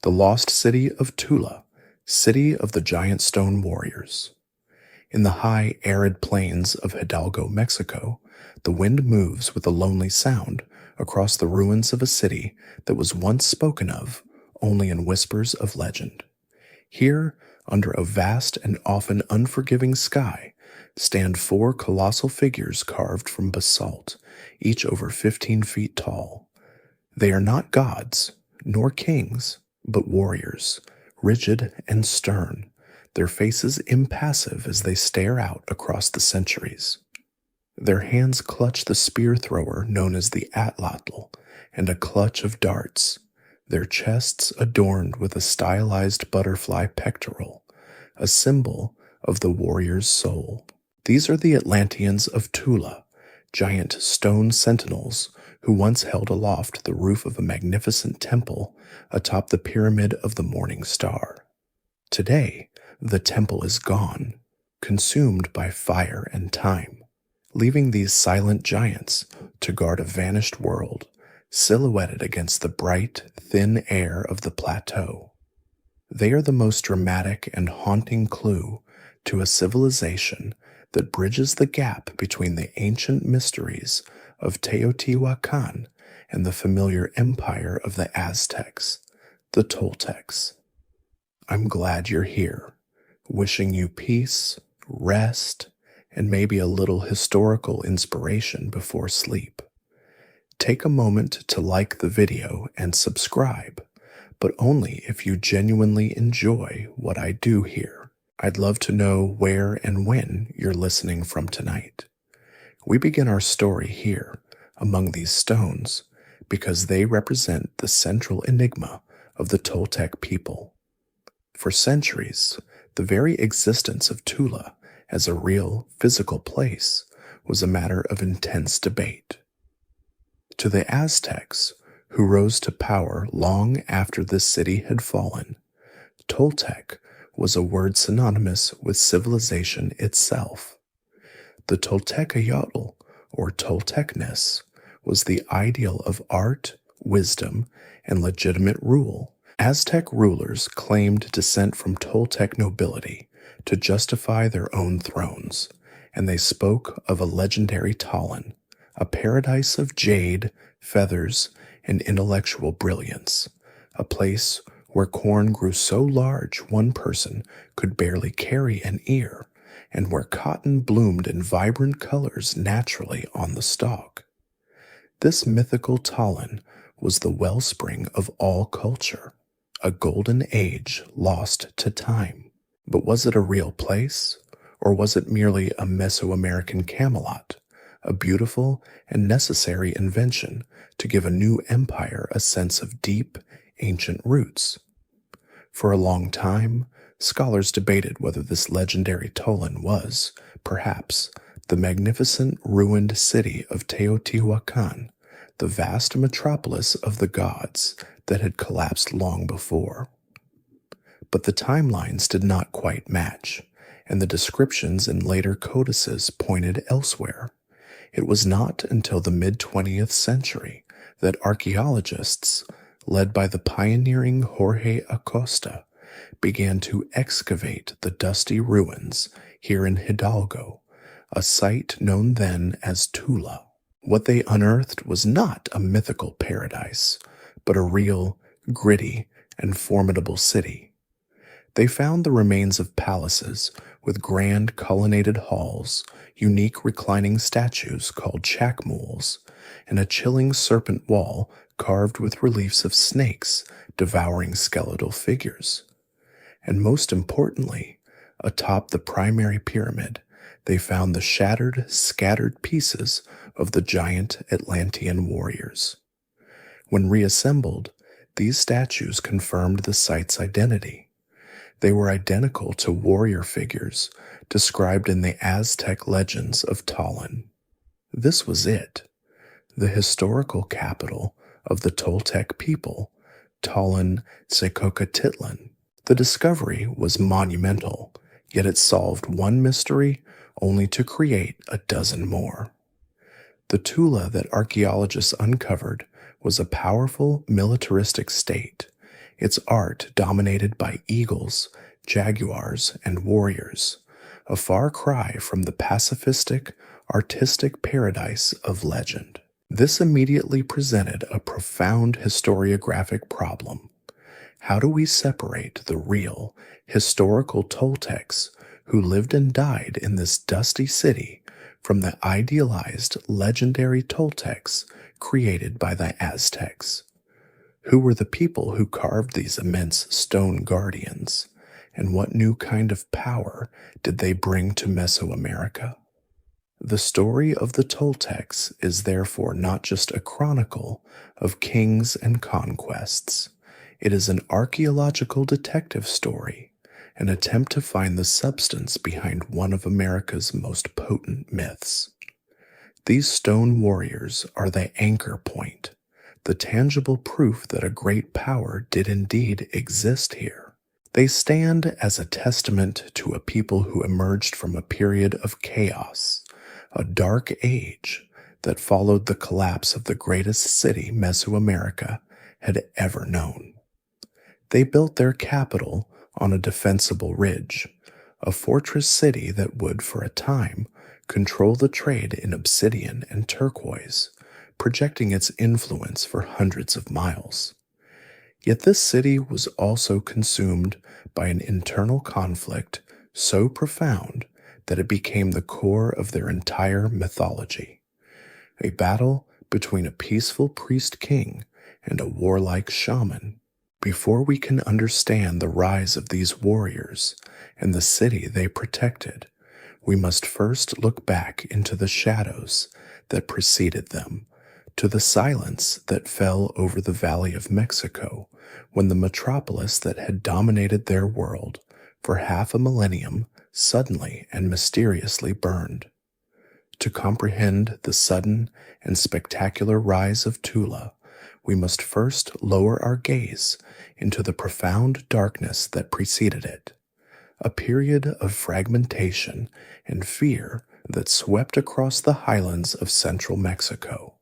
the lost city of Tula, city of the giant stone warriors. In the high, arid plains of Hidalgo, Mexico, the wind moves with a lonely sound across the ruins of a city that was once spoken of only in whispers of legend. Here, under a vast and often unforgiving sky, stand 4 colossal figures carved from basalt, each over 15 feet tall. They are not gods, nor kings, but warriors, rigid and stern, their faces impassive as they stare out across the centuries. Their hands clutch the spear thrower known as the atlatl and a clutch of darts, their chests adorned with a stylized butterfly pectoral, a symbol of the warrior's soul. These are the Atlanteans of Tula, giant stone sentinels who once held aloft the roof of a magnificent temple atop the pyramid of the morning star. Today, the temple is gone, consumed by fire and time, leaving these silent giants to guard a vanished world, silhouetted against the bright, thin air of the plateau. They are the most dramatic and haunting clue to a civilization that bridges the gap between the ancient mysteries of Teotihuacan and the familiar empire of the Aztecs, the Toltecs. I'm glad you're here, wishing you peace, rest, and maybe a little historical inspiration before sleep. Take a moment to like the video and subscribe, but only if you genuinely enjoy what I do here. I'd love to know where and when you're listening from tonight. We begin our story here, among these stones, because they represent the central enigma of the Toltec people. For centuries, the very existence of Tula as a real, physical place was a matter of intense debate. To the Aztecs, who rose to power long after this city had fallen, Toltec was a word synonymous with civilization itself. The Toltecayautl, or Toltecness, was the ideal of art, wisdom, and legitimate rule. Aztec rulers claimed descent from Toltec nobility to justify their own thrones, and they spoke of a legendary Tollan, a paradise of jade, feathers, and intellectual brilliance, a place where corn grew so large one person could barely carry an ear, and where cotton bloomed in vibrant colors naturally on the stalk. This mythical Tollan was the wellspring of all culture, a golden age lost to time. But was it a real place, or was it merely a Mesoamerican Camelot, a beautiful and necessary invention to give a new empire a sense of deep, ancient roots? For a long time, scholars debated whether this legendary Tollan was, perhaps, the magnificent ruined city of Teotihuacan, the vast metropolis of the gods that had collapsed long before. But the timelines did not quite match, and the descriptions in later codices pointed elsewhere. It was not until the mid-20th century that archaeologists, led by the pioneering Jorge Acosta, began to excavate the dusty ruins here in Hidalgo, a site known then as Tula. What they unearthed was not a mythical paradise, but a real, gritty, and formidable city. They found the remains of palaces with grand colonnaded halls, unique reclining statues called chacmuls, and a chilling serpent wall carved with reliefs of snakes devouring skeletal figures. And most importantly, atop the primary pyramid, they found the shattered, scattered pieces of the giant Atlantean warriors. When reassembled, these statues confirmed the site's identity. They were identical to warrior figures described in the Aztec legends of Tollan. This was it, the historical capital of the Toltec people, Tollan Tepoztlán. The discovery was monumental, yet it solved one mystery only to create a dozen more. The Tula that archaeologists uncovered was a powerful militaristic state, its art dominated by eagles, jaguars, and warriors, a far cry from the pacifistic, artistic paradise of legend. This immediately presented a profound historiographic problem. How do we separate the real, historical Toltecs who lived and died in this dusty city from the idealized, legendary Toltecs created by the Aztecs? Who were the people who carved these immense stone guardians, and what new kind of power did they bring to Mesoamerica? The story of the Toltecs is therefore not just a chronicle of kings and conquests. It is an archaeological detective story, an attempt to find the substance behind one of America's most potent myths. These stone warriors are the anchor point, the tangible proof that a great power did indeed exist here. They stand as a testament to a people who emerged from a period of chaos, a dark age that followed the collapse of the greatest city Mesoamerica had ever known. They built their capital on a defensible ridge, a fortress city that would, for a time, control the trade in obsidian and turquoise, projecting its influence for hundreds of miles. Yet this city was also consumed by an internal conflict so profound that it became the core of their entire mythology. A battle between a peaceful priest-king and a warlike shaman. Before we can understand the rise of these warriors and the city they protected, we must first look back into the shadows that preceded them, to the silence that fell over the Valley of Mexico when the metropolis that had dominated their world for half a millennium suddenly and mysteriously burned. To comprehend the sudden and spectacular rise of Tula, we must first lower our gaze into the profound darkness that preceded it, a period of fragmentation and fear that swept across the highlands of central Mexico.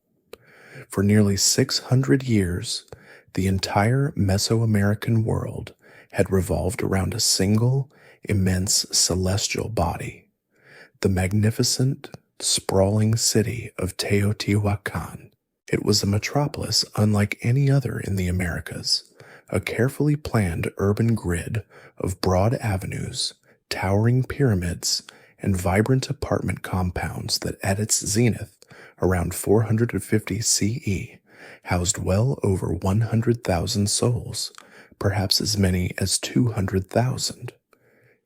For nearly 600 years, the entire Mesoamerican world had revolved around a single, immense celestial body, the magnificent, sprawling city of Teotihuacan. It was a metropolis unlike any other in the Americas, a carefully planned urban grid of broad avenues, towering pyramids, and vibrant apartment compounds that at its zenith, around 450 CE, housed well over 100,000 souls, perhaps as many as 200,000.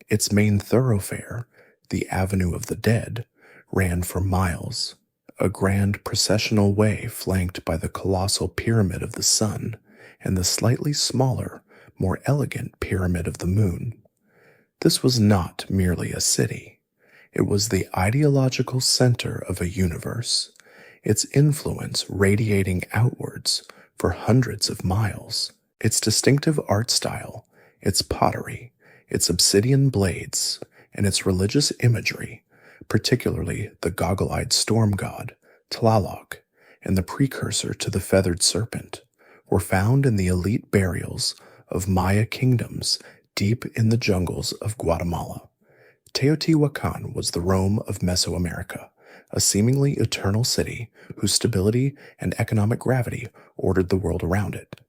Its main thoroughfare, the Avenue of the Dead, ran for miles, a grand processional way flanked by the colossal Pyramid of the Sun and the slightly smaller, more elegant Pyramid of the Moon. This was not merely a city. It was the ideological center of a universe, its influence radiating outwards for hundreds of miles. Its distinctive art style, its pottery, its obsidian blades, and its religious imagery, particularly the goggle-eyed storm god, Tlaloc, and the precursor to the feathered serpent, were found in the elite burials of Maya kingdoms deep in the jungles of Guatemala. Teotihuacan was the Rome of Mesoamerica, a seemingly eternal city whose stability and economic gravity ordered the world around it.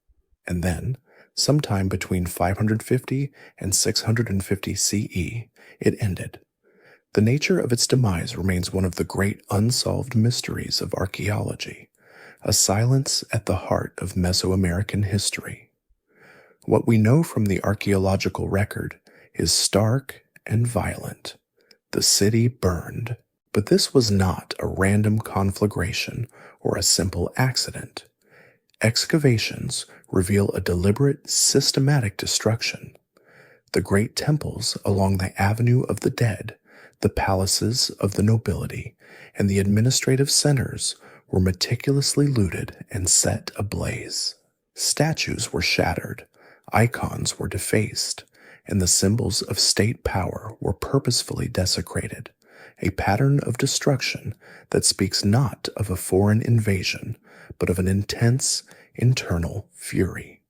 And then, sometime between 550 and 650 CE, it ended. The nature of its demise remains one of the great unsolved mysteries of archaeology, a silence at the heart of Mesoamerican history. What we know from the archaeological record is stark and violent. The city burned. But this was not a random conflagration or a simple accident. Excavations reveal a deliberate, systematic destruction. The great temples along the Avenue of the Dead, the palaces of the nobility, and the administrative centers were meticulously looted and set ablaze. Statues were shattered, icons were defaced, and the symbols of state power were purposefully desecrated, a pattern of destruction that speaks not of a foreign invasion, but of an intense internal fury.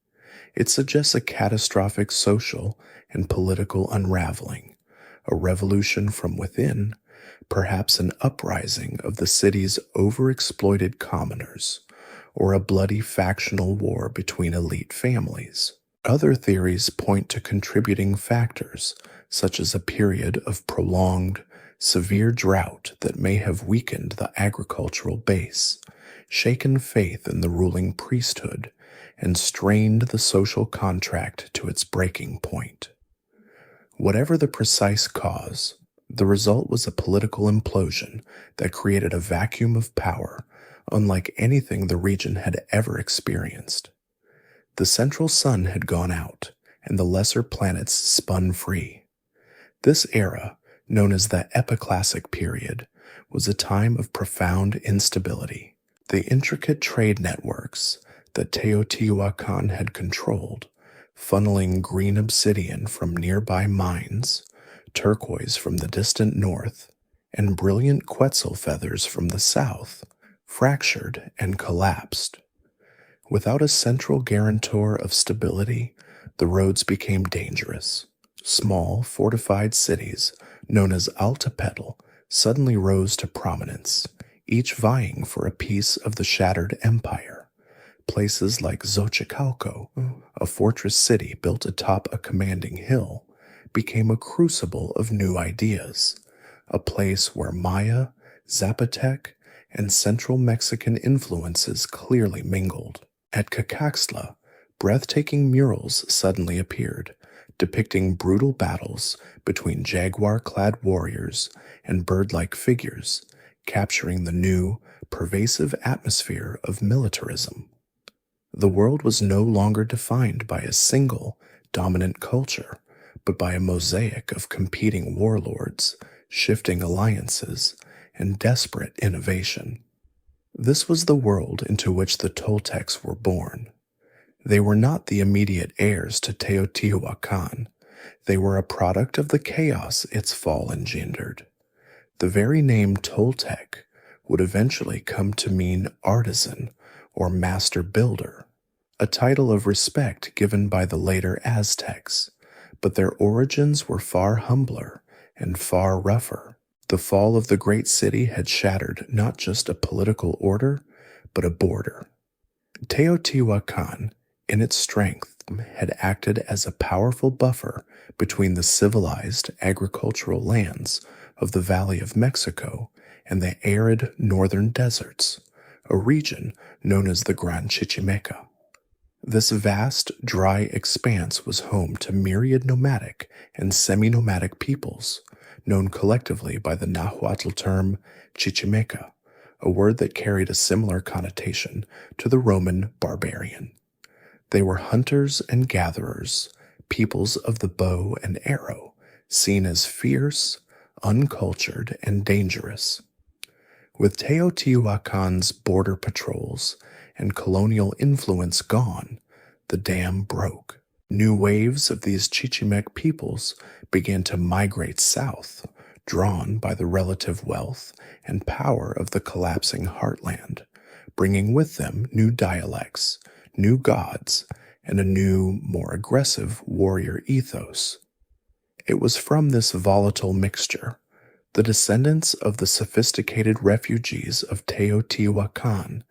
It suggests a catastrophic social and political unraveling, a revolution from within, perhaps an uprising of the city's overexploited commoners, or a bloody factional war between elite families. Other theories point to contributing factors, such as a period of prolonged, severe drought that may have weakened the agricultural base, shaken faith in the ruling priesthood, and strained the social contract to its breaking point. Whatever the precise cause, the result was a political implosion that created a vacuum of power unlike anything the region had ever experienced. The central sun had gone out, and the lesser planets spun free. This era, known as the Epiclassic period, was a time of profound instability. The intricate trade networks that Teotihuacan had controlled, funneling green obsidian from nearby mines, turquoise from the distant north, and brilliant quetzal feathers from the south, fractured and collapsed. Without a central guarantor of stability, the roads became dangerous. Small, fortified cities, known as Altepetl, suddenly rose to prominence, each vying for a piece of the shattered empire. Places like Xochicalco, a fortress city built atop a commanding hill, became a crucible of new ideas, a place where Maya, Zapotec, and Central Mexican influences clearly mingled. At Cacaxtla, breathtaking murals suddenly appeared, depicting brutal battles between jaguar-clad warriors and bird-like figures, capturing the new, pervasive atmosphere of militarism. The world was no longer defined by a single, dominant culture, but by a mosaic of competing warlords, shifting alliances, and desperate innovation. This was the world into which the Toltecs were born. They were not the immediate heirs to Teotihuacan. They were a product of the chaos its fall engendered. The very name Toltec would eventually come to mean artisan or master builder, a title of respect given by the later Aztecs, but their origins were far humbler and far rougher. The fall of the great city had shattered not just a political order, but a border. Teotihuacan, in its strength, had acted as a powerful buffer between the civilized agricultural lands of the Valley of Mexico and the arid northern deserts, a region known as the Gran Chichimeca. This vast, dry expanse was home to myriad nomadic and semi-nomadic peoples, known collectively by the Nahuatl term Chichimeca, a word that carried a similar connotation to the Roman barbarian. They were hunters and gatherers, peoples of the bow and arrow, seen as fierce, uncultured, and dangerous. With Teotihuacan's border patrols and colonial influence gone, the dam broke. New waves of these Chichimec peoples began to migrate south, drawn by the relative wealth and power of the collapsing heartland, bringing with them new dialects, new gods, and a new, more aggressive warrior ethos. It was from this volatile mixture, the descendants of the sophisticated refugees of Teotihuacan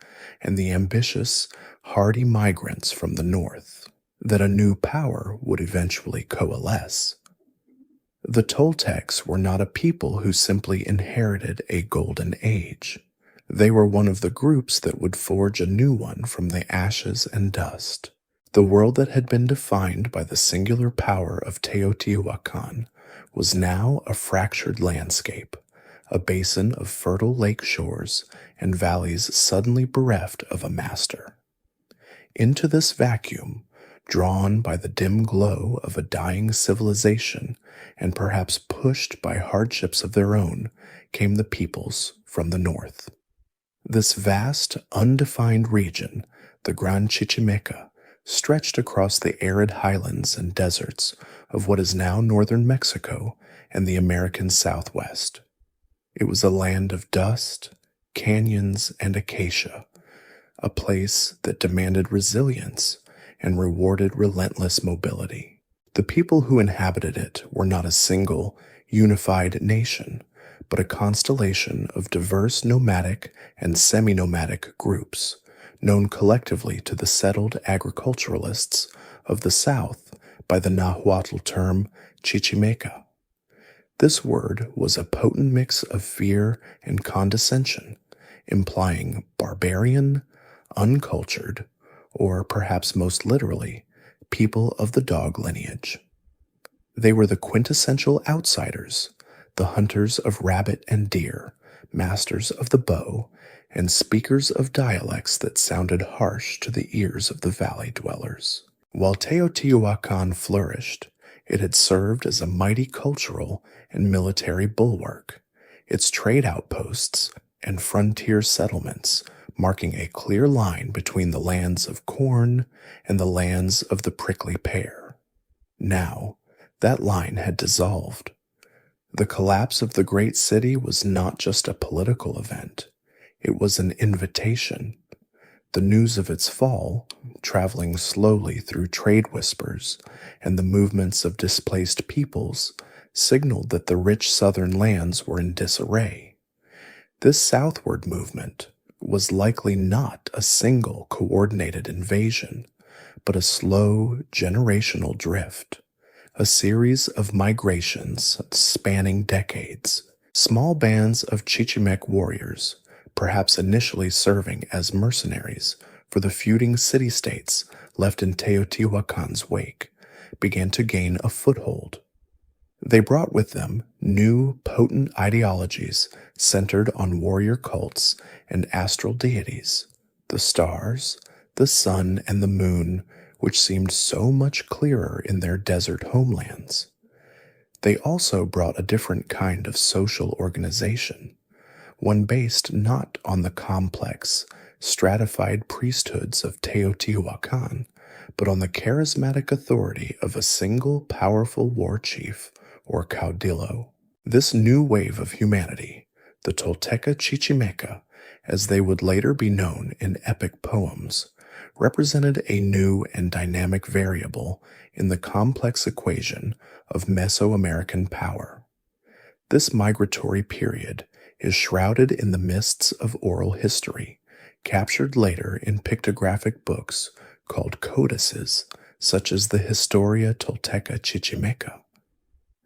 and the ambitious, hardy migrants from the north, that a new power would eventually coalesce. The Toltecs were not a people who simply inherited a golden age. They were one of the groups that would forge a new one from the ashes and dust. The world that had been defined by the singular power of Teotihuacan was now a fractured landscape, a basin of fertile lake shores and valleys suddenly bereft of a master. Into this vacuum, drawn by the dim glow of a dying civilization and perhaps pushed by hardships of their own, came the peoples from the north. This vast, undefined region, the Gran Chichimeca, stretched across the arid highlands and deserts of what is now northern Mexico and the American Southwest. It was a land of dust, canyons, and acacia, a place that demanded resilience and rewarded relentless mobility. The people who inhabited it were not a single, unified nation, but a constellation of diverse nomadic and semi-nomadic groups, known collectively to the settled agriculturalists of the South by the Nahuatl term Chichimeca. This word was a potent mix of fear and condescension, implying barbarian, uncultured, or perhaps most literally, people of the dog lineage. They were the quintessential outsiders, the hunters of rabbit and deer, masters of the bow, and speakers of dialects that sounded harsh to the ears of the valley dwellers. While Teotihuacan flourished, it had served as a mighty cultural and military bulwark, its trade outposts and frontier settlements marking a clear line between the lands of corn and the lands of the prickly pear. Now, that line had dissolved. The collapse of the great city was not just a political event, it was an invitation. The news of its fall, traveling slowly through trade whispers and the movements of displaced peoples, signaled that the rich southern lands were in disarray. This southward movement was likely not a single coordinated invasion, but a slow generational drift, a series of migrations spanning decades. Small bands of Chichimec warriors, perhaps initially serving as mercenaries for the feuding city-states left in Teotihuacan's wake, began to gain a foothold. They brought with them new, potent ideologies centered on warrior cults and astral deities, the stars, the sun, and the moon, which seemed so much clearer in their desert homelands. They also brought a different kind of social organization, one based not on the complex, stratified priesthoods of Teotihuacan, but on the charismatic authority of a single powerful war chief or caudillo. This new wave of humanity, the Tolteca Chichimeca, as they would later be known in epic poems, represented a new and dynamic variable in the complex equation of Mesoamerican power. This migratory period is shrouded in the mists of oral history, captured later in pictographic books called codices, such as the Historia Tolteca Chichimeca.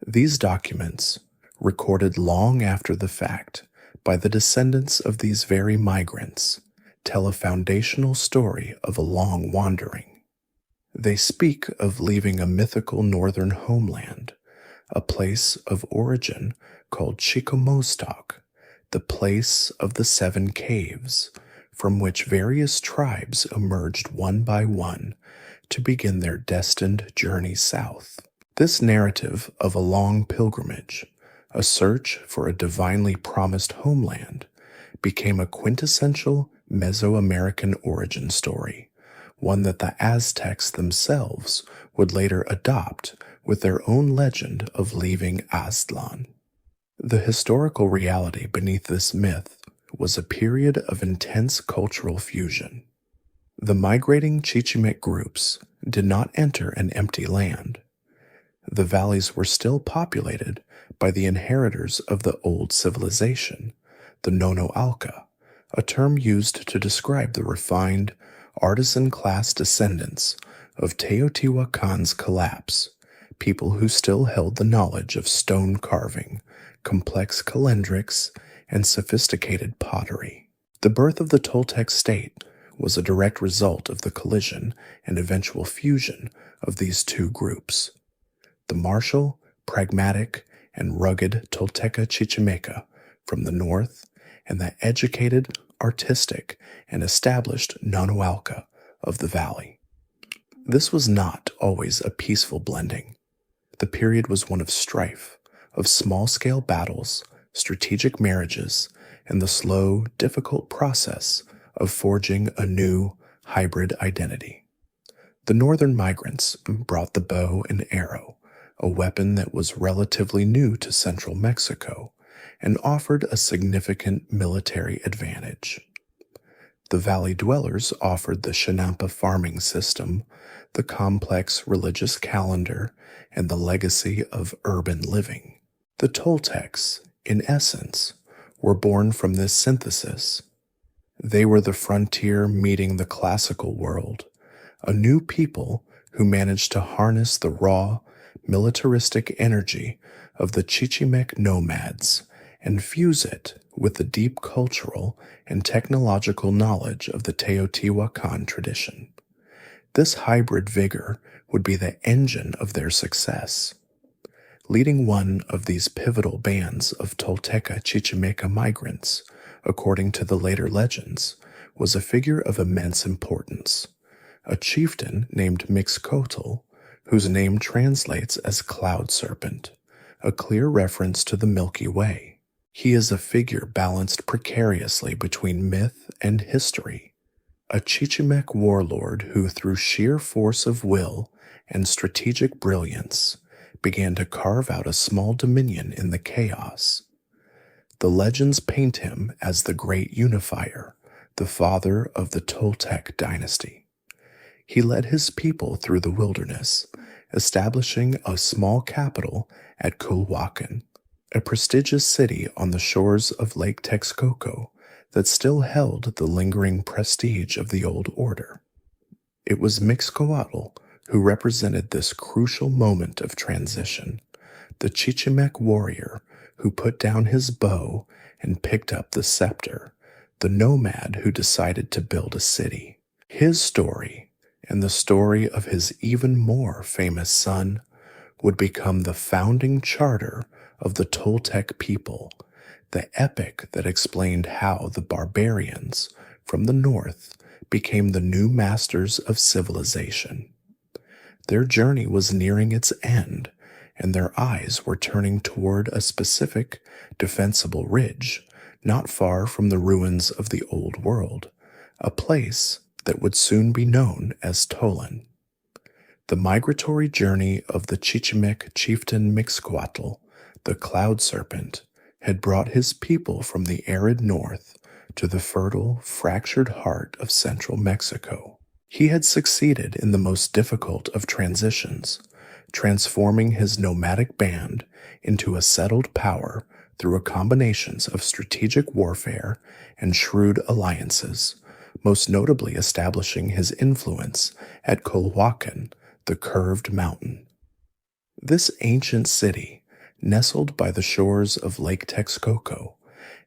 These documents, recorded long after the fact by the descendants of these very migrants, tell a foundational story of a long wandering. They speak of leaving a mythical northern homeland, a place of origin called Chicomostoc, the place of the 7 caves, from which various tribes emerged one by one to begin their destined journey south. This narrative of a long pilgrimage, a search for a divinely promised homeland, became a quintessential Mesoamerican origin story, one that the Aztecs themselves would later adopt with their own legend of leaving Aztlan. The historical reality beneath this myth was a period of intense cultural fusion. The migrating Chichimec groups did not enter an empty land. The valleys were still populated by the inheritors of the old civilization, the Nonoalca, a term used to describe the refined, artisan-class descendants of Teotihuacan's collapse, people who still held the knowledge of stone carving, complex calendrics, and sophisticated pottery. The birth of the Toltec state was a direct result of the collision and eventual fusion of these two groups. The martial, pragmatic, and rugged Tolteca Chichimeca from the north, and the educated, artistic, and established Nonoalca of the valley. This was not always a peaceful blending. The period was one of strife, of small-scale battles, strategic marriages, and the slow, difficult process of forging a new, hybrid identity. The northern migrants brought the bow and arrow, a weapon that was relatively new to central Mexico and offered a significant military advantage. The valley dwellers offered the Shinampa farming system, the complex religious calendar, and the legacy of urban living. The Toltecs, in essence, were born from this synthesis. They were the frontier meeting the classical world, a new people who managed to harness the raw, militaristic energy of the Chichimec nomads and fuse it with the deep cultural and technological knowledge of the Teotihuacan tradition. This hybrid vigor would be the engine of their success. Leading one of these pivotal bands of Tolteca Chichimeca migrants, according to the later legends, was a figure of immense importance, a chieftain named Mixcoatl, whose name translates as Cloud Serpent, a clear reference to the Milky Way. He is a figure balanced precariously between myth and history, a Chichimec warlord who, through sheer force of will and strategic brilliance, began to carve out a small dominion in the chaos. The legends paint him as the great unifier, the father of the Toltec dynasty. He led his people through the wilderness, establishing a small capital at Culhuacan, a prestigious city on the shores of Lake Texcoco that still held the lingering prestige of the old order. It was Mixcoatl who represented this crucial moment of transition, the Chichimec warrior who put down his bow and picked up the scepter, the nomad who decided to build a city. His story, and the story of his even more famous son, would become the founding charter of the Toltec people, the epic that explained how the barbarians from the north became the new masters of civilization. Their journey was nearing its end, and their eyes were turning toward a specific, defensible ridge not far from the ruins of the old world, a place that would soon be known as Tollan. The migratory journey of the Chichimec chieftain Mixcoatl, the Cloud Serpent, had brought his people from the arid north to the fertile, fractured heart of central Mexico. He had succeeded in the most difficult of transitions, transforming his nomadic band into a settled power through a combination of strategic warfare and shrewd alliances, most notably establishing his influence at Culhuacan, the curved mountain. This ancient city, nestled by the shores of Lake Texcoco,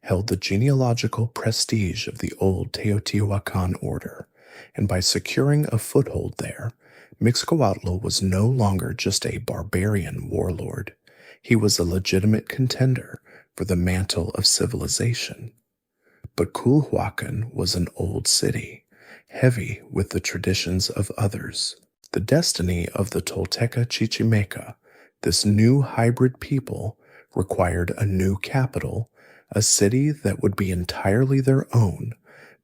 held the genealogical prestige of the old Teotihuacan order, and by securing a foothold there, Mixcoatl was no longer just a barbarian warlord. He was a legitimate contender for the mantle of civilization. But Culhuacan was an old city, heavy with the traditions of others. The destiny of the Tolteca Chichimeca, this new hybrid people, required a new capital, a city that would be entirely their own,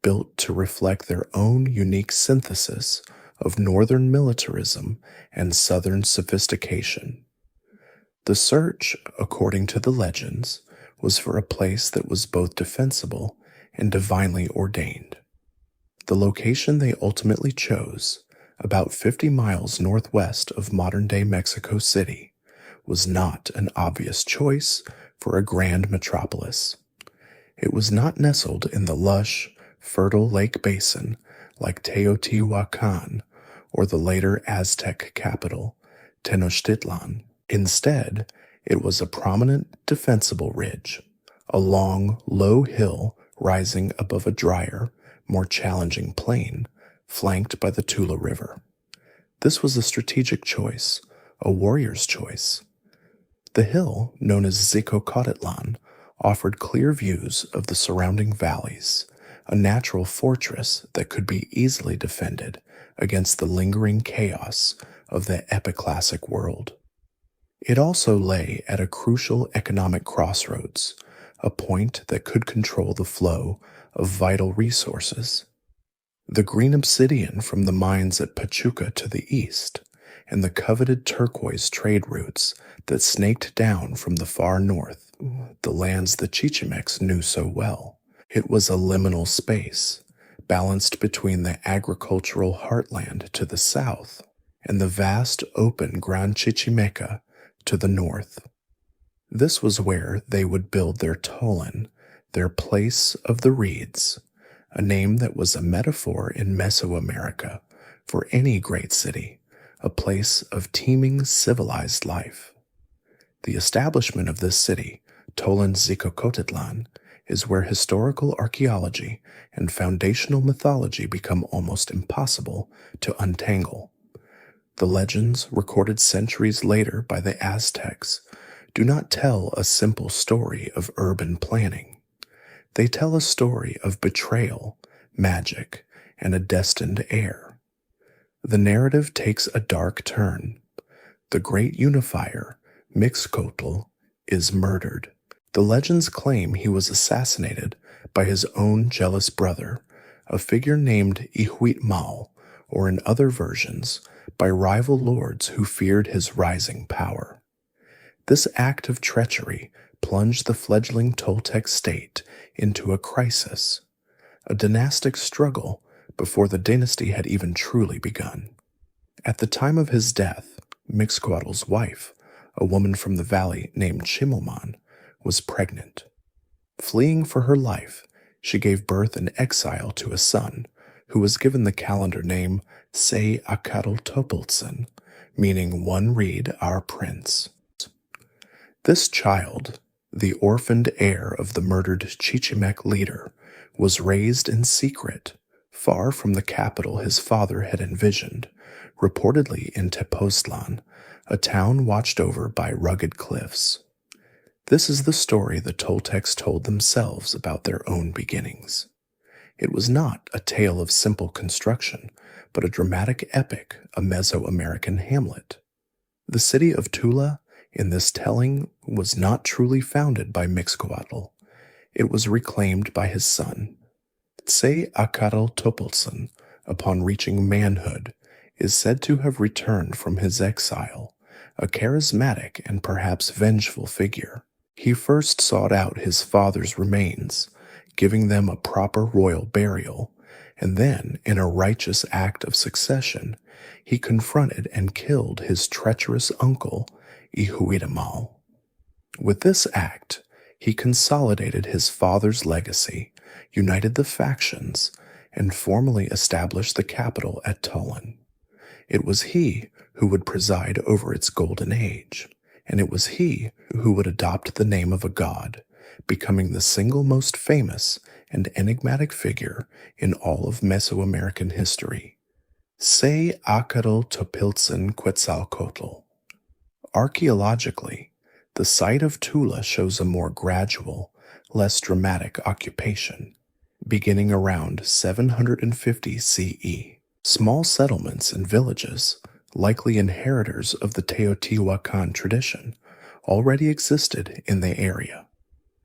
built to reflect their own unique synthesis of northern militarism and southern sophistication. The search, according to the legends, was for a place that was both defensible and divinely ordained. The location they ultimately chose, about 50 miles northwest of modern-day Mexico City, was not an obvious choice for a grand metropolis. It was not nestled in the lush, fertile lake basin like Teotihuacan or the later Aztec capital, Tenochtitlan. Instead, it was a prominent, defensible ridge, a long, low hill rising above a drier, more challenging plain, flanked by the Tula River. This was a strategic choice, a warrior's choice. The hill, known as Xicocautitlan, offered clear views of the surrounding valleys, a natural fortress that could be easily defended against the lingering chaos of the epiclassic world. It also lay at a crucial economic crossroads, a point that could control the flow of vital resources. The green obsidian from the mines at Pachuca to the east, and the coveted turquoise trade routes that snaked down from the far north, the lands the Chichimecs knew so well. It was a liminal space, balanced between the agricultural heartland to the south and the vast open Gran Chichimeca to the north. This was where they would build their Tollan, their place of the reeds, a name that was a metaphor in Mesoamerica for any great city, a place of teeming civilized life. The establishment of this city, Tollan is where historical archaeology and foundational mythology become almost impossible to untangle. The legends, recorded centuries later by the Aztecs, do not tell a simple story of urban planning. They tell a story of betrayal, magic, and a destined heir. The narrative takes a dark turn. The great unifier, Mixcoatl, is murdered. The legends claim he was assassinated by his own jealous brother, a figure named Ihuitmal, or in other versions, by rival lords who feared his rising power. This act of treachery plunged the fledgling Toltec state into a crisis, a dynastic struggle before the dynasty had even truly begun. At the time of his death, Mixcoatl's wife, a woman from the valley named Chimilman, was pregnant. Fleeing for her life, she gave birth in exile to a son, who was given the calendar name Say-Acatl Topiltzin, meaning one reed our prince. This child, the orphaned heir of the murdered Chichimec leader, was raised in secret, far from the capital his father had envisioned, reportedly in Tepoztlan, a town watched over by rugged cliffs. This is the story the Toltecs told themselves about their own beginnings. It was not a tale of simple construction, but a dramatic epic, a Mesoamerican Hamlet. The city of Tula, in this telling, was not truly founded by Mixcoatl. It was reclaimed by his son. Say-Acatl Topiltzin, upon reaching manhood, is said to have returned from his exile, a charismatic and perhaps vengeful figure. He first sought out his father's remains, giving them a proper royal burial, and then, in a righteous act of succession, he confronted and killed his treacherous uncle, Ihuitmal. With this act, he consolidated his father's legacy, united the factions, and formally established the capital at Tollan. It was he who would preside over its golden age, and it was he who would adopt the name of a god, becoming the single most famous and enigmatic figure in all of Mesoamerican history. Say-Acatl Topiltzin Quetzalcoatl. Archaeologically, the site of Tula shows a more gradual, less dramatic occupation, beginning around 750 CE. Small settlements and villages, likely inheritors of the Teotihuacan tradition, already existed in the area.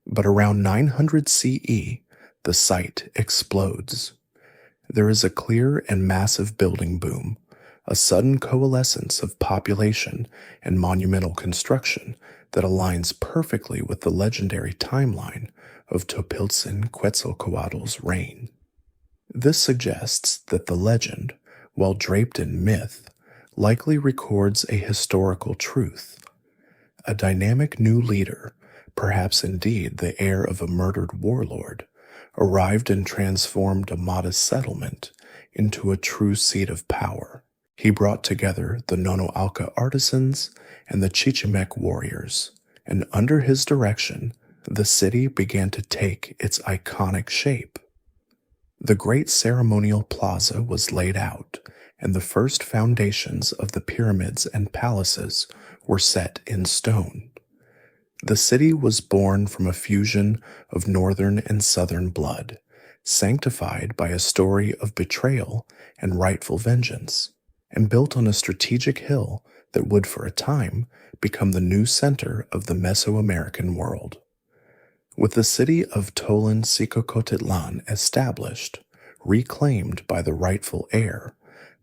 But around 900 CE, the site explodes. There is a clear and massive building boom, a sudden coalescence of population and monumental construction that aligns perfectly with the legendary timeline of Topiltzin Quetzalcoatl's reign. This suggests that the legend, while draped in myth, likely records a historical truth. A dynamic new leader, perhaps indeed the heir of a murdered warlord, arrived and transformed a modest settlement into a true seat of power. He brought together the Nonoalca artisans and the Chichimec warriors, and under his direction, the city began to take its iconic shape. The great ceremonial plaza was laid out, and the first foundations of the pyramids and palaces were set in stone. The city was born from a fusion of northern and southern blood, sanctified by a story of betrayal and rightful vengeance, and built on a strategic hill that would for a time become the new center of the Mesoamerican world. With the city of Tollan established, reclaimed by the rightful heir,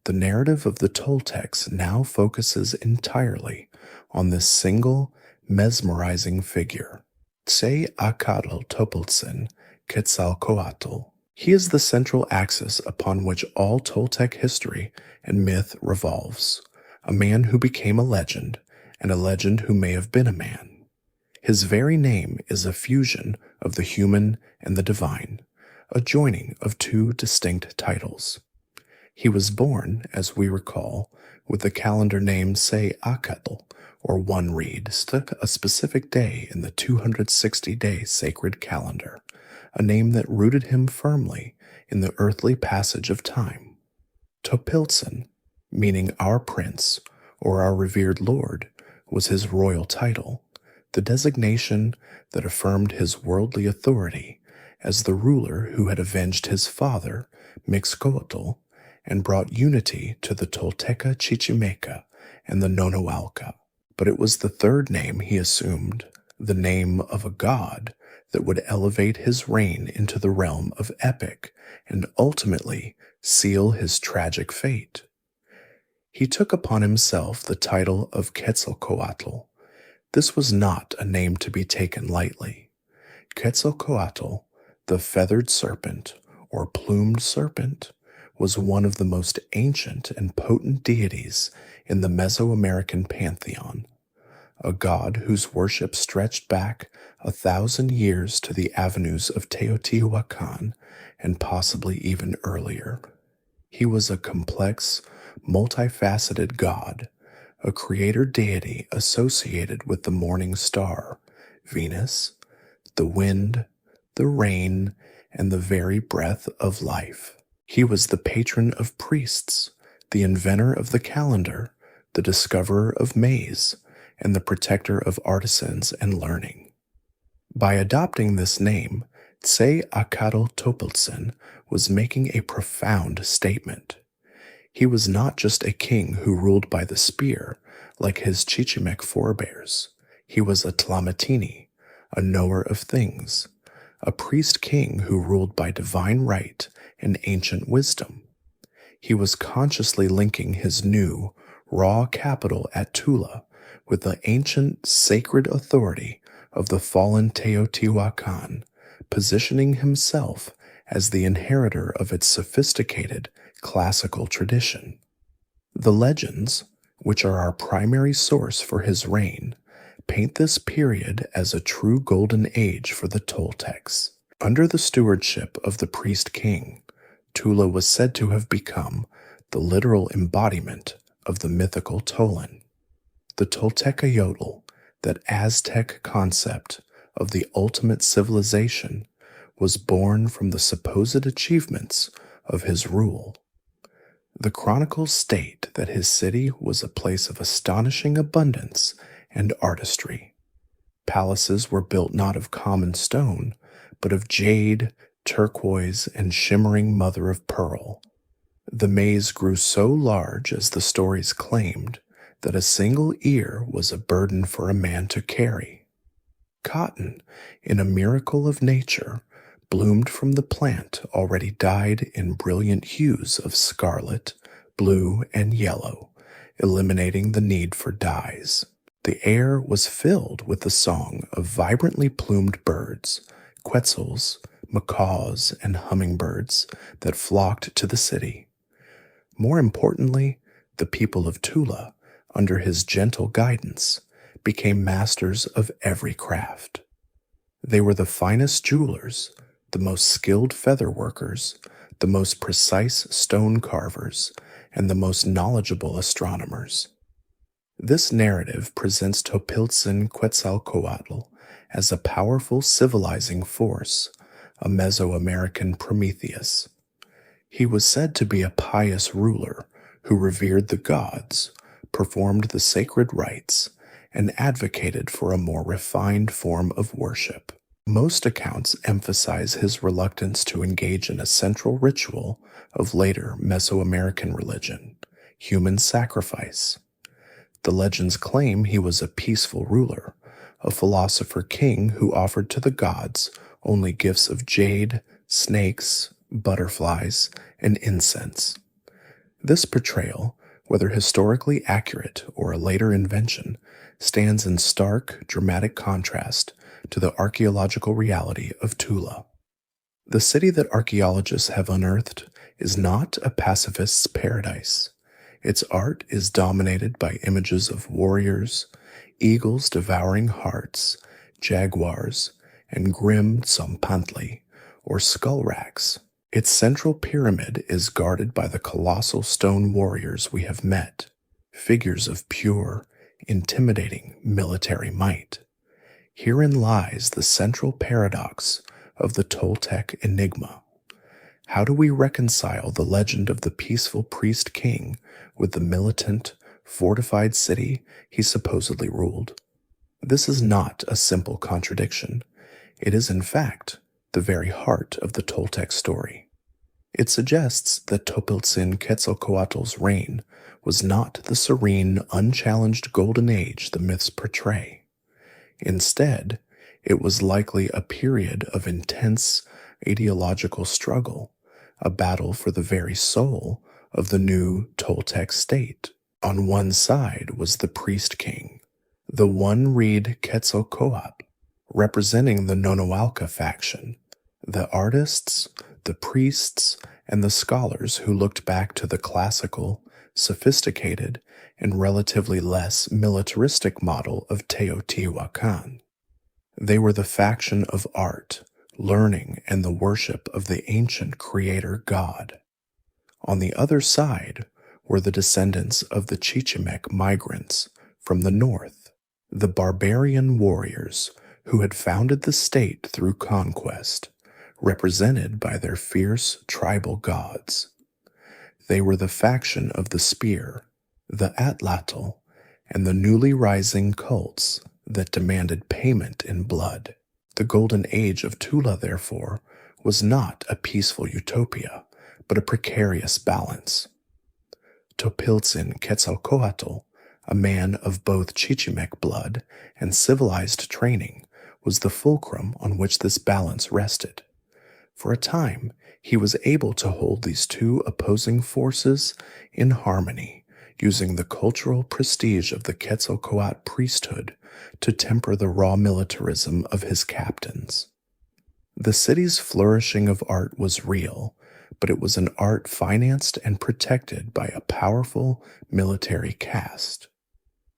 the narrative of the Toltecs now focuses entirely on this single, mesmerizing figure, Say-Acatl Topiltzin Quetzalcoatl. He is the central axis upon which all Toltec history and myth revolves, a man who became a legend, and a legend who may have been a man. His very name is a fusion of the human and the divine, a joining of two distinct titles. He was born, as we recall, with the calendar name Say-Acatl, or one reed, stuck a specific day in the 260-day sacred calendar, a name that rooted him firmly in the earthly passage of time. Topiltzin, meaning our prince or our revered lord, was his royal title, the designation that affirmed his worldly authority as the ruler who had avenged his father, Mixcoatl, and brought unity to the Tolteca Chichimeca and the Nonoalca. But it was the third name he assumed, the name of a god, that would elevate his reign into the realm of epic and ultimately seal his tragic fate. He took upon himself the title of Quetzalcoatl. This was not a name to be taken lightly. Quetzalcoatl, the feathered serpent, or plumed serpent, was one of the most ancient and potent deities in the Mesoamerican pantheon, a god whose worship stretched back 1,000 years to the avenues of Teotihuacan and possibly even earlier. He was a complex, multifaceted god, a creator deity associated with the morning star, Venus, the wind, the rain, and the very breath of life. He was the patron of priests, the inventor of the calendar, the discoverer of maize, and the protector of artisans and learning. By adopting this name, Say-Acatl Topiltzin was making a profound statement. He was not just a king who ruled by the spear, like his Chichimec forebears. He was a Tlamatini, a knower of things, a priest-king who ruled by divine right and ancient wisdom. He was consciously linking his new, raw capital at Tula with the ancient sacred authority of the fallen Teotihuacan, positioning himself as the inheritor of its sophisticated classical tradition. The legends, which are our primary source for his reign, paint this period as a true golden age for the Toltecs. Under the stewardship of the priest-king, Tula was said to have become the literal embodiment of the mythical Tollan. The Toltecayotl, that Aztec concept of the ultimate civilization, was born from the supposed achievements of his rule. The chronicles state that his city was a place of astonishing abundance and artistry. Palaces were built not of common stone, but of jade, turquoise, and shimmering mother of pearl. The maize grew so large, as the stories claimed, that a single ear was a burden for a man to carry. Cotton, in a miracle of nature, bloomed from the plant already dyed in brilliant hues of scarlet, blue, and yellow, eliminating the need for dyes. The air was filled with the song of vibrantly plumed birds, quetzals, macaws, and hummingbirds that flocked to the city. More importantly, the people of Tula, under his gentle guidance, became masters of every craft. They were the finest jewelers, the most skilled feather workers, the most precise stone carvers, and the most knowledgeable astronomers. This narrative presents Topiltzin Quetzalcoatl as a powerful civilizing force, a Mesoamerican Prometheus. He was said to be a pious ruler who revered the gods, performed the sacred rites, and advocated for a more refined form of worship. Most accounts emphasize his reluctance to engage in a central ritual of later Mesoamerican religion, human sacrifice. The legends claim he was a peaceful ruler, a philosopher king who offered to the gods only gifts of jade, snakes, butterflies, and incense. This portrayal, whether historically accurate or a later invention, stands in stark, dramatic contrast to the archaeological reality of Tula. The city that archaeologists have unearthed is not a pacifist's paradise. Its art is dominated by images of warriors, eagles devouring hearts, jaguars, and grim tzompantli, or skull racks. Its central pyramid is guarded by the colossal stone warriors we have met, figures of pure, intimidating military might. Herein lies the central paradox of the Toltec enigma. How do we reconcile the legend of the peaceful priest king with the militant, fortified city he supposedly ruled? This is not a simple contradiction. It is, in fact, the very heart of the Toltec story. It suggests that Topiltzin Quetzalcoatl's reign was not the serene, unchallenged golden age the myths portray. Instead, it was likely a period of intense ideological struggle, a battle for the very soul of the new Toltec state. On one side was the priest king, the one-reed Quetzalcoatl, representing the Nonoalca faction, the artists, the priests, and the scholars who looked back to the classical, sophisticated, and relatively less militaristic model of Teotihuacan. They were the faction of art, learning, and the worship of the ancient creator god. On the other side were the descendants of the Chichimec migrants from the north, the barbarian warriors who had founded the state through conquest, represented by their fierce tribal gods. They were the faction of the spear, the atlatl, and the newly rising cults that demanded payment in blood. The golden age of Tula, therefore, was not a peaceful utopia, but a precarious balance. Topiltzin Quetzalcoatl, a man of both Chichimec blood and civilized training, was the fulcrum on which this balance rested. For a time, he was able to hold these two opposing forces in harmony, using the cultural prestige of the Quetzalcoatl priesthood to temper the raw militarism of his captains. The city's flourishing of art was real, but it was an art financed and protected by a powerful military caste.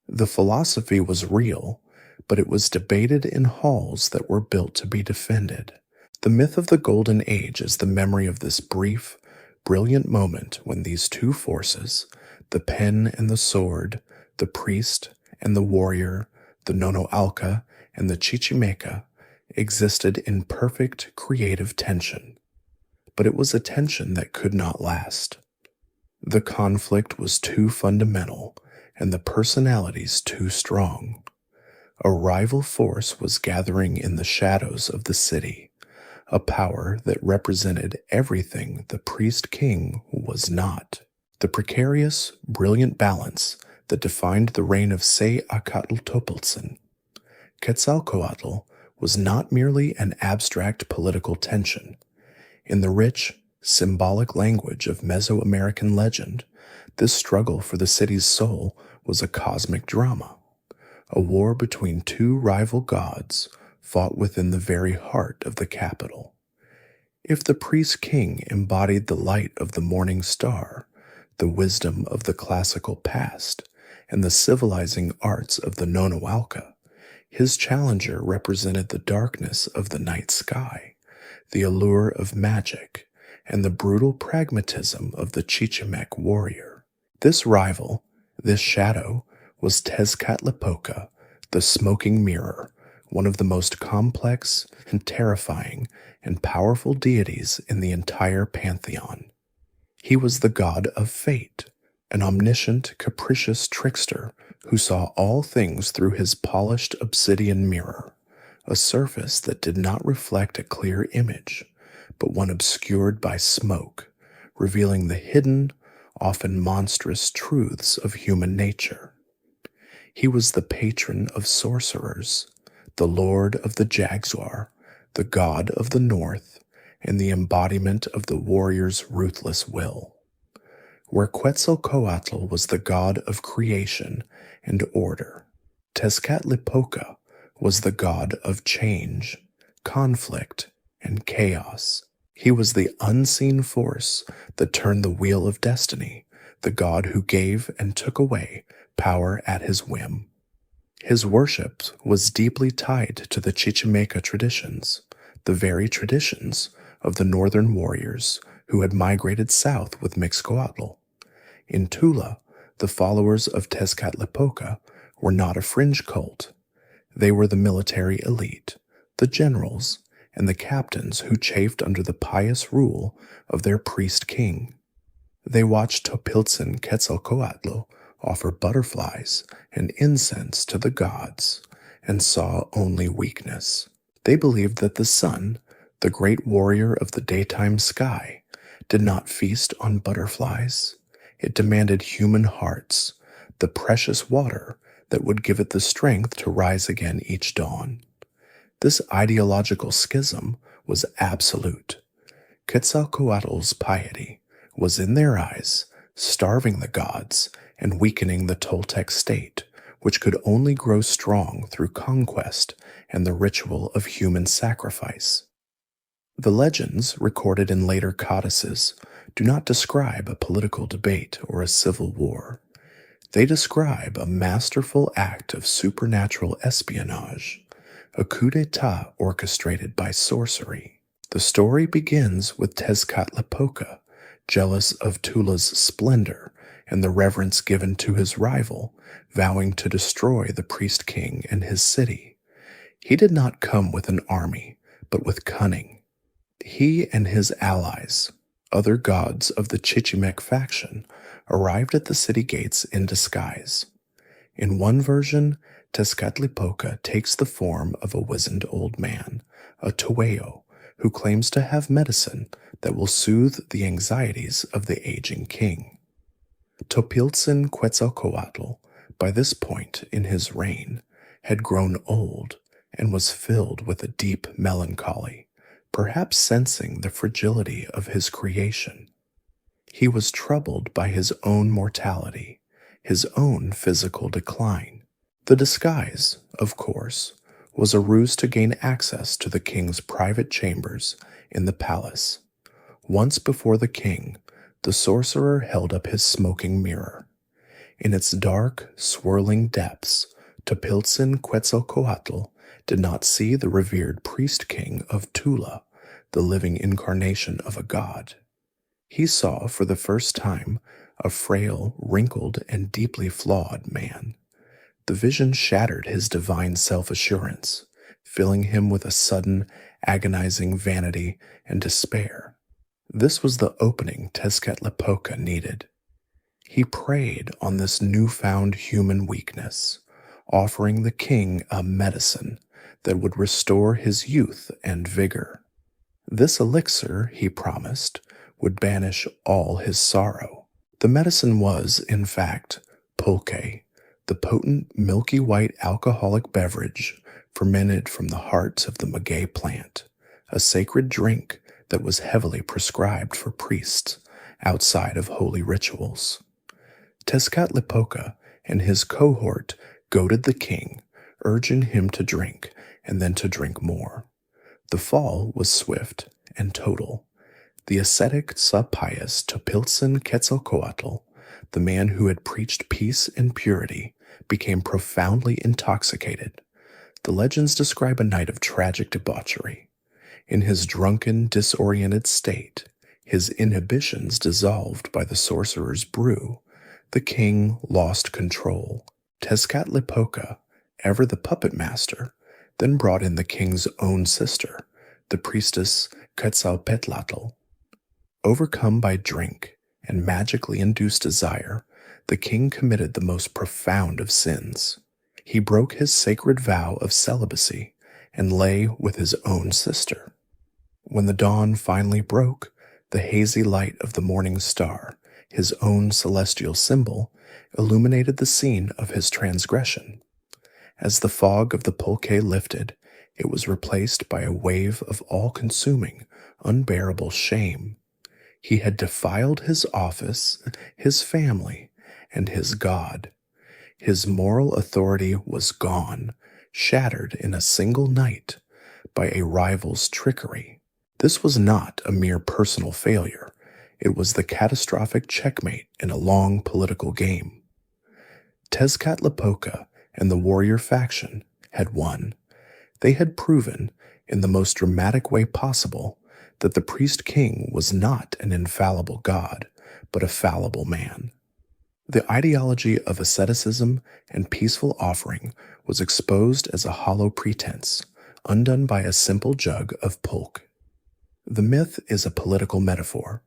The philosophy was real, but it was debated in halls that were built to be defended. The myth of the Golden Age is the memory of this brief, brilliant moment when these two forces, the pen and the sword, the priest and the warrior, the Nonoalca and the Chichimeca, existed in perfect creative tension. But it was a tension that could not last. The conflict was too fundamental and the personalities too strong. A rival force was gathering in the shadows of the city, a power that represented everything the priest king was not. The precarious, brilliant balance that defined the reign of Seacatl Topiltzin. Quetzalcoatl was not merely an abstract political tension. In the rich, symbolic language of Mesoamerican legend, this struggle for the city's soul was a cosmic drama, a war between two rival gods fought within the very heart of the capital. If the priest king embodied the light of the morning star, the wisdom of the classical past, and the civilizing arts of the Nonoalca, his challenger represented the darkness of the night sky, the allure of magic, and the brutal pragmatism of the Chichimec warrior. This rival, this shadow, was Tezcatlipoca, the smoking mirror, one of the most complex and terrifying and powerful deities in the entire pantheon. He was the god of fate, an omniscient, capricious trickster who saw all things through his polished obsidian mirror, a surface that did not reflect a clear image, but one obscured by smoke, revealing the hidden, often monstrous truths of human nature. He was the patron of sorcerers, the lord of the jaguar, the god of the north, and the embodiment of the warrior's ruthless will. Where Quetzalcoatl was the god of creation and order, Tezcatlipoca was the god of change, conflict, and chaos. He was the unseen force that turned the wheel of destiny, the god who gave and took away power at his whim. His worship was deeply tied to the Chichimeca traditions, the very traditions of the northern warriors who had migrated south with Mixcoatl. In Tula, the followers of Tezcatlipoca were not a fringe cult. They were the military elite, the generals, and the captains who chafed under the pious rule of their priest king. They watched Topiltzin Quetzalcoatl offer butterflies and incense to the gods and saw only weakness. They believed that the sun, the great warrior of the daytime sky, did not feast on butterflies. It demanded human hearts, the precious water that would give it the strength to rise again each dawn. This ideological schism was absolute. Quetzalcoatl's piety was in their eyes starving the gods and weakening the Toltec state, which could only grow strong through conquest and the ritual of human sacrifice. The legends recorded in later codices do not describe a political debate or a civil war. They describe a masterful act of supernatural espionage, a coup d'etat orchestrated by sorcery. The story begins with Tezcatlipoca, jealous of Tula's splendor and the reverence given to his rival, vowing to destroy the priest king and his city. He did not come with an army, but with cunning. He and his allies, other gods of the Chichimec faction, arrived at the city gates in disguise. In one version, Tezcatlipoca takes the form of a wizened old man, a tueo, who claims to have medicine that will soothe the anxieties of the aging king. Topiltzin Quetzalcoatl, by this point in his reign, had grown old and was filled with a deep melancholy, perhaps sensing the fragility of his creation. He was troubled by his own mortality, his own physical decline. The disguise, of course, was a ruse to gain access to the king's private chambers in the palace. Once before the king, the sorcerer held up his smoking mirror. In its dark, swirling depths, Topiltzin Quetzalcoatl did not see the revered priest king of Tula, the living incarnation of a god. He saw for the first time a frail, wrinkled, and deeply flawed man. The vision shattered his divine self-assurance, filling him with a sudden, agonizing vanity and despair. This was the opening Tezcatlipoca needed. He preyed on this newfound human weakness, offering the king a medicine that would restore his youth and vigor. This elixir, he promised, would banish all his sorrow. The medicine was, in fact, pulque, the potent milky white alcoholic beverage fermented from the heart of the maguey plant, a sacred drink that was heavily prescribed for priests outside of holy rituals. Tezcatlipoca and his cohort goaded the king, urging him to drink and then to drink more. The fall was swift and total. The ascetic sub-pious Topiltzin Quetzalcoatl, the man who had preached peace and purity, became profoundly intoxicated. The legends describe a night of tragic debauchery. In his drunken, disoriented state, his inhibitions dissolved by the sorcerer's brew, the king lost control. Tezcatlipoca, ever the puppet master, then brought in the king's own sister, the priestess Quetzalcoatl. Overcome by drink and magically induced desire, the king committed the most profound of sins. He broke his sacred vow of celibacy and lay with his own sister. When the dawn finally broke, the hazy light of the morning star, his own celestial symbol, illuminated the scene of his transgression. As the fog of the pulque lifted, it was replaced by a wave of all-consuming, unbearable shame. He had defiled his office, his family, and his God. His moral authority was gone, shattered in a single night by a rival's trickery. This was not a mere personal failure. It was the catastrophic checkmate in a long political game. Tezcatlipoca and the warrior faction had won. They had proven, in the most dramatic way possible, that the priest king was not an infallible god, but a fallible man. The ideology of asceticism and peaceful offering was exposed as a hollow pretense, undone by a simple jug of pulque. The myth is a political metaphor.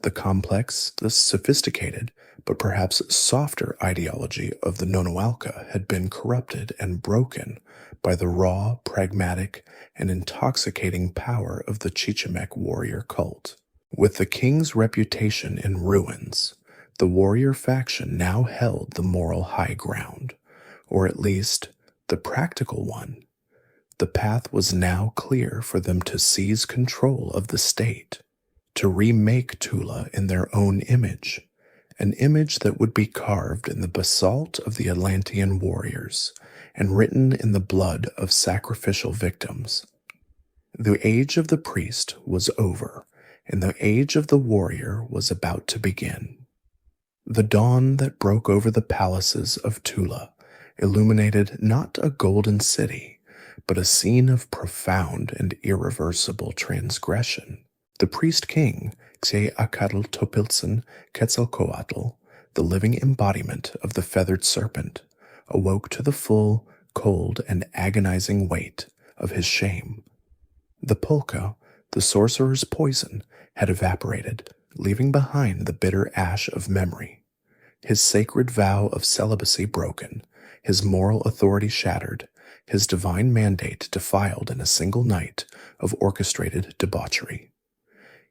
The complex, the sophisticated, but perhaps softer ideology of the Nonoalca had been corrupted and broken by the raw, pragmatic, and intoxicating power of the Chichimec warrior cult. With the king's reputation in ruins, the warrior faction now held the moral high ground, or at least the practical one. The path was now clear for them to seize control of the state, to remake Tula in their own image, an image that would be carved in the basalt of the Atlantean warriors and written in the blood of sacrificial victims. The age of the priest was over, and the age of the warrior was about to begin. The dawn that broke over the palaces of Tula illuminated not a golden city, but a scene of profound and irreversible transgression. The priest king, Topiltzin Quetzalcoatl, the living embodiment of the feathered serpent, awoke to the full, cold, and agonizing weight of his shame. The polka, the sorcerer's poison, had evaporated, leaving behind the bitter ash of memory. His sacred vow of celibacy broken, his moral authority shattered, his divine mandate defiled in a single night of orchestrated debauchery.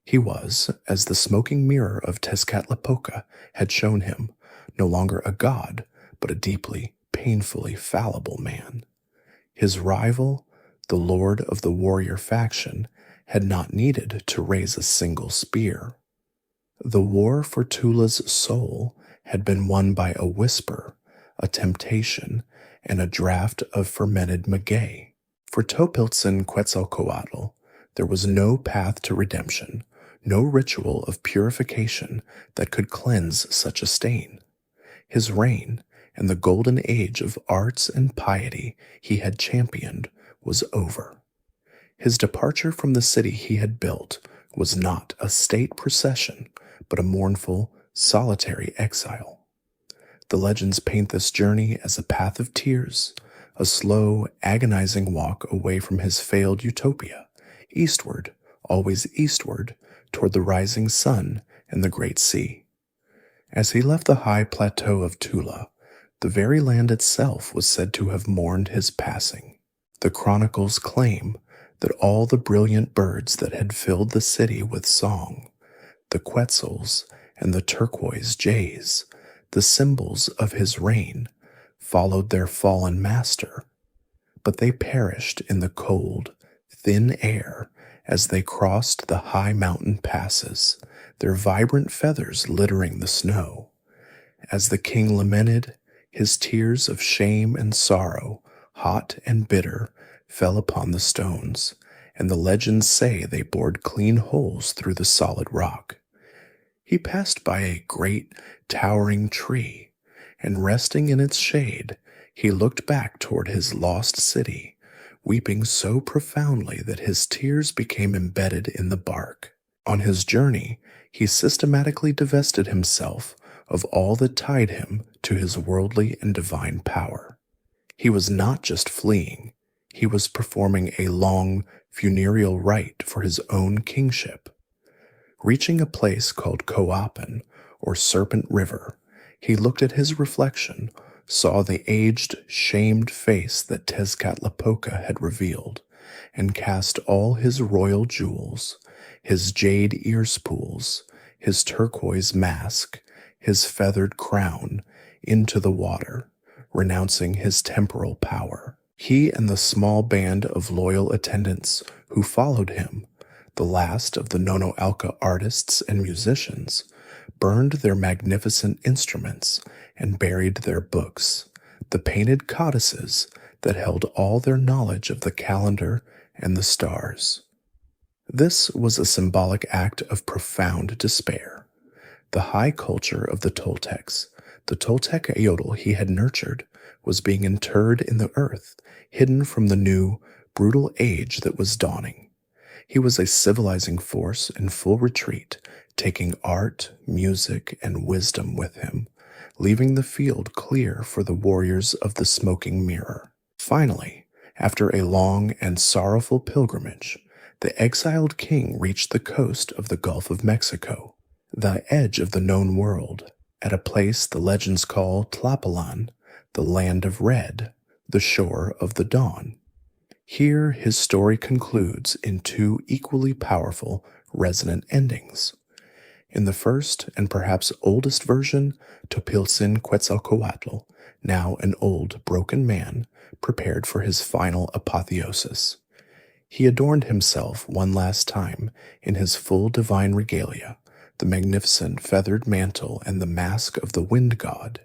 He was, as the smoking mirror of Tezcatlipoca had shown him, no longer a god, but a deeply, painfully fallible man. His rival, the lord of the warrior faction, had not needed to raise a single spear. The war for Tula's soul had been won by a whisper, a temptation, and a draught of fermented maguey. For Topiltzin Quetzalcoatl, there was no path to redemption, no ritual of purification that could cleanse such a stain. His reign, and the golden age of arts and piety he had championed, was over. His departure from the city he had built was not a state procession, but a mournful, solitary exile. The legends paint this journey as a path of tears, a slow, agonizing walk away from his failed utopia, eastward, always eastward, toward the rising sun and the great sea. As he left the high plateau of Tula, the very land itself was said to have mourned his passing. The chronicles claim that all the brilliant birds that had filled the city with song, the quetzals and the turquoise jays, the symbols of his reign, followed their fallen master, but they perished in the cold, thin air as they crossed the high mountain passes, their vibrant feathers littering the snow. As the king lamented, his tears of shame and sorrow, hot and bitter, fell upon the stones, and the legends say they bored clean holes through the solid rock. He passed by a great, towering tree, and resting in its shade, he looked back toward his lost city, weeping so profoundly that his tears became embedded in the bark. On his journey, he systematically divested himself of all that tied him to his worldly and divine power. He was not just fleeing, he was performing a long, funereal rite for his own kingship. Reaching a place called Coapan, or Serpent River, he looked at his reflection, saw the aged, shamed face that Tezcatlipoca had revealed, and cast all his royal jewels, his jade ear spools, his turquoise mask, his feathered crown, into the water, renouncing his temporal power. He and the small band of loyal attendants who followed him, the last of the Nonoalca artists and musicians, burned their magnificent instruments and buried their books, the painted codices that held all their knowledge of the calendar and the stars. This was a symbolic act of profound despair. The high culture of the Toltecs, the Toltecaotl he had nurtured, was being interred in the earth, hidden from the new, brutal age that was dawning. He was a civilizing force in full retreat, taking art, music, and wisdom with him, leaving the field clear for the warriors of the smoking mirror. Finally, after a long and sorrowful pilgrimage, the exiled king reached the coast of the Gulf of Mexico, the edge of the known world, at a place the legends call Tlapalan, the land of red, the shore of the dawn. Here his story concludes in two equally powerful, resonant endings. In the first and perhaps oldest version, Topiltzin Quetzalcoatl, now an old, broken man, prepared for his final apotheosis. He adorned himself one last time in his full divine regalia, the magnificent feathered mantle and the mask of the wind god.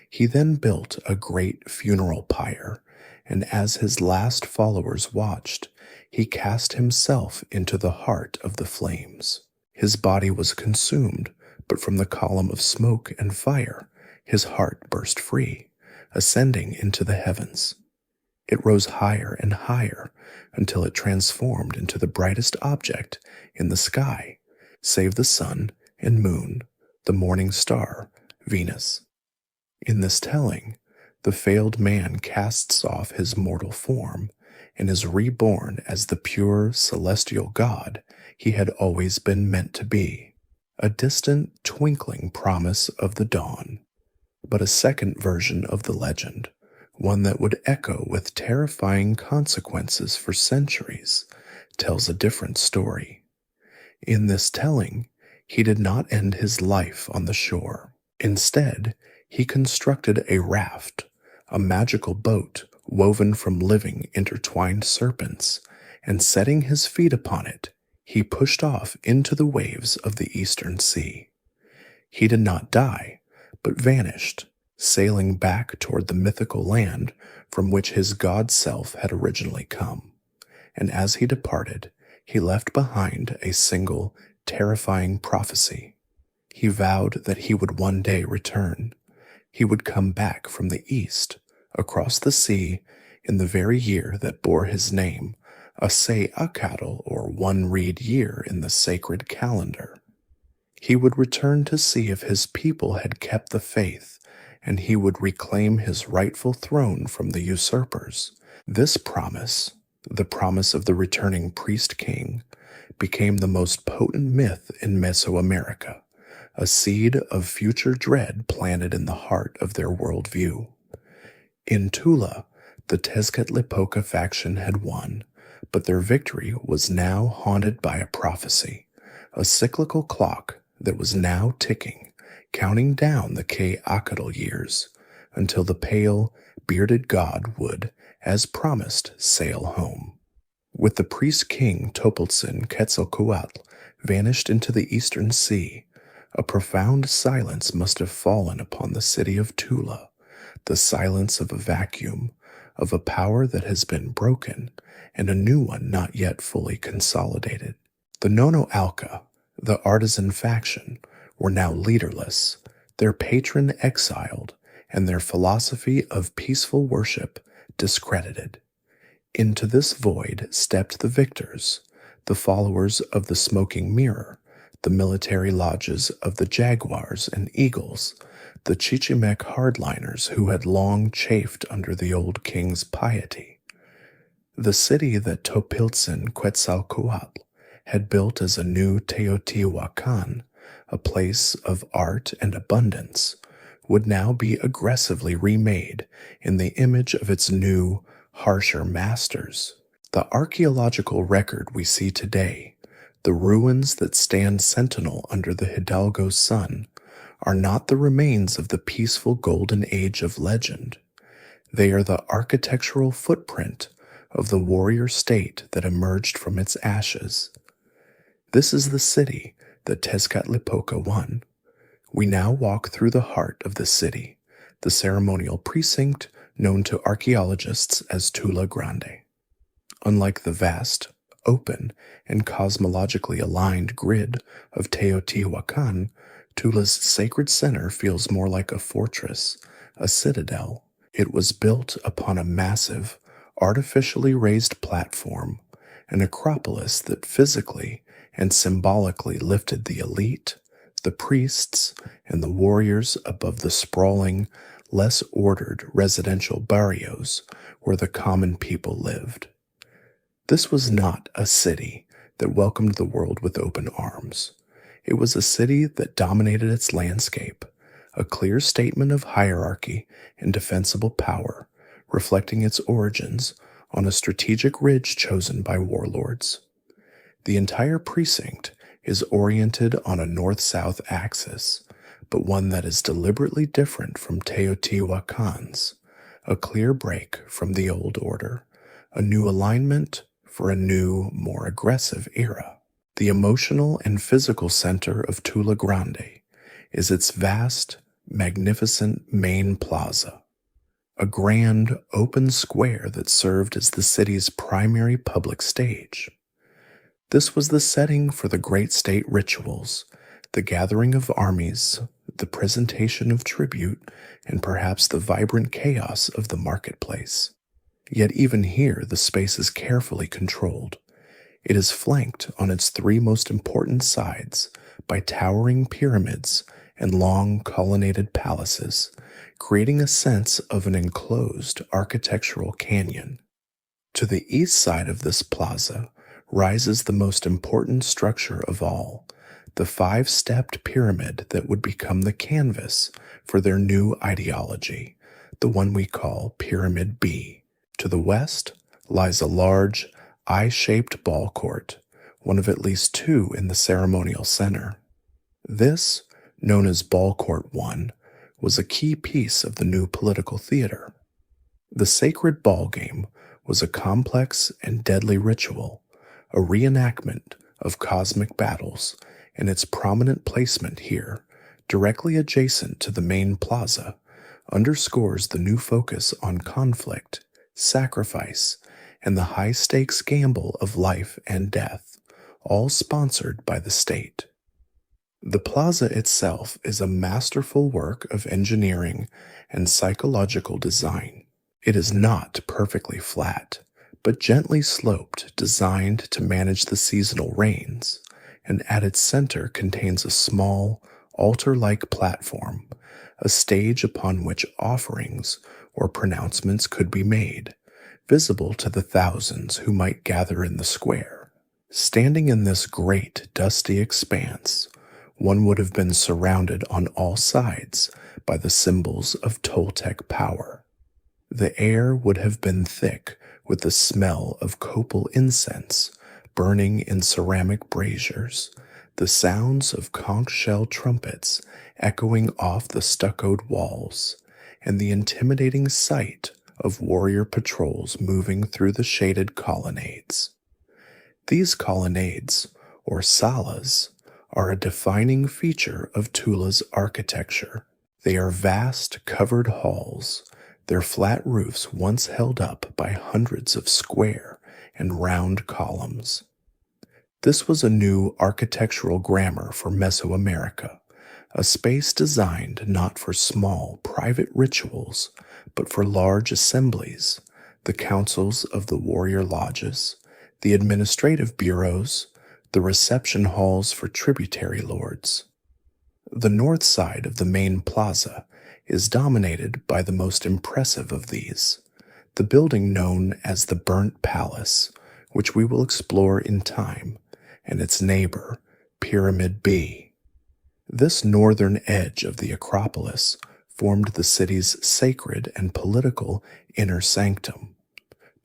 He then built a great funeral pyre, and as his last followers watched, he cast himself into the heart of the flames. His body was consumed, but from the column of smoke and fire, his heart burst free, ascending into the heavens. It rose higher and higher until it transformed into the brightest object in the sky, save the sun and moon, the morning star, Venus. In this telling, the failed man casts off his mortal form and is reborn as the pure celestial god he had always been meant to be, a distant, twinkling promise of the dawn. But a second version of the legend, one that would echo with terrifying consequences for centuries, tells a different story. In this telling, he did not end his life on the shore. Instead, he constructed a raft, a magical boat woven from living intertwined serpents, and setting his feet upon it, he pushed off into the waves of the eastern sea. He did not die, but vanished, sailing back toward the mythical land from which his god self had originally come. And as he departed, he left behind a single, terrifying prophecy. He vowed that he would one day return. He would come back from the east, across the sea, in the very year that bore his name, a Se'acatl, or one-reed year in the sacred calendar. He would return to see if his people had kept the faith, and he would reclaim his rightful throne from the usurpers. This promise, the promise of the returning priest-king, became the most potent myth in Mesoamerica, a seed of future dread planted in the heart of their worldview. In Tula, the Tezcatlipoca faction had won, but their victory was now haunted by a prophecy, a cyclical clock that was now ticking, counting down the K'Acatl years, until the pale, bearded god would, as promised, sail home. With the priest-king Topiltzin Quetzalcoatl vanished into the eastern sea, a profound silence must have fallen upon the city of Tula, the silence of a vacuum, of a power that has been broken, and a new one not yet fully consolidated. The Nono Alca, the artisan faction, were now leaderless, their patron exiled, and their philosophy of peaceful worship discredited. Into this void stepped the victors, the followers of the smoking mirror, the military lodges of the Jaguars and Eagles, the Chichimec hardliners who had long chafed under the old king's piety. The city that Topiltzin Quetzalcoatl had built as a new Teotihuacan, a place of art and abundance, would now be aggressively remade in the image of its new, harsher masters. The archaeological record we see today, the ruins that stand sentinel under the Hidalgo sun, are not the remains of the peaceful golden age of legend. They are the architectural footprint of the warrior state that emerged from its ashes. This is the city that Tezcatlipoca won. We now walk through the heart of the city, the ceremonial precinct known to archaeologists as Tula Grande. Unlike the vast, open, and cosmologically aligned grid of Teotihuacan, Tula's sacred center feels more like a fortress, a citadel. It was built upon a massive, artificially raised platform, an acropolis that physically and symbolically lifted the elite, the priests, and the warriors above the sprawling, less ordered residential barrios where the common people lived. This was not a city that welcomed the world with open arms. It was a city that dominated its landscape, a clear statement of hierarchy and defensible power, reflecting its origins on a strategic ridge chosen by warlords. The entire precinct is oriented on a north-south axis, but one that is deliberately different from Teotihuacan's, a clear break from the old order, a new alignment for a new, more aggressive era. The emotional and physical center of Tula Grande is its vast, magnificent main plaza, a grand, open square that served as the city's primary public stage. This was the setting for the great state rituals, the gathering of armies, the presentation of tribute, and perhaps the vibrant chaos of the marketplace. Yet even here the space is carefully controlled. It is flanked on its three most important sides by towering pyramids and long colonnaded palaces, creating a sense of an enclosed architectural canyon. To the east side of this plaza rises the most important structure of all, the five-stepped pyramid that would become the canvas for their new ideology, the one we call Pyramid B. To the west lies a large, eye-shaped ball court, one of at least two in the ceremonial center. This, known as Ball Court 1, was a key piece of the new political theater. The sacred ball game was a complex and deadly ritual, a reenactment of cosmic battles, and its prominent placement here, directly adjacent to the main plaza, underscores the new focus on conflict, sacrifice, and the high-stakes gamble of life and death, all sponsored by the state. The plaza itself is a masterful work of engineering and psychological design. It is not perfectly flat, but gently sloped, designed to manage the seasonal rains, and at its center contains a small, altar-like platform, a stage upon which offerings or pronouncements could be made, visible to the thousands who might gather in the square. Standing in this great, dusty expanse, one would have been surrounded on all sides by the symbols of Toltec power. The air would have been thick with the smell of copal incense burning in ceramic braziers, the sounds of conch shell trumpets echoing off the stuccoed walls, and the intimidating sight of warrior patrols moving through the shaded colonnades. These colonnades, or salas, are a defining feature of Tula's architecture. They are vast, covered halls, their flat roofs once held up by hundreds of square and round columns. This was a new architectural grammar for Mesoamerica, a space designed not for small, private rituals, but for large assemblies, the councils of the warrior lodges, the administrative bureaus, the reception halls for tributary lords. The north side of the main plaza is dominated by the most impressive of these, the building known as the Burnt Palace, which we will explore in time, and its neighbor, Pyramid B. This northern edge of the Acropolis formed the city's sacred and political inner sanctum.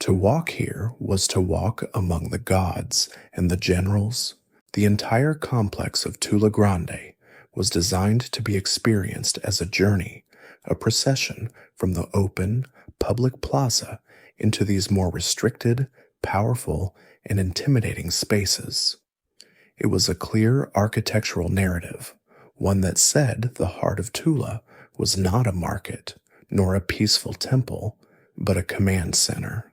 To walk here was to walk among the gods and the generals. The entire complex of Tula Grande was designed to be experienced as a journey, a procession from the open, public plaza into these more restricted, powerful, and intimidating spaces. It was a clear architectural narrative, one that said the heart of Tula was not a market, nor a peaceful temple, but a command center.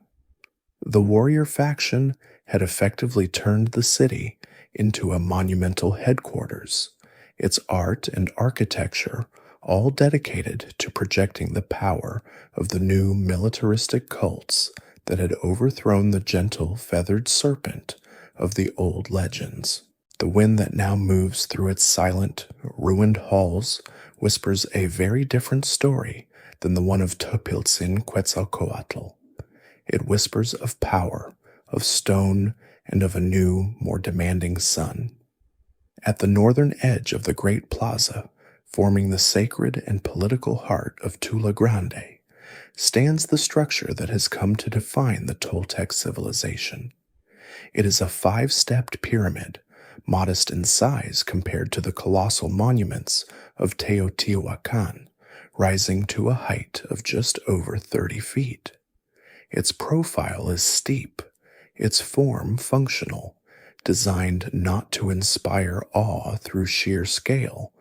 The warrior faction had effectively turned the city into a monumental headquarters, its art and architecture all dedicated to projecting the power of the new militaristic cults that had overthrown the gentle feathered serpent of the old legends. The wind that now moves through its silent, ruined halls whispers a very different story than the one of Topiltzin Quetzalcoatl. It whispers of power, of stone, and of a new, more demanding sun. At the northern edge of the great plaza, forming the sacred and political heart of Tula Grande, stands the structure that has come to define the Toltec civilization. It is a 5-stepped pyramid, modest in size compared to the colossal monuments of Teotihuacan, rising to a height of just over 30 feet. Its profile is steep, its form functional, designed not to inspire awe through sheer scale,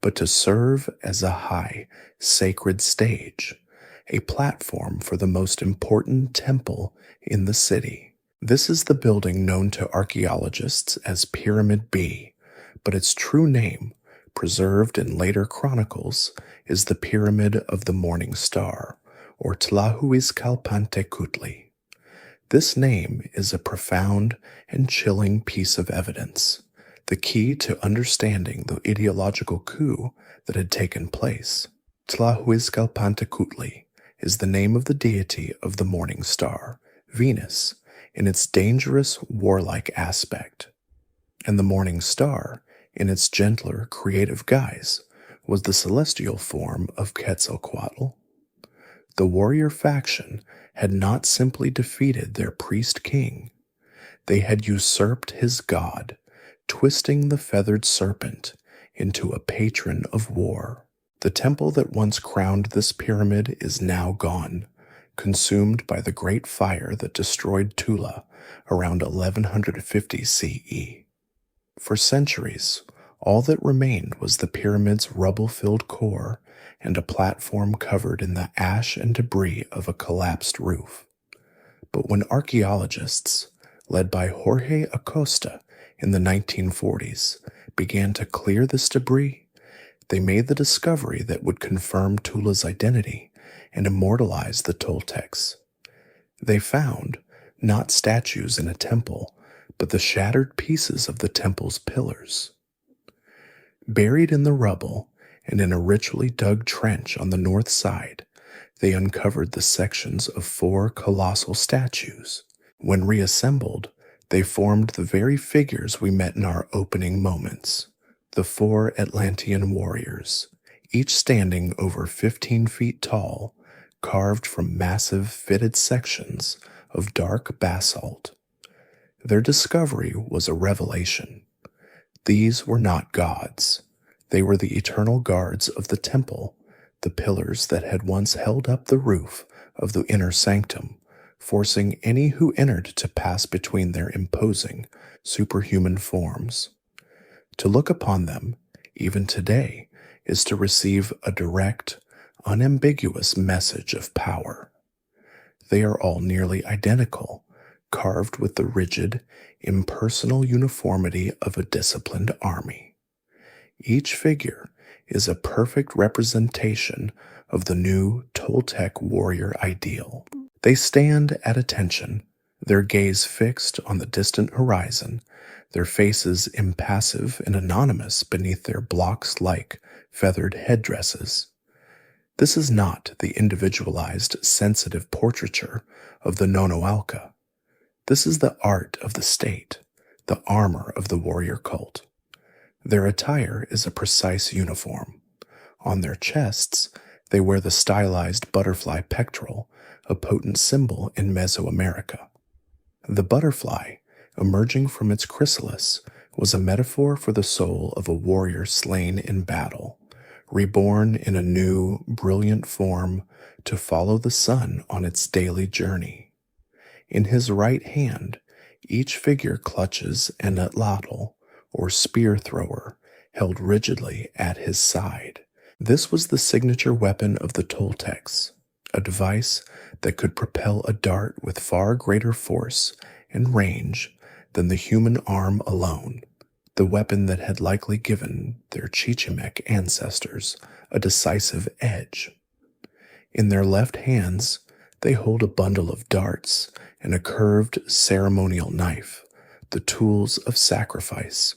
but to serve as a high, sacred stage, a platform for the most important temple in the city. This is the building known to archaeologists as Pyramid B, but its true name, preserved in later chronicles, is the Pyramid of the Morning Star, or Tlahuizcalpantecutli. This name is a profound and chilling piece of evidence, the key to understanding the ideological coup that had taken place. Tlahuizcalpantecutli is the name of the deity of the morning star, Venus, in its dangerous, warlike aspect, and the morning star, in its gentler, creative guise, was the celestial form of Quetzalcoatl. The warrior faction had not simply defeated their priest-king, they had usurped his god, twisting the feathered serpent into a patron of war. The temple that once crowned this pyramid is now gone, consumed by the great fire that destroyed Tula around 1150 CE. For centuries, all that remained was the pyramid's rubble-filled core and a platform covered in the ash and debris of a collapsed roof. But when archaeologists, led by Jorge Acosta in the 1940s, began to clear this debris, they made the discovery that would confirm Tula's identity and immortalize the Toltecs. They found not statues in a temple, but the shattered pieces of the temple's pillars. Buried in the rubble and in a ritually dug trench on the north side, they uncovered the sections of 4 colossal statues. When reassembled, they formed the very figures we met in our opening moments, the 4 Atlantean warriors, each standing over 15 feet tall, carved from massive fitted sections of dark basalt. Their discovery was a revelation. These were not gods. They were the eternal guards of the temple, the pillars that had once held up the roof of the inner sanctum, forcing any who entered to pass between their imposing, superhuman forms. To look upon them, even today, is to receive a direct, unambiguous message of power. They are all nearly identical, carved with the rigid, impersonal uniformity of a disciplined army. Each figure is a perfect representation of the new Toltec warrior ideal. They stand at attention, their gaze fixed on the distant horizon, their faces impassive and anonymous beneath their blocks-like feathered headdresses. This is not the individualized, sensitive portraiture of the Nonoalca. This is the art of the state, the armor of the warrior cult. Their attire is a precise uniform. On their chests, they wear the stylized butterfly pectoral, a potent symbol in Mesoamerica. The butterfly, emerging from its chrysalis, was a metaphor for the soul of a warrior slain in battle, reborn in a new, brilliant form to follow the sun on its daily journey. In his right hand, each figure clutches an atlatl, or spear thrower, held rigidly at his side. This was the signature weapon of the Toltecs, a device that could propel a dart with far greater force and range than the human arm alone, the weapon that had likely given their Chichimec ancestors a decisive edge. In their left hands, they hold a bundle of darts and a curved ceremonial knife, the tools of sacrifice.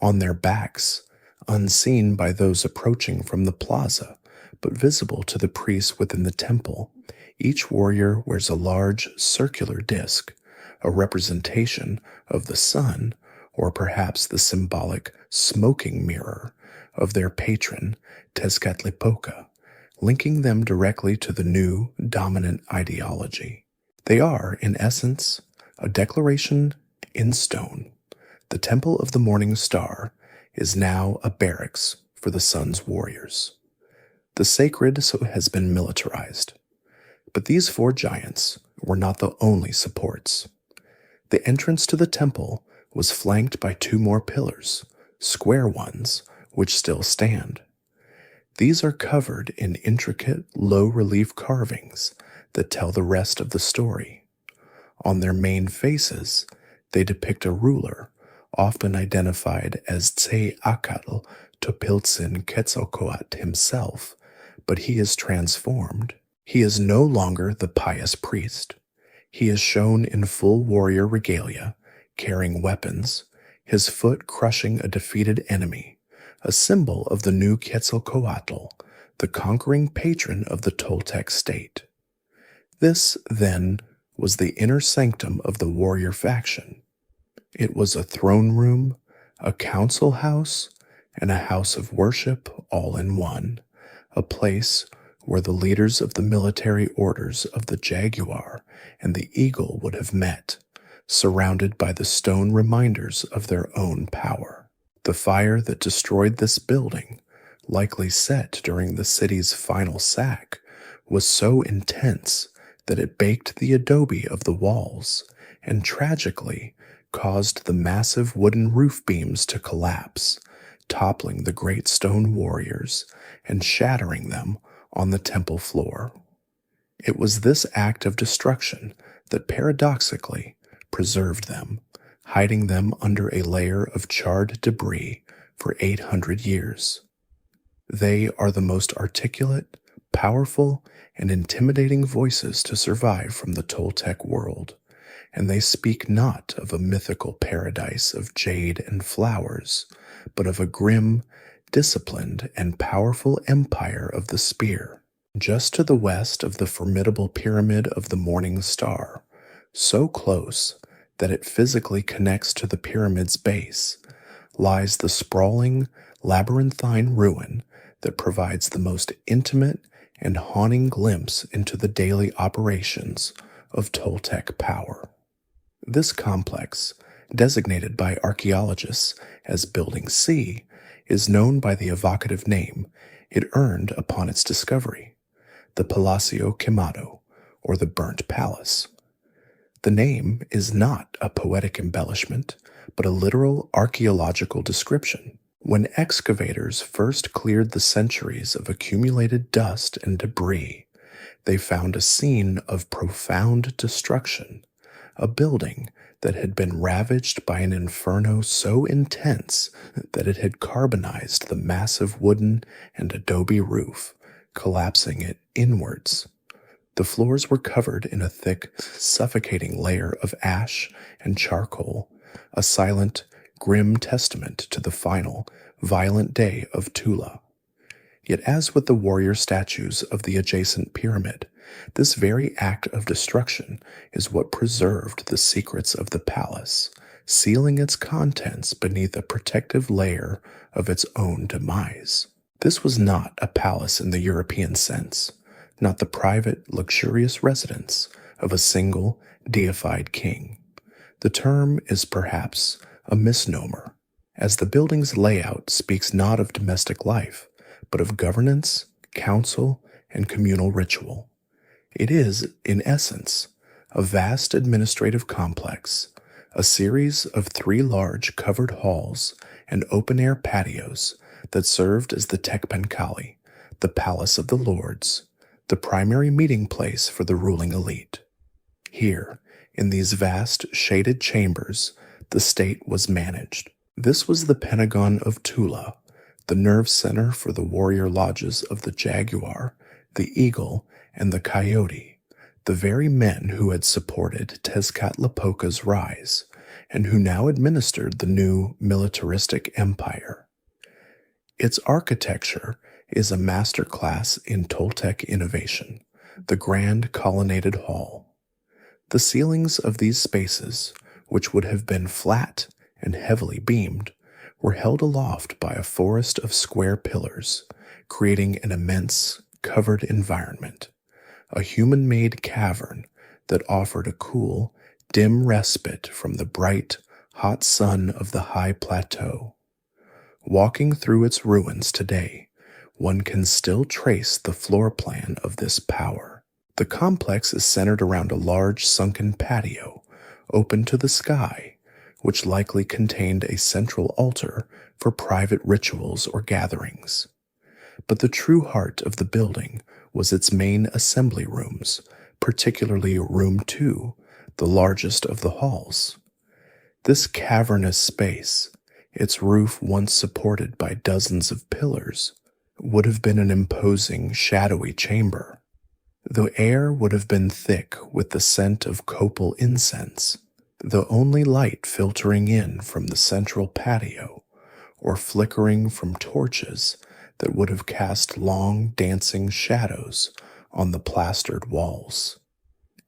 On their backs, unseen by those approaching from the plaza, but visible to the priests within the temple, each warrior wears a large circular disc, a representation of the sun, or perhaps the symbolic smoking mirror of their patron Tezcatlipoca, linking them directly to the new dominant ideology. They are, in essence, a declaration in stone. The Temple of the Morning Star is now a barracks for the sun's warriors. The sacred has been militarized. But these four giants were not the only supports. The entrance to the temple was flanked by two more pillars, square ones, which still stand. These are covered in intricate, low-relief carvings that tell the rest of the story. On their main faces, they depict a ruler, often identified as Tzeacatl Topiltzin Quetzalcoatl himself, but he is transformed. He is no longer the pious priest. He is shown in full warrior regalia, carrying weapons, his foot crushing a defeated enemy, a symbol of the new Quetzalcoatl, the conquering patron of the Toltec state. This, then, was the inner sanctum of the warrior faction. It was a throne room, a council house, and a house of worship all in one, a place where the leaders of the military orders of the jaguar and the eagle would have met, surrounded by the stone reminders of their own power. The fire that destroyed this building, likely set during the city's final sack, was so intense that it baked the adobe of the walls and tragically caused the massive wooden roof beams to collapse, toppling the great stone warriors and shattering them on the temple floor. It was this act of destruction that paradoxically preserved them, hiding them under a layer of charred debris for 800 years. They are the most articulate, powerful, and intimidating voices to survive from the Toltec world, and they speak not of a mythical paradise of jade and flowers, but of a grim, disciplined, and powerful empire of the spear. Just to the west of the formidable pyramid of the Morning Star, so close that it physically connects to the pyramid's base, lies the sprawling, labyrinthine ruin that provides the most intimate and haunting glimpse into the daily operations of Toltec power. This complex, designated by archaeologists as Building C, is known by the evocative name it earned upon its discovery, the Palacio Quemado, or the Burnt Palace. The name is not a poetic embellishment, but a literal archaeological description. When excavators first cleared the centuries of accumulated dust and debris, they found a scene of profound destruction, a building that had been ravaged by an inferno so intense that it had carbonized the massive wooden and adobe roof, collapsing it inwards. The floors were covered in a thick, suffocating layer of ash and charcoal, a silent, grim testament to the final, violent day of Tula. Yet as with the warrior statues of the adjacent pyramid, this very act of destruction is what preserved the secrets of the palace, sealing its contents beneath a protective layer of its own demise. This was not a palace in the European sense, not the private, luxurious residence of a single, deified king. The term is perhaps a misnomer, as the building's layout speaks not of domestic life, but of governance, council, and communal ritual. It is, in essence, a vast administrative complex, a series of 3 large covered halls and open-air patios that served as the Tekpenkali, the Palace of the Lords, the primary meeting place for the ruling elite. Here, in these vast, shaded chambers, the state was managed. This was the Pentagon of Tula, the nerve center for the warrior lodges of the jaguar, the eagle, and the coyote, the very men who had supported Tezcatlipoca's rise, and who now administered the new militaristic empire. Its architecture is a masterclass in Toltec innovation, the grand colonnaded hall. The ceilings of these spaces, which would have been flat and heavily beamed, were held aloft by a forest of square pillars, creating an immense, covered environment, a human-made cavern that offered a cool, dim respite from the bright, hot sun of the high plateau. Walking through its ruins today, one can still trace the floor plan of this power. The complex is centered around a large sunken patio, open to the sky, which likely contained a central altar for private rituals or gatherings. But the true heart of the building was its main assembly rooms, particularly Room 2, the largest of the halls. This cavernous space, its roof once supported by dozens of pillars, would have been an imposing, shadowy chamber. The air would have been thick with the scent of copal incense, the only light filtering in from the central patio or flickering from torches that would have cast long dancing shadows on the plastered walls.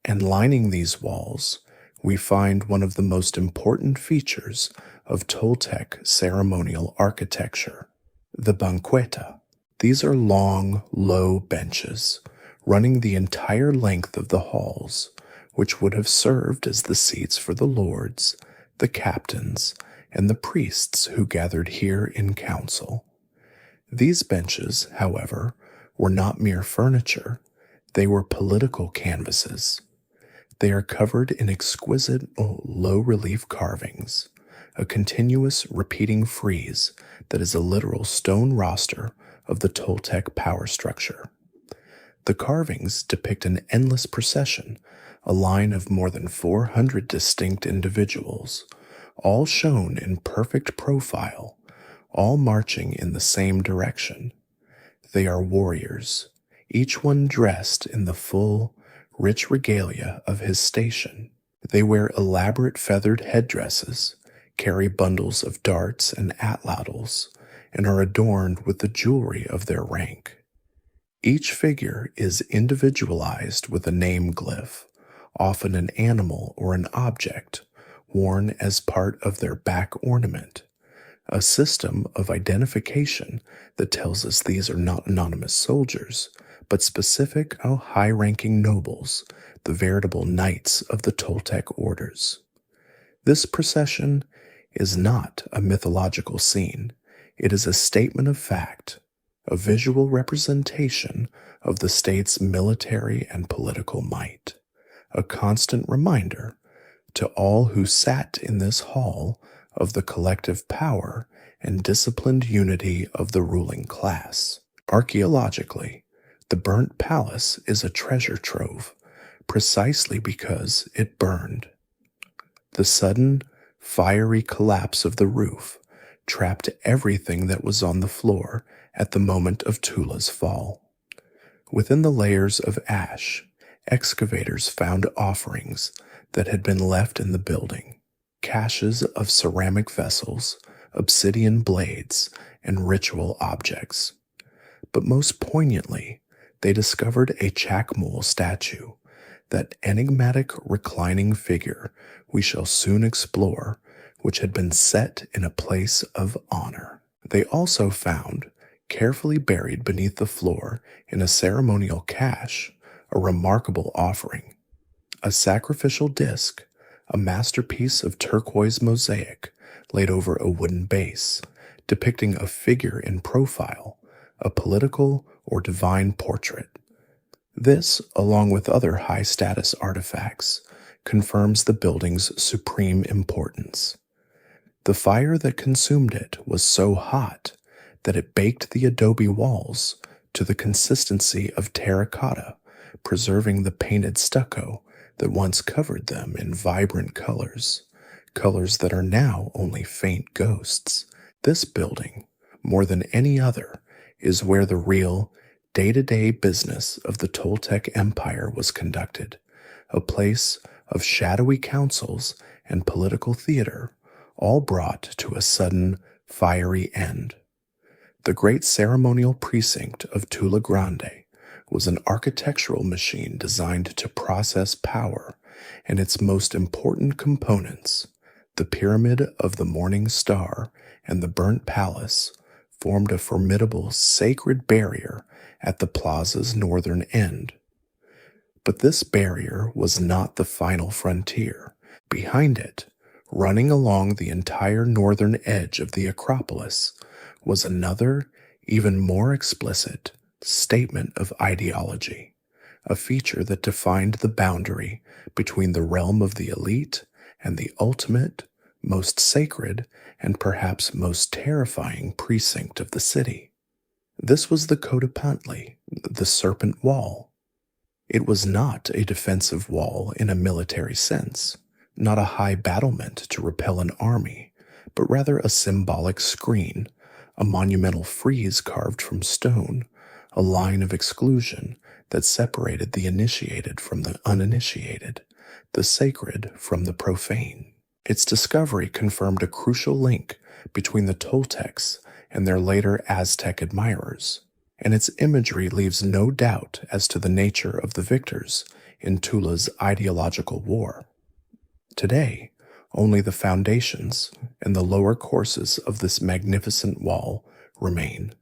And lining these walls, we find one of the most important features of Toltec ceremonial architecture, the banqueta. These are long, low benches running the entire length of the halls, which would have served as the seats for the lords, the captains, and the priests who gathered here in council. These benches, however, were not mere furniture, they were political canvases. They are covered in exquisite, low-relief carvings, a continuous, repeating frieze that is a literal stone roster of the Toltec power structure. The carvings depict an endless procession, a line of more than 400 distinct individuals, all shown in perfect profile, all marching in the same direction. They are warriors, each one dressed in the full, rich regalia of his station. They wear elaborate feathered headdresses, carry bundles of darts and atlatls, and are adorned with the jewelry of their rank. Each figure is individualized with a name glyph, often an animal or an object, worn as part of their back ornament, a system of identification that tells us these are not anonymous soldiers, but specific, high-ranking nobles, the veritable knights of the Toltec orders. This procession is not a mythological scene. It is a statement of fact, a visual representation of the state's military and political might, a constant reminder to all who sat in this hall of the collective power and disciplined unity of the ruling class. Archaeologically, the burnt palace is a treasure trove, precisely because it burned. The sudden, fiery collapse of the roof trapped everything that was on the floor at the moment of Tula's fall. Within the layers of ash, excavators found offerings that had been left in the building, caches of ceramic vessels, obsidian blades, and ritual objects. But most poignantly, they discovered a Chacmul statue, that enigmatic reclining figure we shall soon explore, which had been set in a place of honor. They also found, carefully buried beneath the floor in a ceremonial cache, a remarkable offering, a sacrificial disc, a masterpiece of turquoise mosaic laid over a wooden base, depicting a figure in profile, a political or divine portrait. This, along with other high-status artifacts, confirms the building's supreme importance. The fire that consumed it was so hot that it baked the adobe walls, to the consistency of terracotta, preserving the painted stucco that once covered them in vibrant colors, colors that are now only faint ghosts. This building, more than any other, is where the real, day-to-day business of the Toltec Empire was conducted, a place of shadowy councils and political theater, all brought to a sudden, fiery end. The great ceremonial precinct of Tula Grande was an architectural machine designed to process power, and its most important components, the Pyramid of the Morning Star and the Burnt Palace, formed a formidable sacred barrier at the plaza's northern end. But this barrier was not the final frontier. Behind it, running along the entire northern edge of the Acropolis, was another, even more explicit, statement of ideology, a feature that defined the boundary between the realm of the elite and the ultimate, most sacred, and perhaps most terrifying precinct of the city. This was the Topiltzin, the Serpent Wall. It was not a defensive wall in a military sense, not a high battlement to repel an army, but rather a symbolic screen, a monumental frieze carved from stone, a line of exclusion that separated the initiated from the uninitiated, the sacred from the profane. Its discovery confirmed a crucial link between the Toltecs and their later Aztec admirers, and its imagery leaves no doubt as to the nature of the victors in Tula's ideological war. Today, only the foundations and the lower courses of this magnificent wall remain,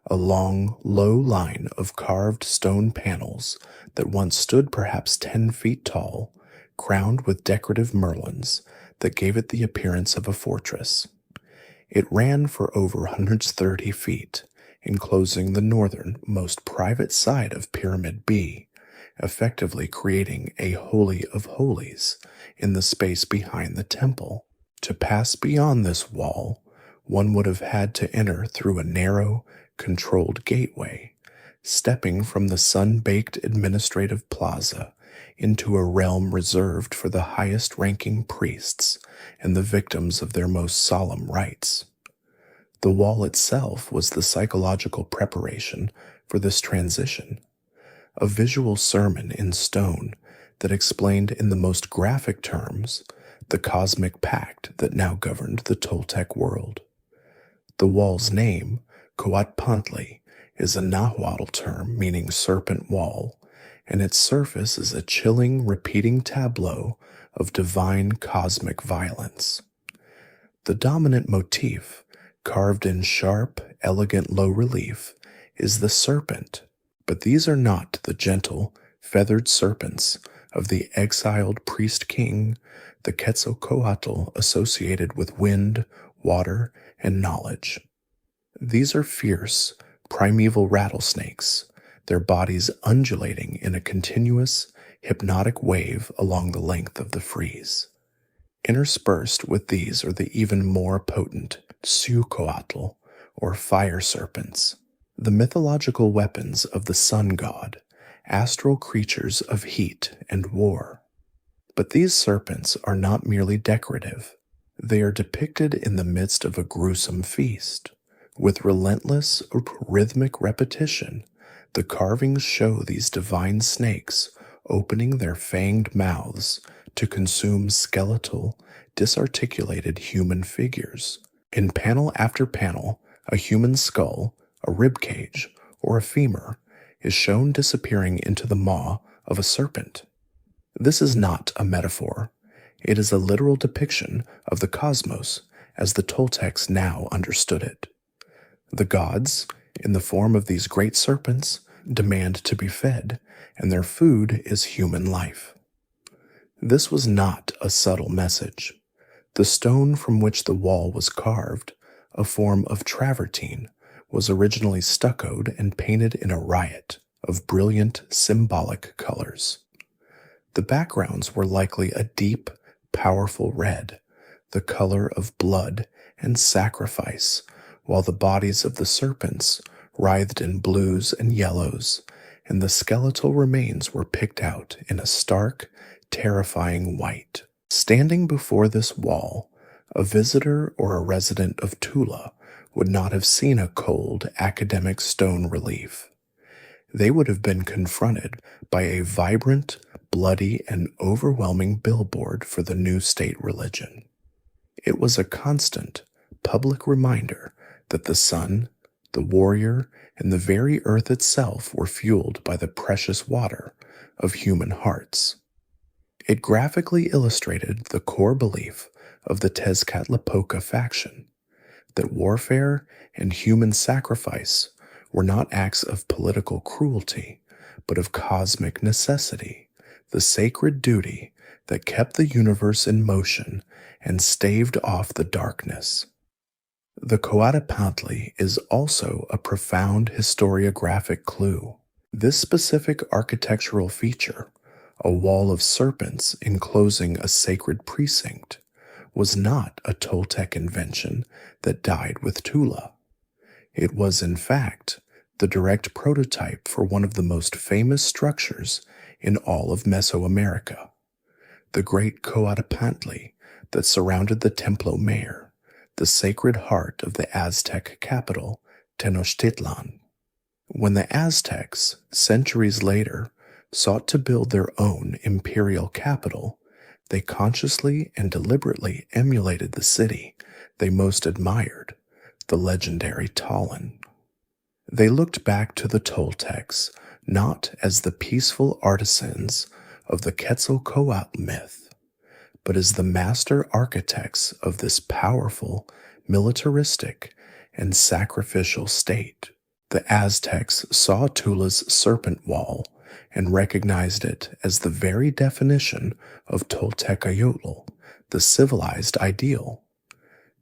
a long, low line of carved stone panels that once stood perhaps 10 feet tall, crowned with decorative merlons that gave it the appearance of a fortress. It ran for over 130 feet, enclosing the northern, most private side of Pyramid B, effectively creating a holy of holies in the space behind the temple. To pass beyond this wall, one would have had to enter through a narrow, controlled gateway, stepping from the sun-baked administrative plaza into a realm reserved for the highest-ranking priests and the victims of their most solemn rites. The wall itself was the psychological preparation for this transition, a visual sermon in stone that explained in the most graphic terms the cosmic pact that now governed the Toltec world. The wall's name, Coatpantli, is a Nahuatl term meaning serpent wall, and its surface is a chilling, repeating tableau of divine cosmic violence. The dominant motif, carved in sharp, elegant low relief, is the serpent, but these are not the gentle, feathered serpents of the exiled priest-king, the Quetzalcoatl associated with wind, water, and knowledge. These are fierce, primeval rattlesnakes, their bodies undulating in a continuous, hypnotic wave along the length of the frieze. Interspersed with these are the even more potent Sucoatl, or fire serpents, the mythological weapons of the sun god, astral creatures of heat and war. But these serpents are not merely decorative. They are depicted in the midst of a gruesome feast. With relentless, rhythmic repetition, the carvings show these divine snakes opening their fanged mouths to consume skeletal, disarticulated human figures. In panel after panel, a human skull, a rib cage, or a femur is shown disappearing into the maw of a serpent. This is not a metaphor. It is a literal depiction of the cosmos as the Toltecs now understood it. The gods, in the form of these great serpents, demand to be fed, and their food is human life. This was not a subtle message. The stone from which the wall was carved, a form of travertine, was originally stuccoed and painted in a riot of brilliant, symbolic colors. The backgrounds were likely a deep, powerful red, the color of blood and sacrifice, while the bodies of the serpents writhed in blues and yellows, and the skeletal remains were picked out in a stark, terrifying white. Standing before this wall, a visitor or a resident of Tula would not have seen a cold, academic stone relief. They would have been confronted by a vibrant, bloody, and overwhelming billboard for the new state religion. It was a constant, public reminder that the sun, the warrior, and the very earth itself were fueled by the precious water of human hearts. It graphically illustrated the core belief of the Tezcatlipoca faction, that warfare and human sacrifice were not acts of political cruelty, but of cosmic necessity, the sacred duty that kept the universe in motion and staved off the darkness. The Coatepantli is also a profound historiographic clue. This specific architectural feature, a wall of serpents enclosing a sacred precinct, was not a Toltec invention that died with Tula. It was, in fact, the direct prototype for one of the most famous structures in all of Mesoamerica, the great Coatepantli that surrounded the Templo Mayor, the sacred heart of the Aztec capital, Tenochtitlan. When the Aztecs, centuries later, sought to build their own imperial capital, they consciously and deliberately emulated the city they most admired, the legendary Tollan. They looked back to the Toltecs not as the peaceful artisans of the Quetzalcoatl myth, but as the master architects of this powerful, militaristic, and sacrificial state. The Aztecs saw Tula's serpent wall and recognized it as the very definition of Toltecayotl, the civilized ideal.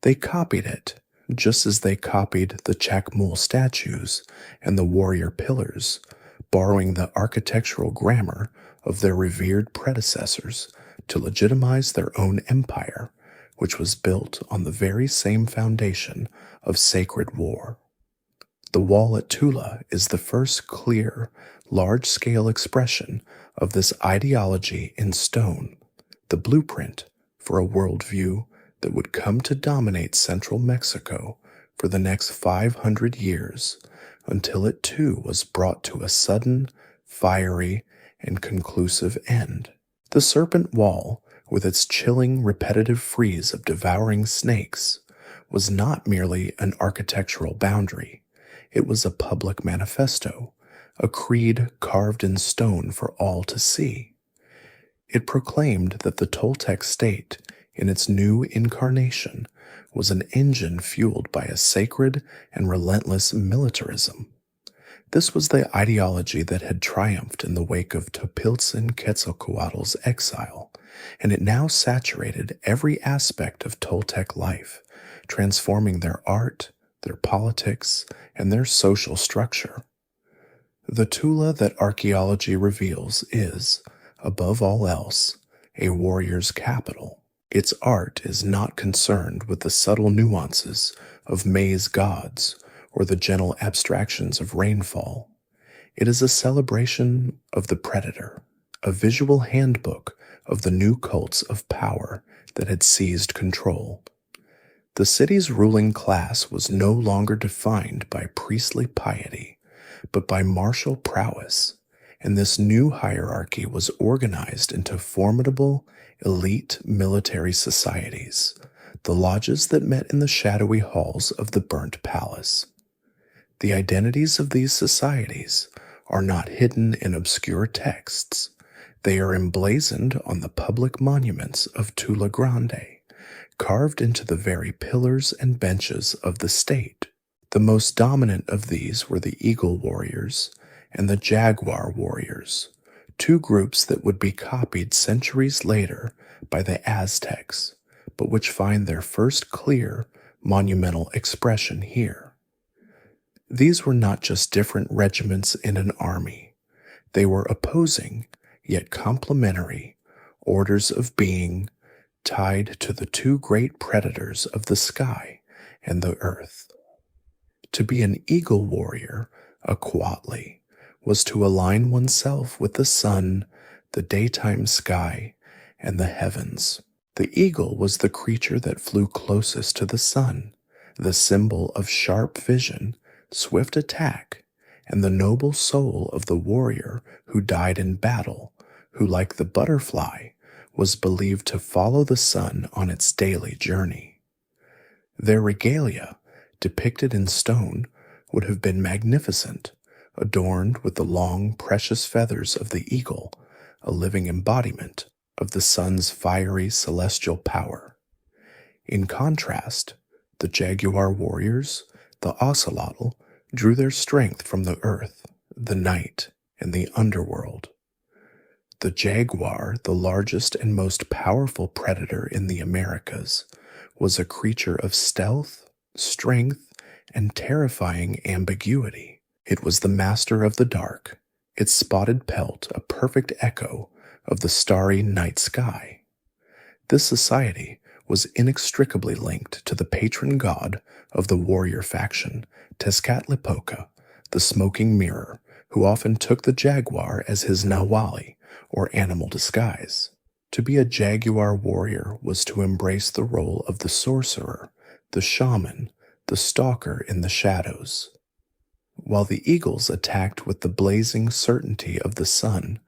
They copied it, just as they copied the Chacmul statues and the warrior pillars, borrowing the architectural grammar of their revered predecessors to legitimize their own empire, which was built on the very same foundation of sacred war. The wall at Tula is the first clear, large-scale expression of this ideology in stone, the blueprint for a worldview that would come to dominate central Mexico for the next 500 years, until it too was brought to a sudden, fiery, and conclusive end. The serpent wall, with its chilling, repetitive frieze of devouring snakes, was not merely an architectural boundary. It was a public manifesto, a creed carved in stone for all to see. It proclaimed that the Toltec state, in its new incarnation, was an engine fueled by a sacred and relentless militarism. This was the ideology that had triumphed in the wake of Topiltzin Quetzalcoatl's exile, and it now saturated every aspect of Toltec life, transforming their art, their politics, and their social structure. The Tula that archaeology reveals is, above all else, a warrior's capital. Its art is not concerned with the subtle nuances of maize gods or the gentle abstractions of rainfall. It is a celebration of the predator, a visual handbook of the new cults of power that had seized control. The city's ruling class was no longer defined by priestly piety, but by martial prowess, and this new hierarchy was organized into formidable, elite military societies, the lodges that met in the shadowy halls of the burnt palace. The identities of these societies are not hidden in obscure texts. They are emblazoned on the public monuments of Tula Grande, carved into the very pillars and benches of the state. The most dominant of these were the Eagle Warriors and the Jaguar Warriors, two groups that would be copied centuries later by the Aztecs, but which find their first clear, monumental expression here. These were not just different regiments in an army. They were opposing, yet complementary, orders of being tied to the two great predators of the sky and the earth. To be an eagle warrior, a Quatli, was to align oneself with the sun, the daytime sky, and the heavens. The eagle was the creature that flew closest to the sun, the symbol of sharp vision, swift attack, and the noble soul of the warrior who died in battle, who, like the butterfly, was believed to follow the sun on its daily journey. Their regalia, depicted in stone, would have been magnificent, adorned with the long, precious feathers of the eagle, a living embodiment of the sun's fiery celestial power. In contrast, the jaguar warriors, the ocelotl, drew their strength from the earth, the night, and the underworld. The jaguar, the largest and most powerful predator in the Americas, was a creature of stealth, strength, and terrifying ambiguity. It was the master of the dark, its spotted pelt a perfect echo of the starry night sky. This society was inextricably linked to the patron god of the warrior faction, Tezcatlipoca, the smoking mirror, who often took the jaguar as his nawali, or animal disguise. To be a jaguar warrior was to embrace the role of the sorcerer, the shaman, the stalker in the shadows. While the eagles attacked with the blazing certainty of the sun,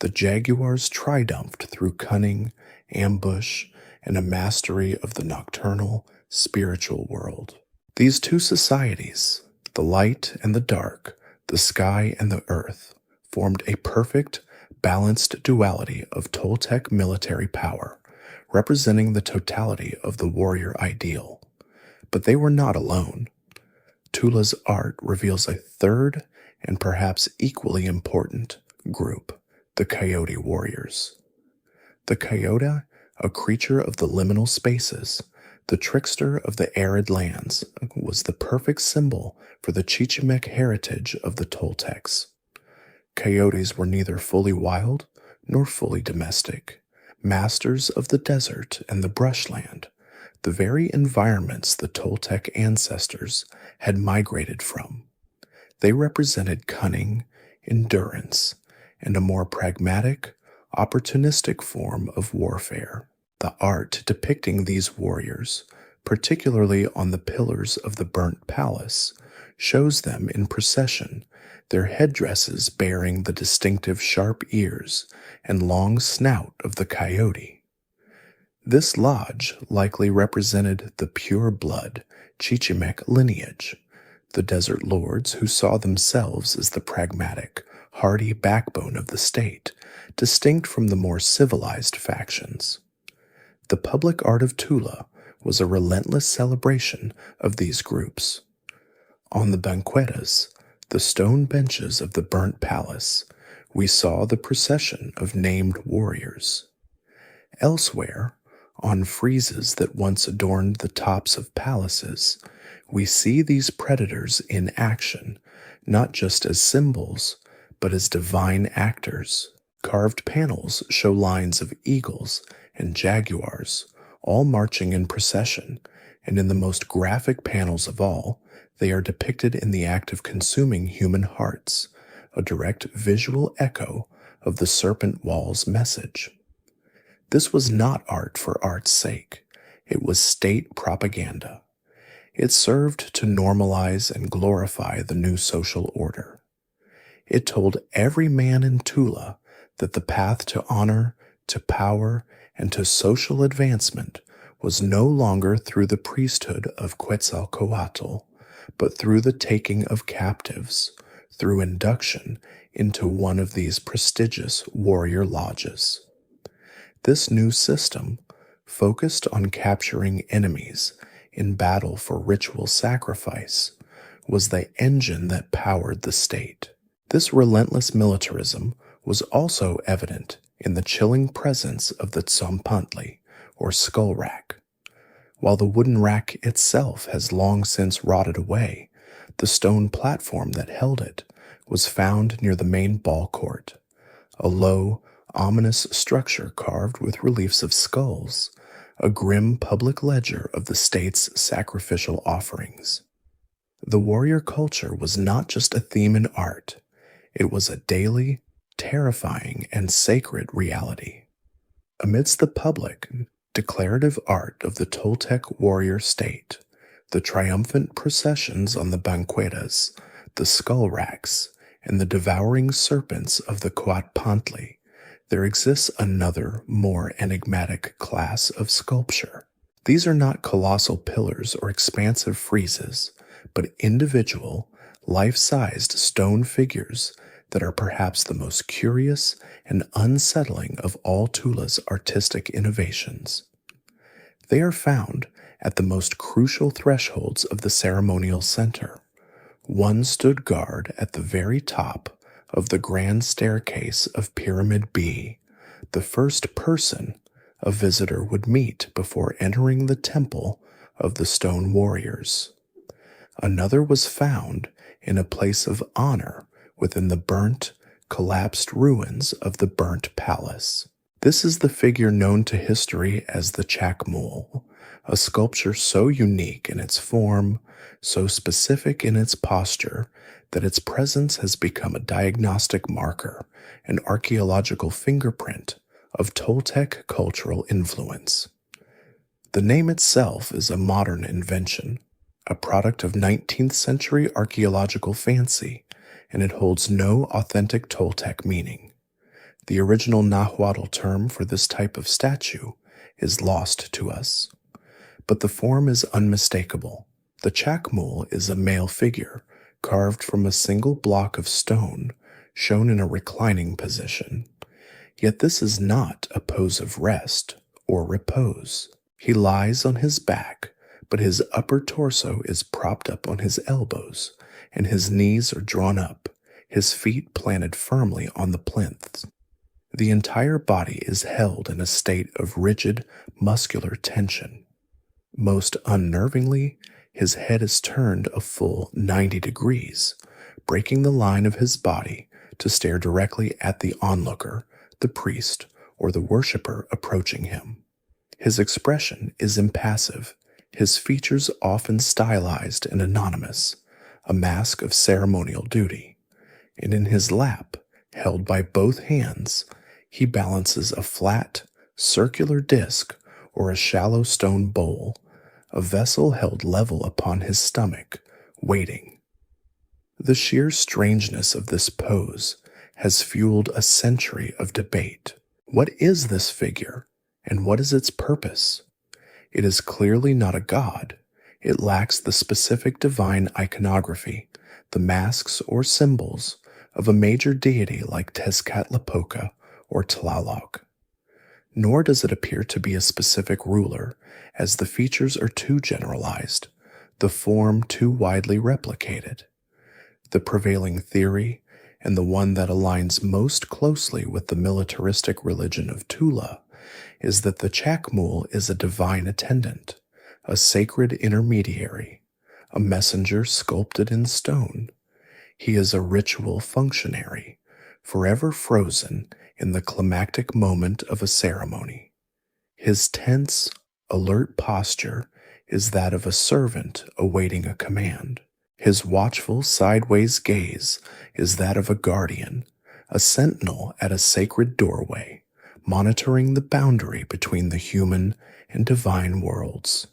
the jaguars triumphed through cunning, ambush, and a mastery of the nocturnal, spiritual world. These two societies, the light and the dark, the sky and the earth, formed a perfect, balanced duality of Toltec military power, representing the totality of the warrior ideal. But they were not alone. Tula's art reveals a third, and perhaps equally important, group, the coyote warriors. The coyote, a creature of the liminal spaces, the trickster of the arid lands, was the perfect symbol for the Chichimek heritage of the Toltecs. Coyotes were neither fully wild nor fully domestic, masters of the desert and the brushland, the very environments the Toltec ancestors had migrated from. They represented cunning, endurance, and a more pragmatic, opportunistic form of warfare. The art depicting these warriors, particularly on the pillars of the burnt palace, shows them in procession, their headdresses bearing the distinctive sharp ears and long snout of the coyote. This lodge likely represented the pure-blood Chichimek lineage, the desert lords who saw themselves as the pragmatic, hardy backbone of the state, distinct from the more civilized factions. The public art of Tula was a relentless celebration of these groups. On the banquetas, the stone benches of the burnt palace, we saw the procession of named warriors. Elsewhere, on friezes that once adorned the tops of palaces, we see these predators in action, not just as symbols, but as divine actors. Carved panels show lines of eagles and jaguars, all marching in procession, and in the most graphic panels of all, they are depicted in the act of consuming human hearts, a direct visual echo of the serpent wall's message. This was not art for art's sake. It was state propaganda. It served to normalize and glorify the new social order. It told every man in Tula that the path to honor, to power, and to social advancement was no longer through the priesthood of Quetzalcoatl, but through the taking of captives, through induction into one of these prestigious warrior lodges. This new system focused on capturing enemies in battle for ritual sacrifice was the engine that powered the state. This relentless militarism was also evident in the chilling presence of the tzompantli, or skull rack. While the wooden rack itself has long since rotted away, the stone platform that held it was found near the main ball court, a low, ominous structure carved with reliefs of skulls, a grim public ledger of the state's sacrificial offerings. The warrior culture was not just a theme in art, it was a daily, terrifying, and sacred reality. Amidst the public, declarative art of the Toltec warrior state, the triumphant processions on the banquetas, the skull racks, and the devouring serpents of the Coatpantli, there exists another, more enigmatic class of sculpture. These are not colossal pillars or expansive friezes, but individual, life-sized stone figures that are perhaps the most curious and unsettling of all Tula's artistic innovations. They are found at the most crucial thresholds of the ceremonial center. One stood guard at the very top of the grand staircase of Pyramid B, the first person a visitor would meet before entering the temple of the stone warriors. Another was found in a place of honor within the burnt, collapsed ruins of the burnt palace. This is the figure known to history as the Chakmul, a sculpture so unique in its form, so specific in its posture, that its presence has become a diagnostic marker, an archaeological fingerprint of Toltec cultural influence. The name itself is a modern invention, a product of 19th century archaeological fancy, and it holds no authentic Toltec meaning. The original Nahuatl term for this type of statue is lost to us. But the form is unmistakable. The Chakmul is a male figure carved from a single block of stone shown in a reclining position. Yet this is not a pose of rest or repose. He lies on his back, but his upper torso is propped up on his elbows, and his knees are drawn up, his feet planted firmly on the plinths. The entire body is held in a state of rigid, muscular tension. Most unnervingly, his head is turned a full 90 degrees, breaking the line of his body to stare directly at the onlooker, the priest, or the worshipper approaching him. His expression is impassive, his features often stylized and anonymous, a mask of ceremonial duty. And in his lap, held by both hands, he balances a flat, circular disc or a shallow stone bowl, a vessel held level upon his stomach, waiting. The sheer strangeness of this pose has fueled a century of debate. What is this figure, and what is its purpose? It is clearly not a god. It lacks the specific divine iconography, the masks or symbols of a major deity like Tezcatlipoca or Tlaloc. Nor does it appear to be a specific ruler, as the features are too generalized, the form too widely replicated. The prevailing theory, and the one that aligns most closely with the militaristic religion of Tula, is that the Chakmul is a divine attendant, a sacred intermediary, a messenger sculpted in stone. He is a ritual functionary, forever frozen in the climactic moment of a ceremony. His tense, alert posture is that of a servant awaiting a command. His watchful sideways gaze is that of a guardian, a sentinel at a sacred doorway, monitoring the boundary between the human and divine worlds.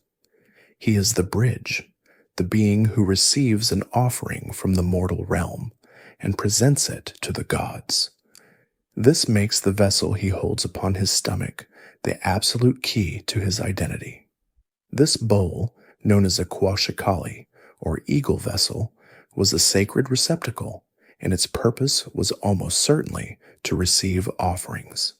He is the bridge, the being who receives an offering from the mortal realm and presents it to the gods. This makes the vessel he holds upon his stomach the absolute key to his identity. This bowl, known as a quashikali, or eagle vessel, was a sacred receptacle, and its purpose was almost certainly to receive offerings.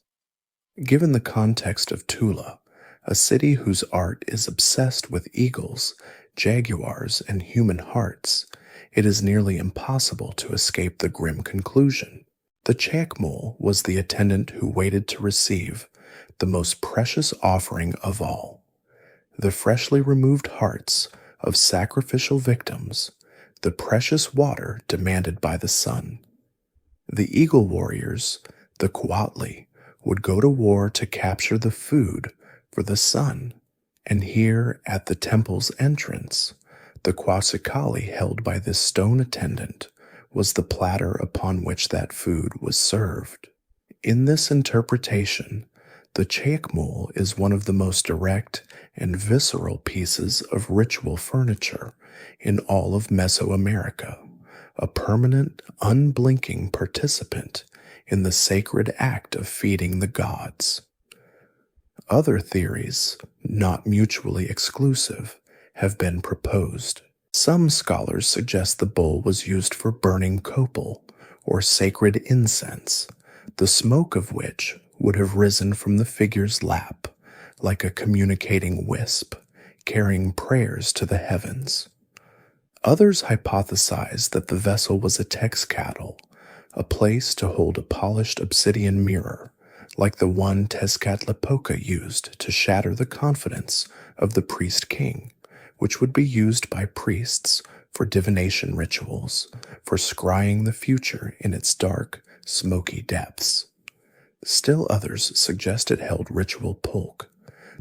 Given the context of Tula, a city whose art is obsessed with eagles, jaguars, and human hearts, it is nearly impossible to escape the grim conclusion. The Chakmul was the attendant who waited to receive the most precious offering of all, the freshly removed hearts of sacrificial victims, the precious water demanded by the sun. The eagle warriors, the Coatli, would go to war to capture the food for the sun, and here at the temple's entrance, The Quetzalcoatl held by this stone attendant was the platter upon which that food was served. In this interpretation, the chakmul is one of the most direct and visceral pieces of ritual furniture in all of Mesoamerica, a permanent, unblinking participant in the sacred act of feeding the gods. Other theories, not mutually exclusive, have been proposed. Some scholars suggest the bowl was used for burning copal, or sacred incense, the smoke of which would have risen from the figure's lap like a communicating wisp, carrying prayers to the heavens. Others hypothesize that the vessel was a Texcatl, a place to hold a polished obsidian mirror, like the one Tezcatlipoca used to shatter the confidence of the priest-king, which would be used by priests for divination rituals, for scrying the future in its dark, smoky depths. Still others suggest it held ritual pulque,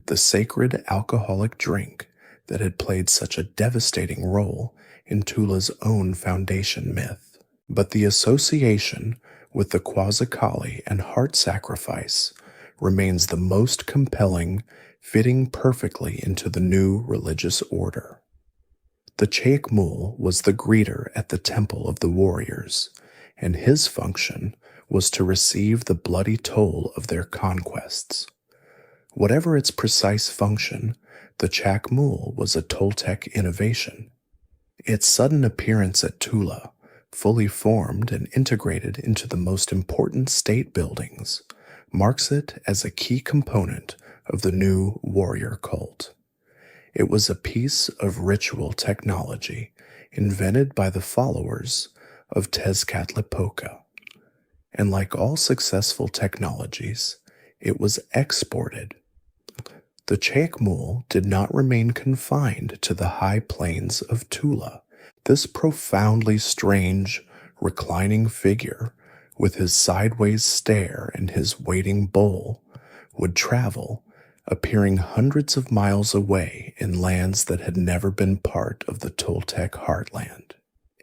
the sacred alcoholic drink that had played such a devastating role in Tula's own foundation myth. But the association with the Quetzalcoatl and heart sacrifice remains the most compelling, fitting perfectly into the new religious order. The chakmul was the greeter at the temple of the warriors, and his function was to receive the bloody toll of their conquests. Whatever its precise function, the chakmul was a Toltec innovation. Its sudden appearance at Tula, fully formed and integrated into the most important state buildings, marks it as a key component of the new warrior cult. It was a piece of ritual technology invented by the followers of Tezcatlipoca, and like all successful technologies, it was exported. The chakmul did not remain confined to the high plains of Tula. This profoundly strange, reclining figure, with his sideways stare and his waiting bowl, would travel, appearing hundreds of miles away in lands that had never been part of the Toltec heartland.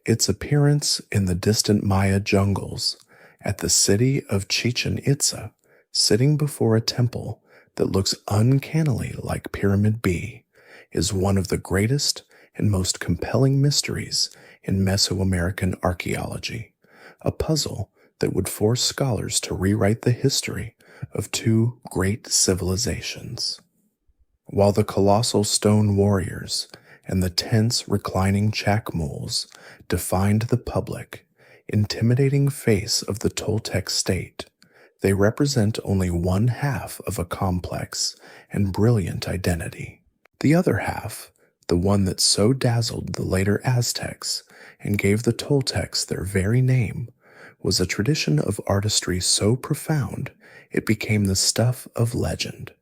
Its appearance in the distant Maya jungles, at the city of Chichen Itza, sitting before a temple that looks uncannily like Pyramid B, is one of the greatest and most compelling mysteries in Mesoamerican archaeology, a puzzle that would force scholars to rewrite the history of two great civilizations. While the colossal stone warriors and the tense reclining chakmuls defined the public, intimidating face of the Toltec state, they represent only one half of a complex and brilliant identity. The other half, the one that so dazzled the later Aztecs and gave the Toltecs their very name, was a tradition of artistry so profound it became the stuff of legend.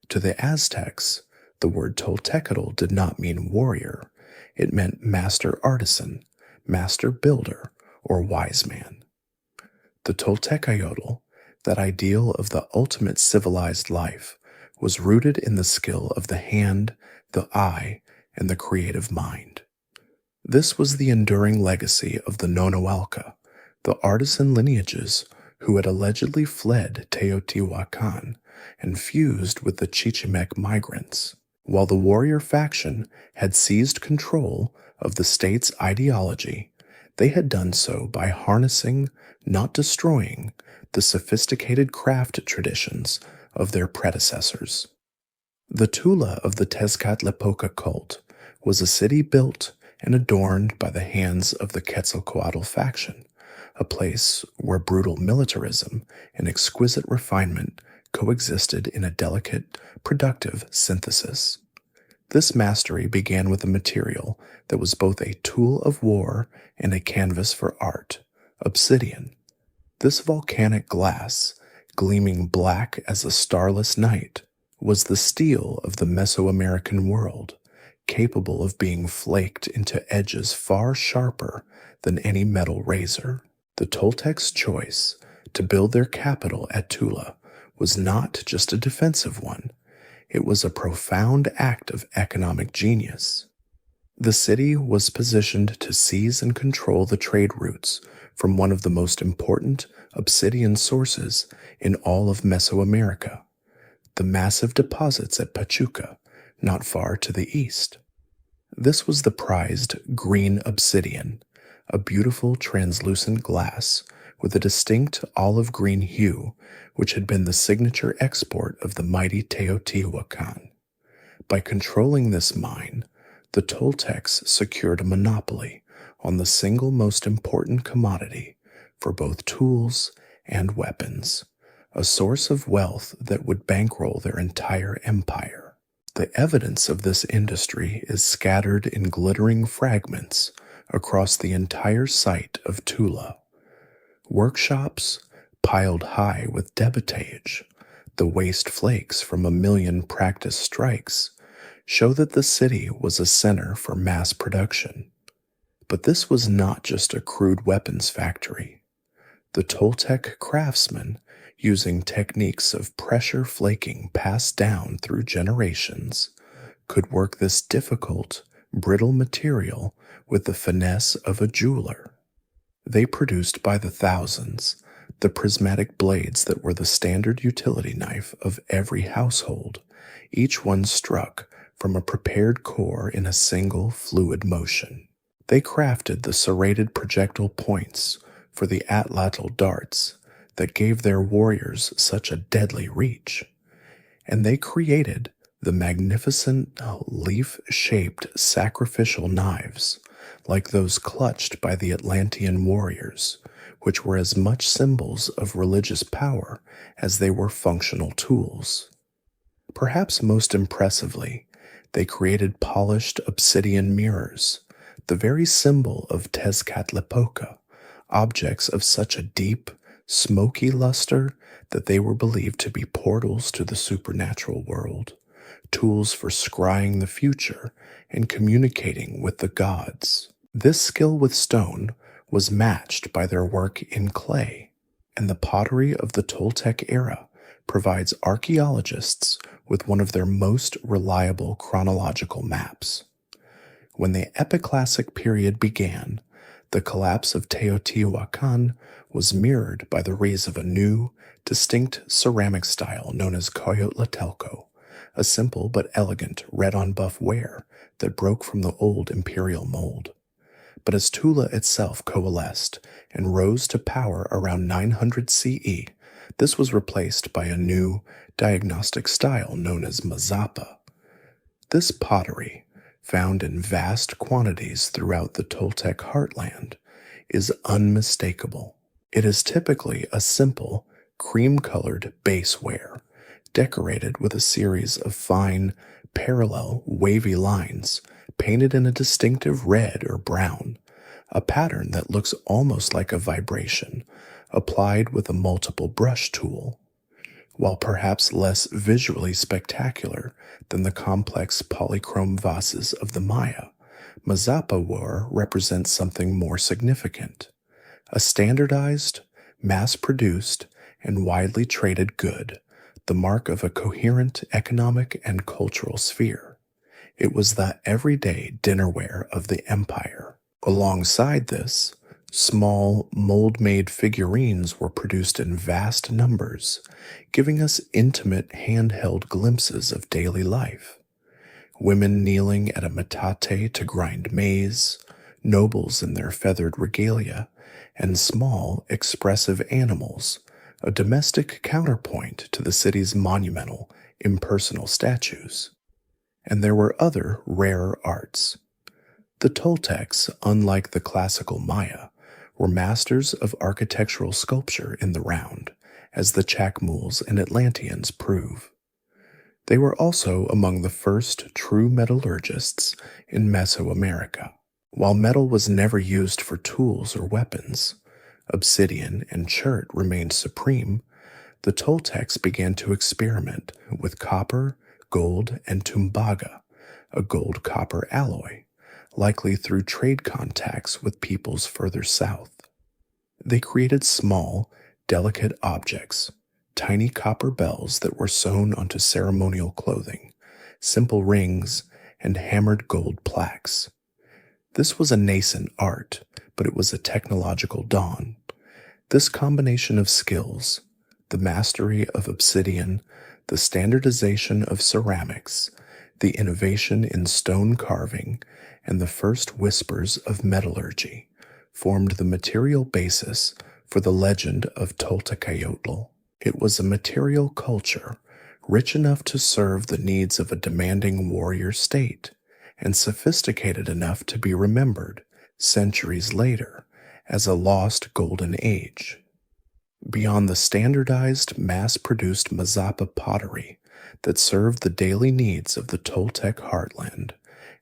To the Aztecs, the word Toltecatl did not mean warrior. It meant master artisan, master builder, or wise man. The Toltecaotl, that ideal of the ultimate civilized life, was rooted in the skill of the hand, the eye, and the creative mind. This was the enduring legacy of the Nonoalca, the artisan lineages who had allegedly fled Teotihuacan and fused with the Chichimec migrants, while the warrior faction had seized control of the state's ideology. They had done so by harnessing, not destroying, the sophisticated craft traditions of their predecessors. The Tula of the Tezcatlipoca cult was a city built and adorned by the hands of the Quetzalcoatl faction, a place where brutal militarism and exquisite refinement coexisted in a delicate, productive synthesis. This mastery began with a material that was both a tool of war and a canvas for art, obsidian. This volcanic glass, gleaming black as a starless night, was the steel of the Mesoamerican world, capable of being flaked into edges far sharper than any metal razor. The Toltecs' choice to build their capital at Tula was not just a defensive one, it was a profound act of economic genius. The city was positioned to seize and control the trade routes from one of the most important obsidian sources in all of Mesoamerica, the massive deposits at Pachuca, not far to the east. This was the prized green obsidian, a beautiful translucent glass with a distinct olive green hue, which had been the signature export of the mighty Teotihuacan. By controlling this mine, the Toltecs secured a monopoly on the single most important commodity for both tools and weapons, a source of wealth that would bankroll their entire empire. The evidence of this industry is scattered in glittering fragments across the entire site of Tula. Workshops piled high with debitage, the waste flakes from a million practice strikes, show that the city was a center for mass production. But this was not just a crude weapons factory. The Toltec craftsmen, using techniques of pressure flaking passed down through generations, could work this difficult, brittle material with the finesse of a jeweler. They produced by the thousands the prismatic blades that were the standard utility knife of every household, each one struck from a prepared core in a single fluid motion. They crafted the serrated projectile points for the atlatl darts that gave their warriors such a deadly reach, and they created the magnificent leaf-shaped sacrificial knives, like those clutched by the Atlantean warriors, which were as much symbols of religious power as they were functional tools. Perhaps most impressively, they created polished obsidian mirrors, the very symbol of Tezcatlipoca, objects of such a deep, smoky luster that they were believed to be portals to the supernatural world, tools for scrying the future and communicating with the gods. This skill with stone was matched by their work in clay, and the pottery of the Toltec era provides archaeologists with one of their most reliable chronological maps. When the Epiclassic period began, the collapse of Teotihuacan was mirrored by the rise of a new, distinct ceramic style known as Coyotlatelco, a simple but elegant red-on-buff ware that broke from the old imperial mold. But as Tula itself coalesced and rose to power around 900 CE, this was replaced by a new, diagnostic style known as Mazapa. This pottery, found in vast quantities throughout the Toltec heartland, is unmistakable. It is typically a simple, cream-colored baseware, decorated with a series of fine, parallel, wavy lines painted in a distinctive red or brown, a pattern that looks almost like a vibration, applied with a multiple brush tool. While perhaps less visually spectacular than the complex polychrome vases of the Maya, Mazapa ware represents something more significant: a standardized, mass-produced, and widely traded good, the mark of a coherent economic and cultural sphere. It was the everyday dinnerware of the empire. Alongside this, small, mold-made figurines were produced in vast numbers, giving us intimate handheld glimpses of daily life. Women kneeling at a metate to grind maize, nobles in their feathered regalia, and small, expressive animals, a domestic counterpoint to the city's monumental, impersonal statues. And there were other rarer arts. The Toltecs, unlike the classical Maya, were masters of architectural sculpture in the round, as the Chacmuls and Atlanteans prove. They were also among the first true metallurgists in Mesoamerica. While metal was never used for tools or weapons, obsidian and chert remained supreme, the Toltecs began to experiment with copper, gold, and tumbaga, a gold-copper alloy, likely through trade contacts with peoples further south. They created small, delicate objects, tiny copper bells that were sewn onto ceremonial clothing, simple rings, and hammered gold plaques. This was a nascent art, but it was a technological dawn. This combination of skills, the mastery of obsidian, the standardization of ceramics, the innovation in stone carving, and the first whispers of metallurgy, formed the material basis for the legend of Toltecayotlal. It was a material culture rich enough to serve the needs of a demanding warrior state, and sophisticated enough to be remembered centuries later as a lost golden age. Beyond the standardized, mass-produced Mazapa pottery that served the daily needs of the Toltec heartland,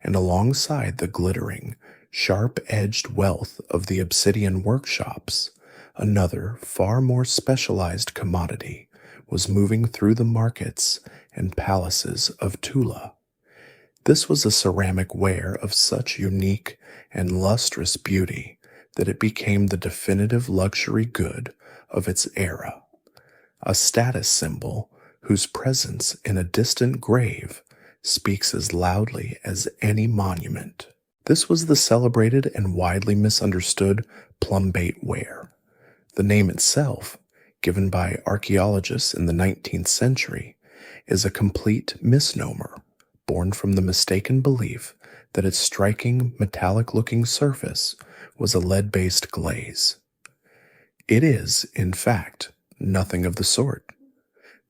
and alongside the glittering, sharp-edged wealth of the obsidian workshops, another, far more specialized commodity was moving through the markets and palaces of Tula. This was a ceramic ware of such unique and lustrous beauty that it became the definitive luxury good of its era, a status symbol whose presence in a distant grave speaks as loudly as any monument. This was the celebrated and widely misunderstood plumbate ware. The name itself, given by archaeologists in the 19th century, is a complete misnomer, born from the mistaken belief that its striking, metallic-looking surface was a lead-based glaze. It is, in fact, nothing of the sort.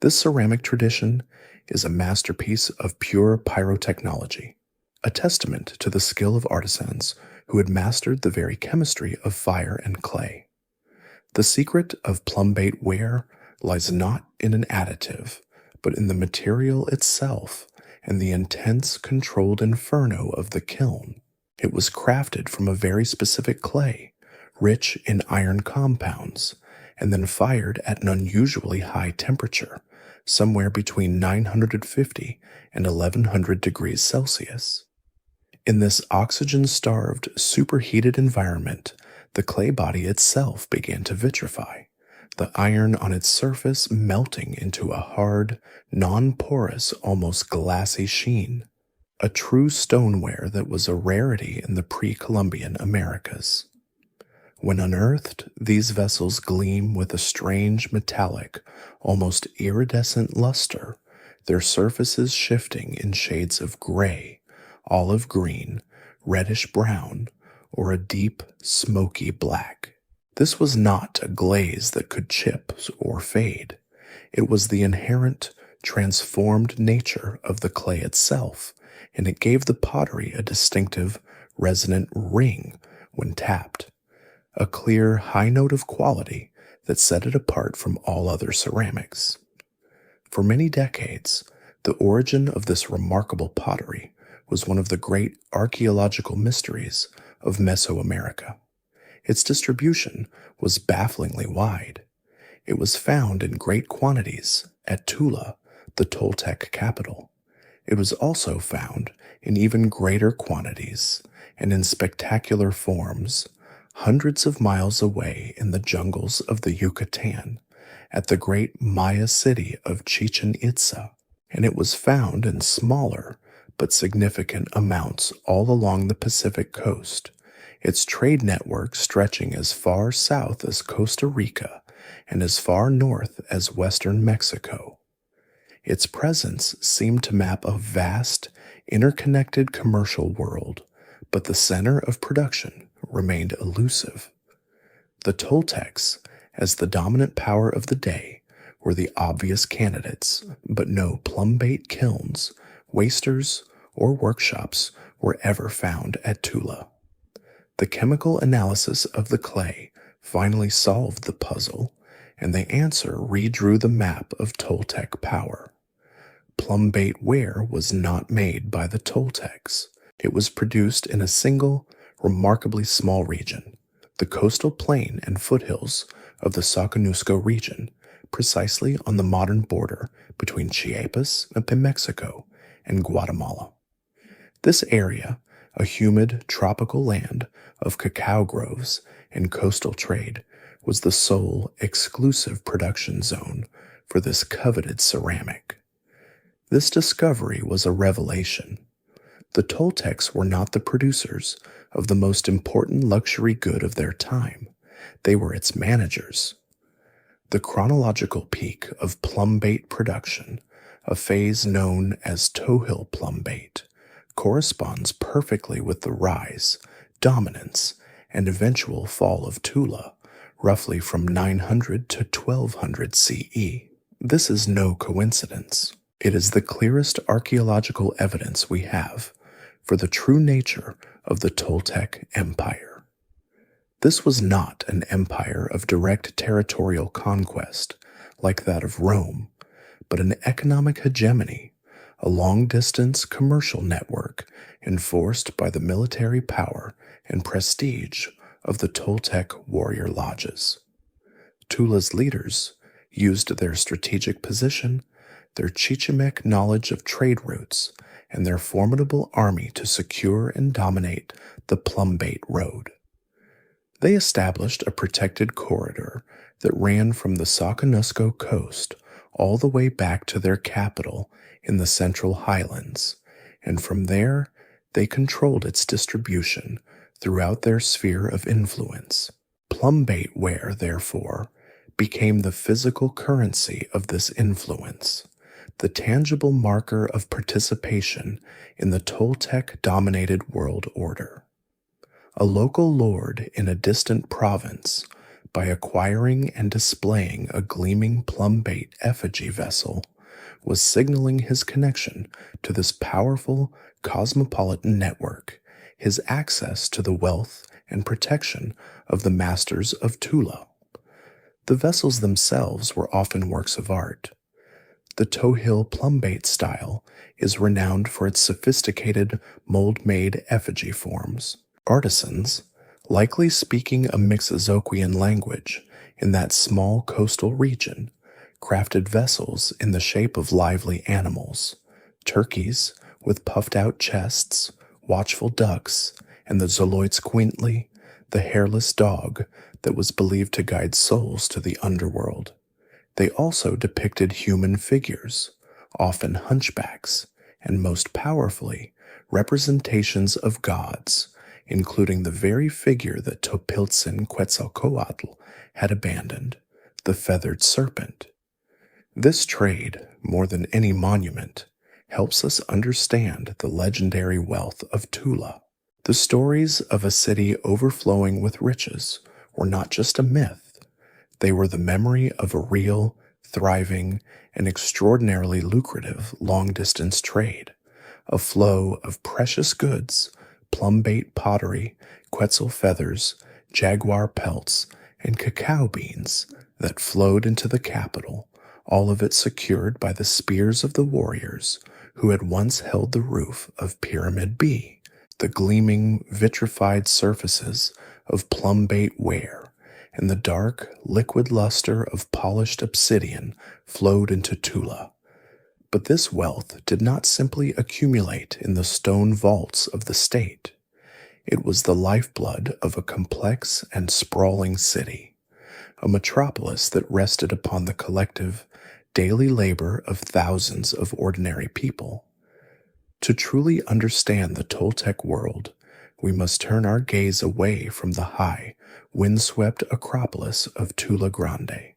This ceramic tradition is a masterpiece of pure pyrotechnology, a testament to the skill of artisans who had mastered the very chemistry of fire and clay. The secret of plumbate ware lies not in an additive, but in the material itself and the intense, controlled inferno of the kiln. It was crafted from a very specific clay, rich in iron compounds, and then fired at an unusually high temperature, somewhere between 950 and 1100 degrees Celsius. In this oxygen-starved, superheated environment, the clay body itself began to vitrify, the iron on its surface melting into a hard, non-porous, almost glassy sheen, a true stoneware that was a rarity in the pre-Columbian Americas. When unearthed, these vessels gleam with a strange metallic, almost iridescent luster, their surfaces shifting in shades of gray, olive green, reddish brown, or a deep, smoky black. This was not a glaze that could chip or fade. It was the inherent, transformed nature of the clay itself, and it gave the pottery a distinctive, resonant ring when tapped, a clear, high note of quality that set it apart from all other ceramics. For many decades, the origin of this remarkable pottery was one of the great archaeological mysteries of Mesoamerica. Its distribution was bafflingly wide. It was found in great quantities at Tula, the Toltec capital. It was also found in even greater quantities and in spectacular forms hundreds of miles away in the jungles of the Yucatan at the great Maya city of Chichen Itza, and it was found in smaller but significant amounts all along the Pacific coast, its trade network stretching as far south as Costa Rica and as far north as western Mexico. Its presence seemed to map a vast, interconnected commercial world, but the center of production remained elusive. The Toltecs, as the dominant power of the day, were the obvious candidates, but no plumbate kilns, wasters, or workshops were ever found at Tula. The chemical analysis of the clay finally solved the puzzle, and the answer redrew the map of Toltec power. Plumbate ware was not made by the Toltecs. It was produced in a single, remarkably small region, the coastal plain and foothills of the Soconusco region, precisely on the modern border between Chiapas and Mexico and Guatemala. This area, a humid, tropical land of cacao groves and coastal trade, was the sole, exclusive production zone for this coveted ceramic. This discovery was a revelation. The Toltecs were not the producers of the most important luxury good of their time. They were its managers. The chronological peak of plumbait production, a phase known as Tohill plumbait, corresponds perfectly with the rise, dominance, and eventual fall of Tula, roughly from 900 to 1200 CE. This is no coincidence. It is the clearest archaeological evidence we have for the true nature of the Toltec Empire. This was not an empire of direct territorial conquest like that of Rome, but an economic hegemony, a long-distance commercial network enforced by the military power and prestige of the Toltec warrior lodges. Tula's leaders used their strategic position, their Chichimec knowledge of trade routes, and their formidable army to secure and dominate the plumbait road. They established a protected corridor that ran from the Soconusco coast all the way back to their capital in the Central Highlands, and from there they controlled its distribution throughout their sphere of influence. Plumbait ware, therefore, became the physical currency of this influence, the tangible marker of participation in the Toltec-dominated world order. A local lord in a distant province, by acquiring and displaying a gleaming plumbait effigy vessel, was signaling his connection to this powerful cosmopolitan network, his access to the wealth and protection of the masters of Tula. The vessels themselves were often works of art. The Tohill plumbait style is renowned for its sophisticated mold-made effigy forms. Artisans, likely speaking a Mixozoquian language in that small coastal region, crafted vessels in the shape of lively animals, turkeys with puffed-out chests, watchful ducks, and the Zoloitzcuintli, the hairless dog that was believed to guide souls to the underworld. They also depicted human figures, often hunchbacks, and most powerfully, representations of gods, including the very figure that Topiltzin Quetzalcoatl had abandoned, the feathered serpent. This trade, more than any monument, helps us understand the legendary wealth of Tula. The stories of a city overflowing with riches were not just a myth. They were the memory of a real, thriving, and extraordinarily lucrative long-distance trade, a flow of precious goods, plumbait pottery, quetzal feathers, jaguar pelts, and cacao beans that flowed into the capital, all of it secured by the spears of the warriors who had once held the roof of Pyramid B. The gleaming, vitrified surfaces of plumbait ware and the dark, liquid luster of polished obsidian flowed into Tula. But this wealth did not simply accumulate in the stone vaults of the state. It was the lifeblood of a complex and sprawling city, a metropolis that rested upon the collective, daily labor of thousands of ordinary people. To truly understand the Toltec world, we must turn our gaze away from the high, windswept acropolis of Tula Grande,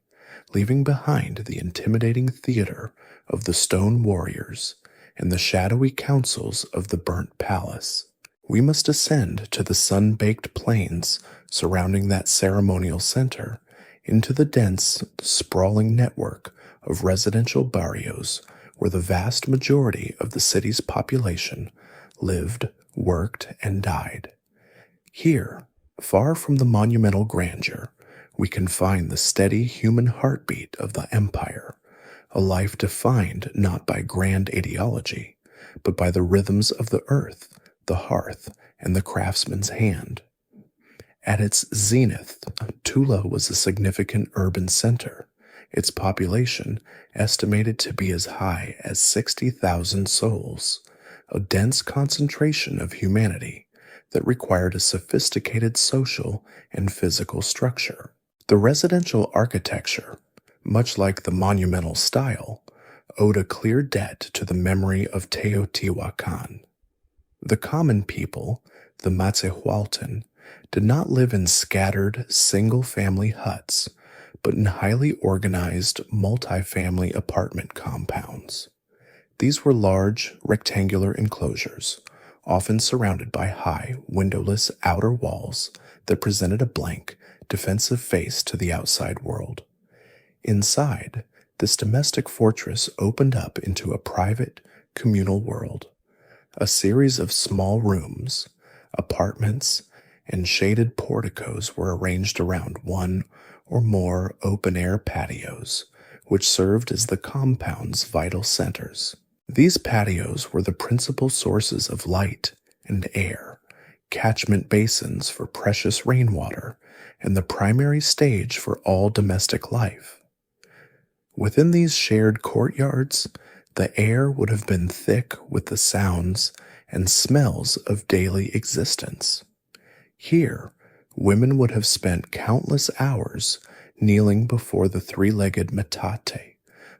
leaving behind the intimidating theater of the stone warriors and the shadowy councils of the burnt palace. We must ascend to the sun-baked plains surrounding that ceremonial center, into the dense, sprawling network of residential barrios where the vast majority of the city's population lived, worked, and died. Here, far from the monumental grandeur, we can find the steady human heartbeat of the empire, a life defined not by grand ideology, but by the rhythms of the earth, the hearth, and the craftsman's hand. At its zenith, Tula was a significant urban center, its population estimated to be as high as 60,000 souls, a dense concentration of humanity that required a sophisticated social and physical structure. The residential architecture, much like the monumental style, owed a clear debt to the memory of Teotihuacan. The common people, the Macehualtan, did not live in scattered single-family huts, but in highly organized multi-family apartment compounds. These were large, rectangular enclosures, often surrounded by high, windowless outer walls that presented a blank, defensive face to the outside world. Inside, this domestic fortress opened up into a private, communal world. A series of small rooms, apartments, and shaded porticos were arranged around one or more open-air patios, which served as the compound's vital centers. These patios were the principal sources of light and air, catchment basins for precious rainwater, and the primary stage for all domestic life. Within these shared courtyards, the air would have been thick with the sounds and smells of daily existence. Here, women would have spent countless hours kneeling before the three-legged metate,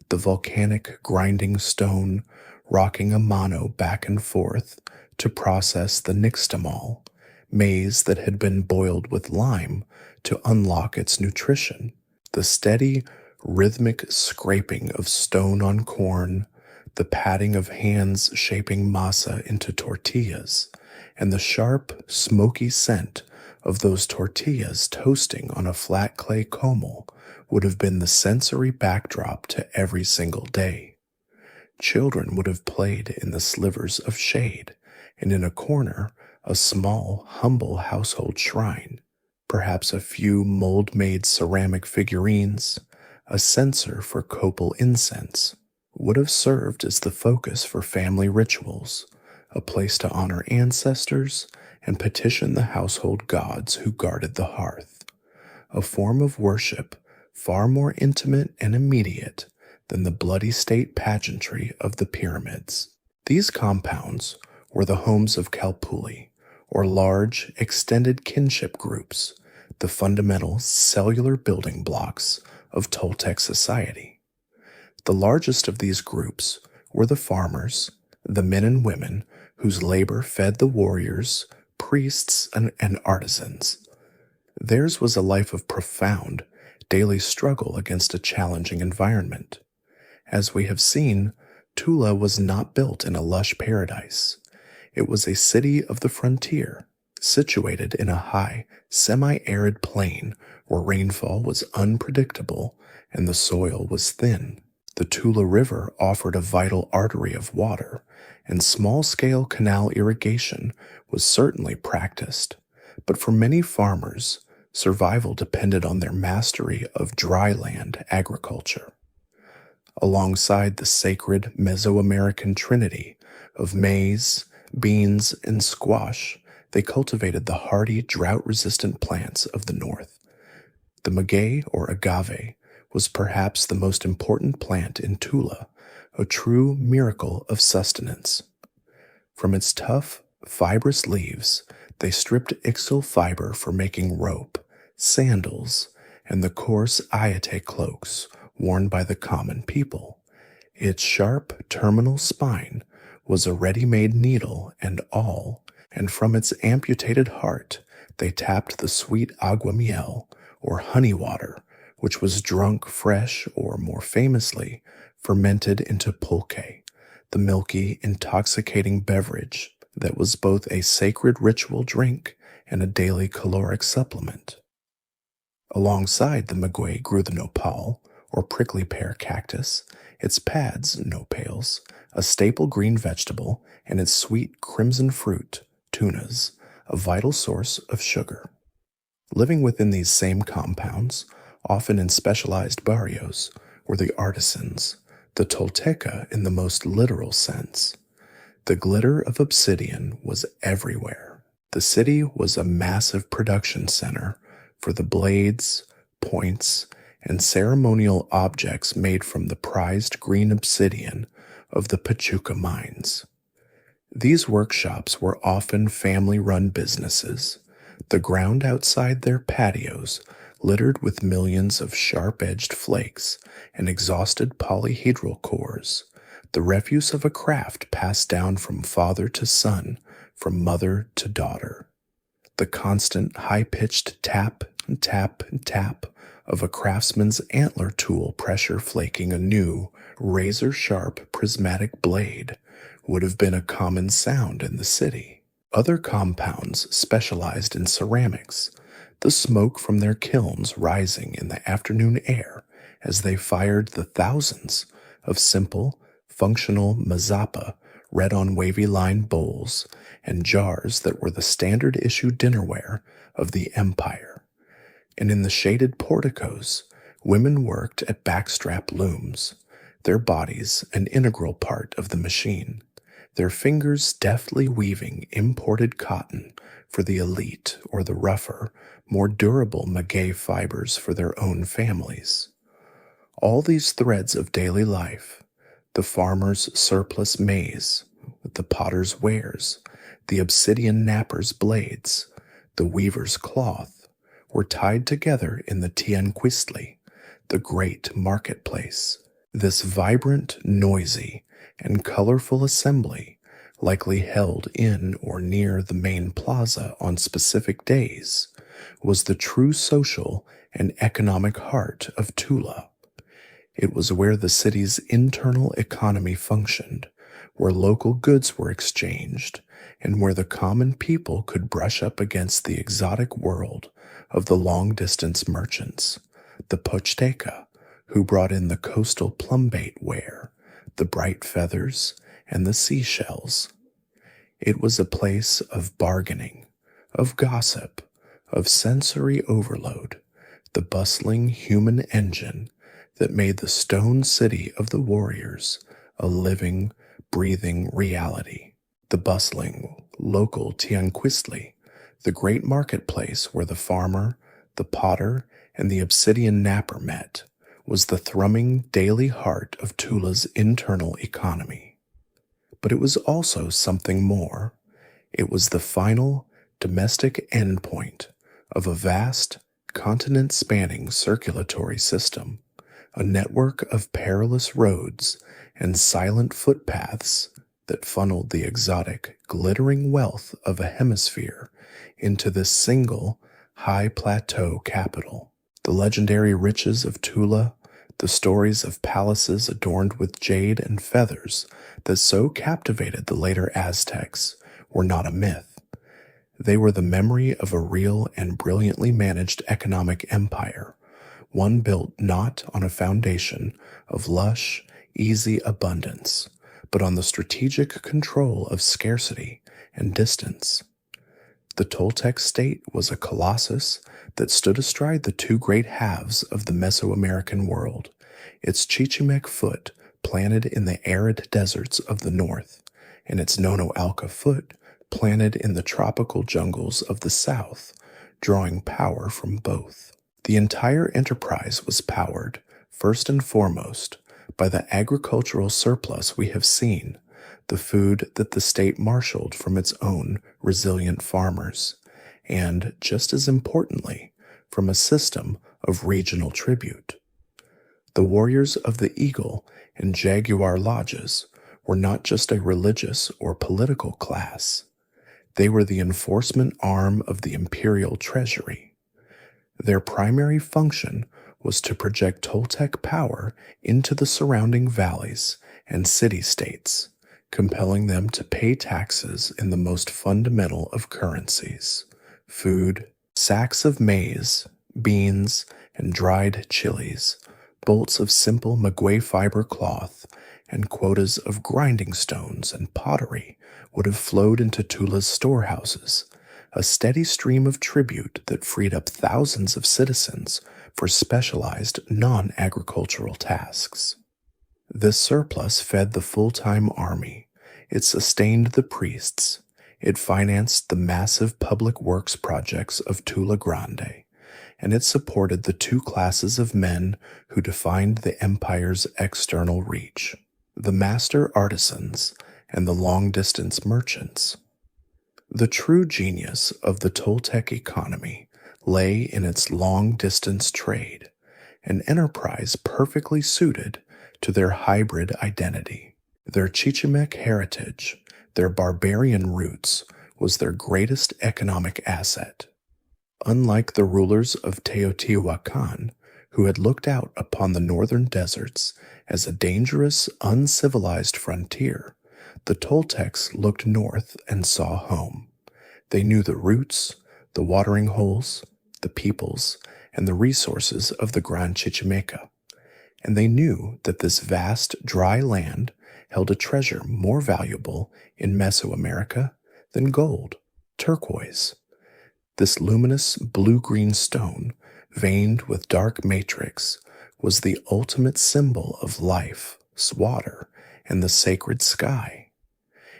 the volcanic grinding stone, rocking a mano back and forth to process the nixtamal, maize that had been boiled with lime to unlock its nutrition. The steady, rhythmic scraping of stone on corn, the patting of hands shaping masa into tortillas, and the sharp, smoky scent of those tortillas toasting on a flat clay comal would have been the sensory backdrop to every single day. Children would have played in the slivers of shade, and in a corner, a small, humble household shrine, perhaps a few mold-made ceramic figurines, a censer for copal incense, would have served as the focus for family rituals, a place to honor ancestors and petition the household gods who guarded the hearth, a form of worship far more intimate and immediate than the bloody state pageantry of the pyramids. These compounds were the homes of Kalpuli, or large, extended kinship groups, the fundamental cellular building blocks of Toltec society. The largest of these groups were the farmers, the men and women whose labor fed the warriors, priests, and artisans. Theirs was a life of profound, daily struggle against a challenging environment. As we have seen, Tula was not built in a lush paradise. It was a city of the frontier, situated in a high, semi-arid plain where rainfall was unpredictable and the soil was thin. The Tula River offered a vital artery of water, and small-scale canal irrigation was certainly practiced. But for many farmers, survival depended on their mastery of dry land agriculture. Alongside the sacred Mesoamerican trinity of maize, beans, and squash, they cultivated the hardy, drought-resistant plants of the north. The maguey, or agave, was perhaps the most important plant in Tula, a true miracle of sustenance. From its tough, fibrous leaves, they stripped ixtal fiber for making rope, sandals, and the coarse ayate cloaks worn by the common people. Its sharp terminal spine was a ready-made needle and awl, and from its amputated heart they tapped the sweet aguamiel, or honey water, which was drunk fresh or, more famously, fermented into pulque, the milky, intoxicating beverage that was both a sacred ritual drink and a daily caloric supplement. Alongside the maguey grew the nopal, or prickly pear cactus, its pads, nopales, a staple green vegetable, and its sweet crimson fruit, tunas, a vital source of sugar. Living within these same compounds, often in specialized barrios, were the artisans, the Tolteca in the most literal sense. The glitter of obsidian was everywhere. The city was a massive production center for the blades, points, and ceremonial objects made from the prized green obsidian of the Pachuca mines. These workshops were often family-run businesses, the ground outside their patios littered with millions of sharp-edged flakes and exhausted polyhedral cores, the refuse of a craft passed down from father to son from mother to daughter. The constant high-pitched tap and tap and tap of a craftsman's antler tool pressure flaking a new, razor-sharp prismatic blade would have been a common sound in the city. Other compounds specialized in ceramics, the smoke from their kilns rising in the afternoon air as they fired the thousands of simple, functional mazapa red on wavy line bowls and jars that were the standard issue dinnerware of the empire. And in the shaded porticos, women worked at backstrap looms, their bodies an integral part of the machine, their fingers deftly weaving imported cotton for the elite or the rougher, more durable maguey fibers for their own families. All these threads of daily life, the farmer's surplus maize, the potter's wares, the obsidian napper's blades, the weaver's cloth, were tied together in the Tianquistli, the great marketplace. This vibrant, noisy, and colorful assembly, likely held in or near the main plaza on specific days, was the true social and economic heart of Tula. It was where the city's internal economy functioned, where local goods were exchanged, and where the common people could brush up against the exotic world of the long-distance merchants, the Pochteca, who brought in the coastal plumbait ware, the bright feathers, and the seashells. It was a place of bargaining, of gossip, of sensory overload, the bustling human engine that made the stone city of the warriors a living, breathing reality. The bustling, local Tianquistli, the great marketplace where the farmer, the potter, and the obsidian napper met, was the thrumming daily heart of Tula's internal economy. But it was also something more. It was the final, domestic endpoint of a vast, continent-spanning circulatory system, a network of perilous roads and silent footpaths that funneled the exotic, glittering wealth of a hemisphere into this single, high-plateau capital. The legendary riches of Tula, the stories of palaces adorned with jade and feathers that so captivated the later Aztecs, were not a myth. They were the memory of a real and brilliantly managed economic empire, one built not on a foundation of lush, easy abundance, but on the strategic control of scarcity and distance. The Toltec state was a colossus that stood astride the two great halves of the Mesoamerican world, its Chichimec foot planted in the arid deserts of the north, and its Nono-Alca foot planted in the tropical jungles of the south, drawing power from both. The entire enterprise was powered, first and foremost, by the agricultural surplus we have seen, the food that the state marshaled from its own resilient farmers, and, just as importantly, from a system of regional tribute. The warriors of the Eagle and Jaguar lodges were not just a religious or political class. They were the enforcement arm of the imperial treasury. Their primary function was to project Toltec power into the surrounding valleys and city-states, compelling them to pay taxes in the most fundamental of currencies: food, sacks of maize, beans, and dried chilies, bolts of simple maguey fiber cloth, and quotas of grinding stones and pottery would have flowed into Tula's storehouses, a steady stream of tribute that freed up thousands of citizens for specialized non-agricultural tasks. This surplus fed the full-time army, it sustained the priests, it financed the massive public works projects of Tula Grande, and it supported the two classes of men who defined the empire's external reach: the master artisans and the long-distance merchants. The true genius of the Toltec economy lay in its long-distance trade, an enterprise perfectly suited to their hybrid identity. Their Chichimec heritage, their barbarian roots, was their greatest economic asset. Unlike the rulers of Teotihuacan, who had looked out upon the northern deserts as a dangerous, uncivilized frontier, the Toltecs looked north and saw home. They knew the roots, the watering holes, the peoples, and the resources of the Gran Chichimeca, and they knew that this vast, dry land held a treasure more valuable in Mesoamerica than gold, turquoise. This luminous blue-green stone, veined with dark matrix, was the ultimate symbol of life, water, and the sacred sky.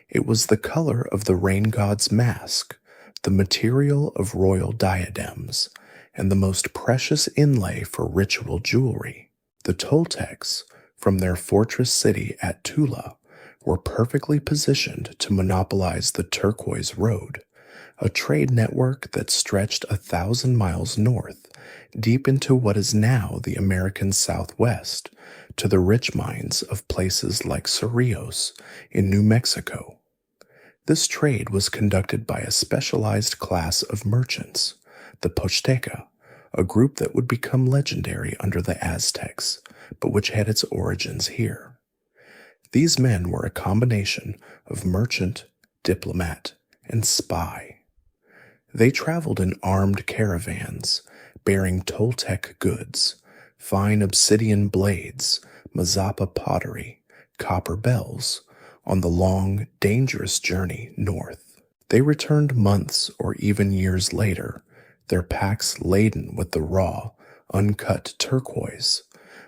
It was the color of the rain god's mask, the material of royal diadems, and the most precious inlay for ritual jewelry. The Toltecs, from their fortress city at Tula, were perfectly positioned to monopolize the turquoise road, a trade network that stretched 1,000 miles north, deep into what is now the American Southwest, to the rich mines of places like Cerrillos in New Mexico. This trade was conducted by a specialized class of merchants, the Posteca, a group that would become legendary under the Aztecs, but which had its origins here. These men were a combination of merchant, diplomat, and spy. They traveled in armed caravans, bearing Toltec goods, fine obsidian blades, Mazapa pottery, copper bells, on the long, dangerous journey north. They returned months or even years later, their packs laden with the raw, uncut turquoise,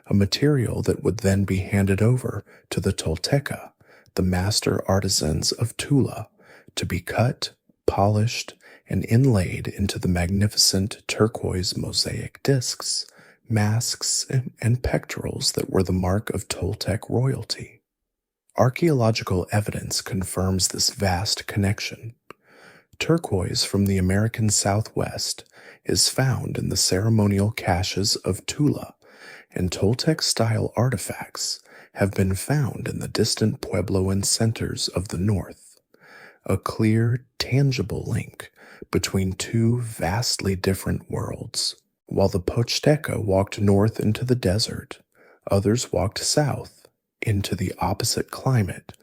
a material that would then be handed over to the Tolteca, the master artisans of Tula, to be cut, polished, and inlaid into the magnificent turquoise mosaic discs, masks, and pectorals that were the mark of Toltec royalty. Archaeological evidence confirms this vast connection. Turquoise from the American Southwest is found in the ceremonial caches of Tula, and Toltec-style artifacts have been found in the distant Puebloan centers of the north. A clear, tangible link between two vastly different worlds. While the Posteca walked north into the desert, others walked south into the opposite climate,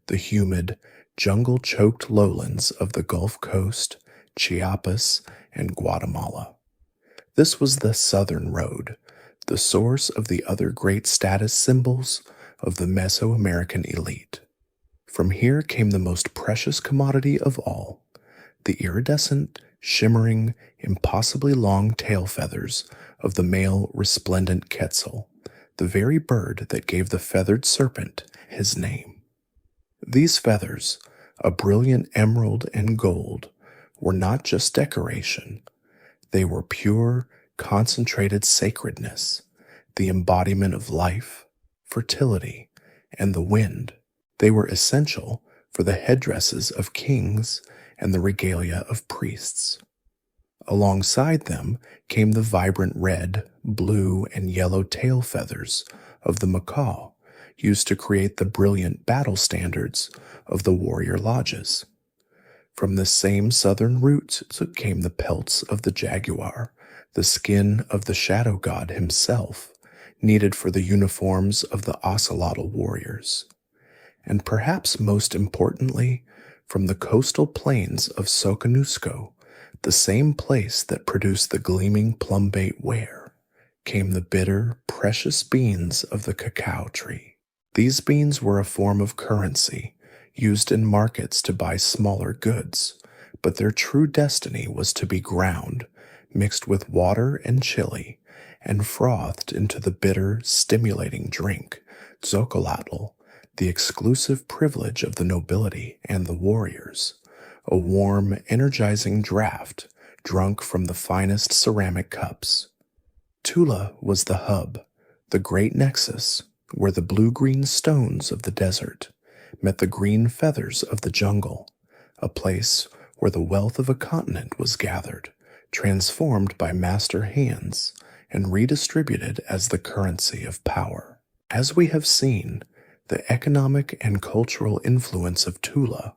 the humid, jungle-choked lowlands of the Gulf Coast, Chiapas, and Guatemala. This was the Southern Road, the source of the other great status symbols of the Mesoamerican elite. From here came the most precious commodity of all, the iridescent, shimmering, impossibly long tail feathers of the male resplendent quetzal, the very bird that gave the feathered serpent his name. These feathers, a brilliant emerald and gold, were not just decoration. They were pure, concentrated sacredness, the embodiment of life, fertility, and the wind. They were essential for the headdresses of kings and the regalia of priests. Alongside them came the vibrant red, blue, and yellow tail feathers of the macaw, used to create the brilliant battle standards of the warrior lodges. From the same southern roots came the pelts of the jaguar, the skin of the shadow god himself, needed for the uniforms of the ocelotl warriors. And perhaps most importantly, from the coastal plains of Soconusco, the same place that produced the gleaming plumbait ware, came the bitter, precious beans of the cacao tree. These beans were a form of currency used in markets to buy smaller goods, but their true destiny was to be ground, mixed with water and chili, and frothed into the bitter, stimulating drink, Xocolatl, the exclusive privilege of the nobility and the warriors, a warm, energizing draught drunk from the finest ceramic cups. Tula was the hub, the great nexus, where the blue-green stones of the desert met the green feathers of the jungle, a place where the wealth of a continent was gathered, transformed by master hands, and redistributed as the currency of power. As we have seen, the economic and cultural influence of Tula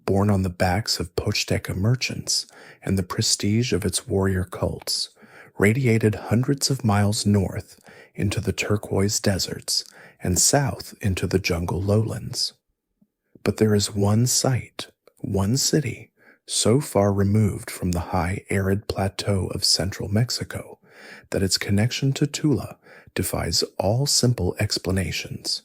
born on the backs of Pochteka merchants and the prestige of its warrior cults, radiated hundreds of miles north into the turquoise deserts and south into the jungle lowlands. But there is one site, one city, so far removed from the high arid plateau of central Mexico that its connection to Tula defies all simple explanations.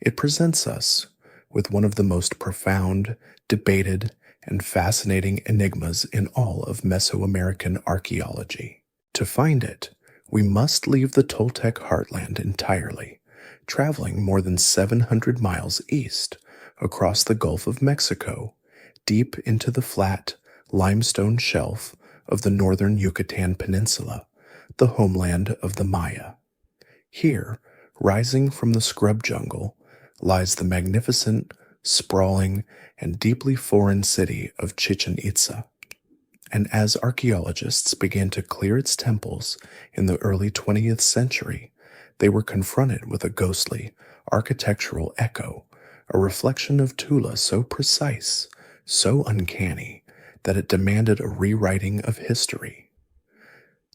It presents us with one of the most profound, debated, and fascinating enigmas in all of Mesoamerican archaeology. To find it, we must leave the Toltec heartland entirely, traveling more than 700 miles east across the Gulf of Mexico, deep into the flat, limestone shelf of the northern Yucatan Peninsula, the homeland of the Maya. Here, rising from the scrub jungle, lies the magnificent, sprawling, and deeply foreign city of Chichen Itza. And as archaeologists began to clear its temples in the early 20th century, they were confronted with a ghostly, architectural echo, a reflection of Tula so precise, so uncanny, that it demanded a rewriting of history.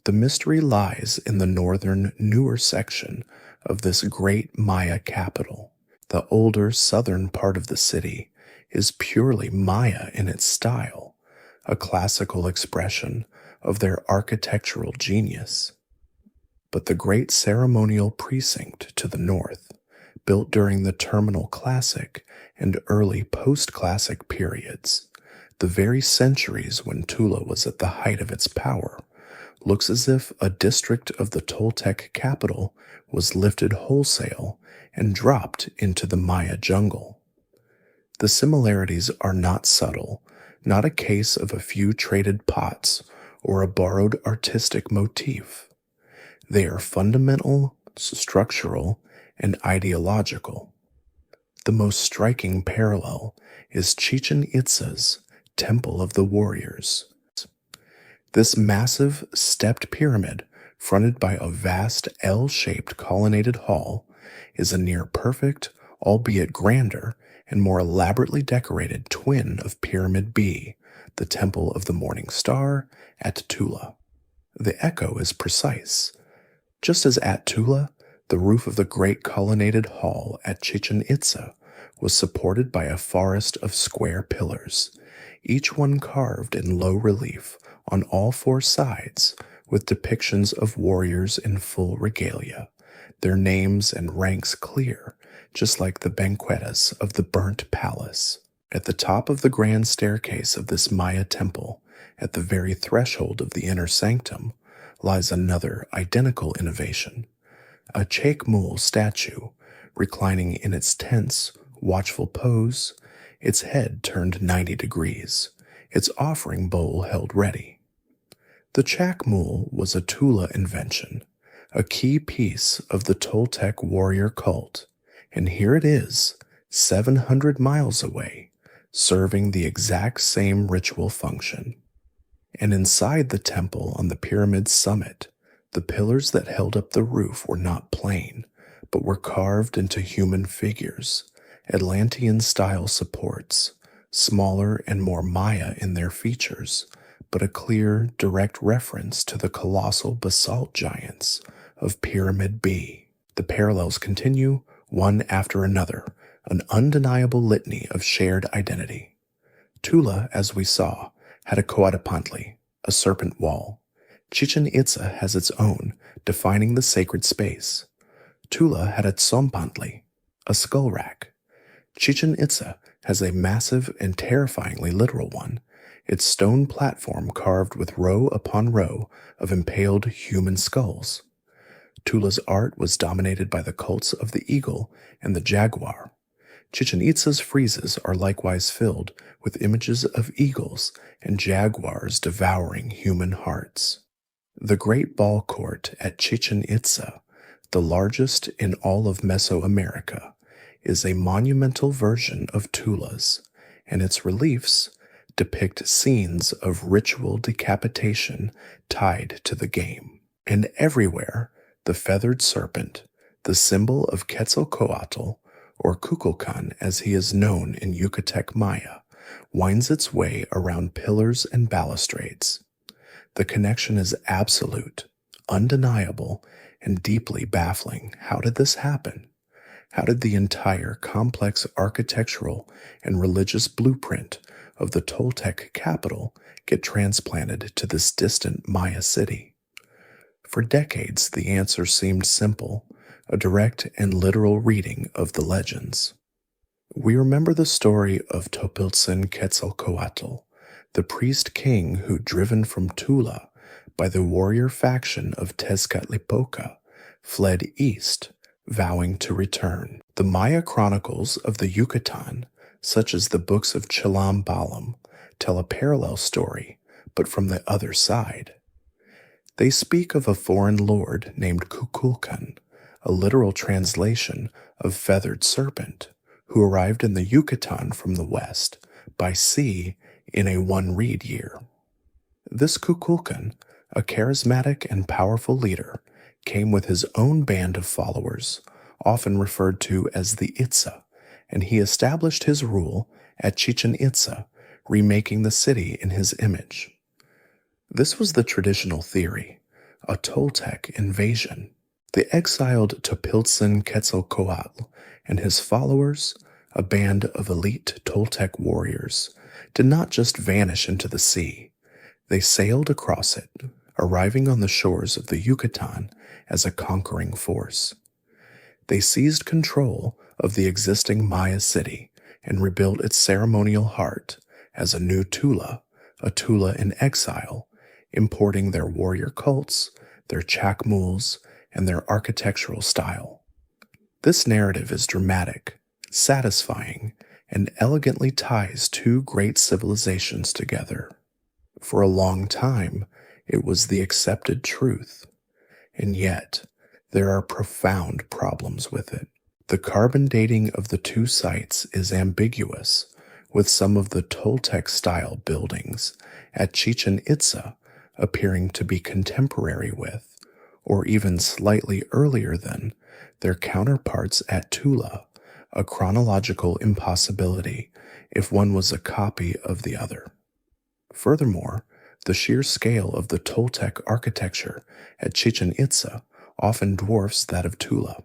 The mystery lies in the northern, newer section of this great Maya capital. The older southern part of the city is purely Maya in its style, a classical expression of their architectural genius. But the great ceremonial precinct to the north, built during the terminal classic and early post-classic periods, the very centuries when Tula was at the height of its power, looks as if a district of the Toltec capital was lifted wholesale and dropped into the Maya jungle. The similarities are not subtle, not a case of a few traded pots or a borrowed artistic motif. They are fundamental, structural, and ideological. The most striking parallel is Chichen Itza's Temple of the Warriors. This massive, stepped pyramid, fronted by a vast L-shaped colonnaded hall, is a near-perfect, albeit grander, and more elaborately decorated twin of Pyramid B, the Temple of the Morning Star, at Tula. The echo is precise. Just as at Tula, the roof of the great colonnaded hall at Chichen Itza was supported by a forest of square pillars, each one carved in low relief on all four sides with depictions of warriors in full regalia, their names and ranks clear, just like the banquetas of the burnt palace. At the top of the grand staircase of this Maya temple, at the very threshold of the inner sanctum, lies another identical innovation, a Chakmul statue, reclining in its tense, watchful pose, its head turned 90 degrees, its offering bowl held ready. The Chakmul was a Tula invention, a key piece of the Toltec warrior cult, and here it is, 700 miles away, serving the exact same ritual function. And inside the temple on the pyramid's summit, the pillars that held up the roof were not plain, but were carved into human figures, Atlantean-style supports, smaller and more Maya in their features, but a clear, direct reference to the colossal basalt giants of Pyramid B. The parallels continue, one after another, an undeniable litany of shared identity. Tula, as we saw, had a Coatapantli, a serpent wall. Chichen Itza has its own, defining the sacred space. Tula had a Tzompantli, a skull rack. Chichen Itza has a massive and terrifyingly literal one, its stone platform carved with row upon row of impaled human skulls. Tula's art was dominated by the cults of the eagle and the jaguar. Chichen Itza's friezes are likewise filled with images of eagles and jaguars devouring human hearts. The Great Ball Court at Chichen Itza, the largest in all of Mesoamerica, is a monumental version of Tula's, and its reliefs depict scenes of ritual decapitation tied to the game. And everywhere, the feathered serpent, the symbol of Quetzalcoatl, or Kukulkan as he is known in Yucatec Maya, winds its way around pillars and balustrades. The connection is absolute, undeniable, and deeply baffling. How did this happen? How did the entire complex architectural and religious blueprint of the Toltec capital get transplanted to this distant Maya city? For decades, the answer seemed simple, a direct and literal reading of the legends. We remember the story of Topiltzin Quetzalcoatl, the priest king who, driven from Tula by the warrior faction of Tezcatlipoca, fled east, vowing to return. The Maya chronicles of the Yucatan, such as the books of Chilam Balam, tell a parallel story, but from the other side. They speak of a foreign lord named Kukulkan, a literal translation of feathered serpent, who arrived in the Yucatan from the west by sea in a one-reed year. This Kukulkan, a charismatic and powerful leader, came with his own band of followers, often referred to as the Itza, and he established his rule at Chichen Itza, remaking the city in his image. This was the traditional theory, a Toltec invasion. The exiled Topiltzin Quetzalcoatl and his followers, a band of elite Toltec warriors, did not just vanish into the sea. They sailed across it, arriving on the shores of the Yucatan as a conquering force. They seized control of the existing Maya city and rebuilt its ceremonial heart as a new Tula, a Tula in exile, importing their warrior cults, their chakmuls, and their architectural style. This narrative is dramatic, satisfying, and elegantly ties two great civilizations together. For a long time, it was the accepted truth, and yet there are profound problems with it. The carbon dating of the two sites is ambiguous, with some of the Toltec-style buildings at Chichen Itza appearing to be contemporary with, or even slightly earlier than, their counterparts at Tula, a chronological impossibility if one was a copy of the other. Furthermore, the sheer scale of the Toltec architecture at Chichen Itza often dwarfs that of Tula.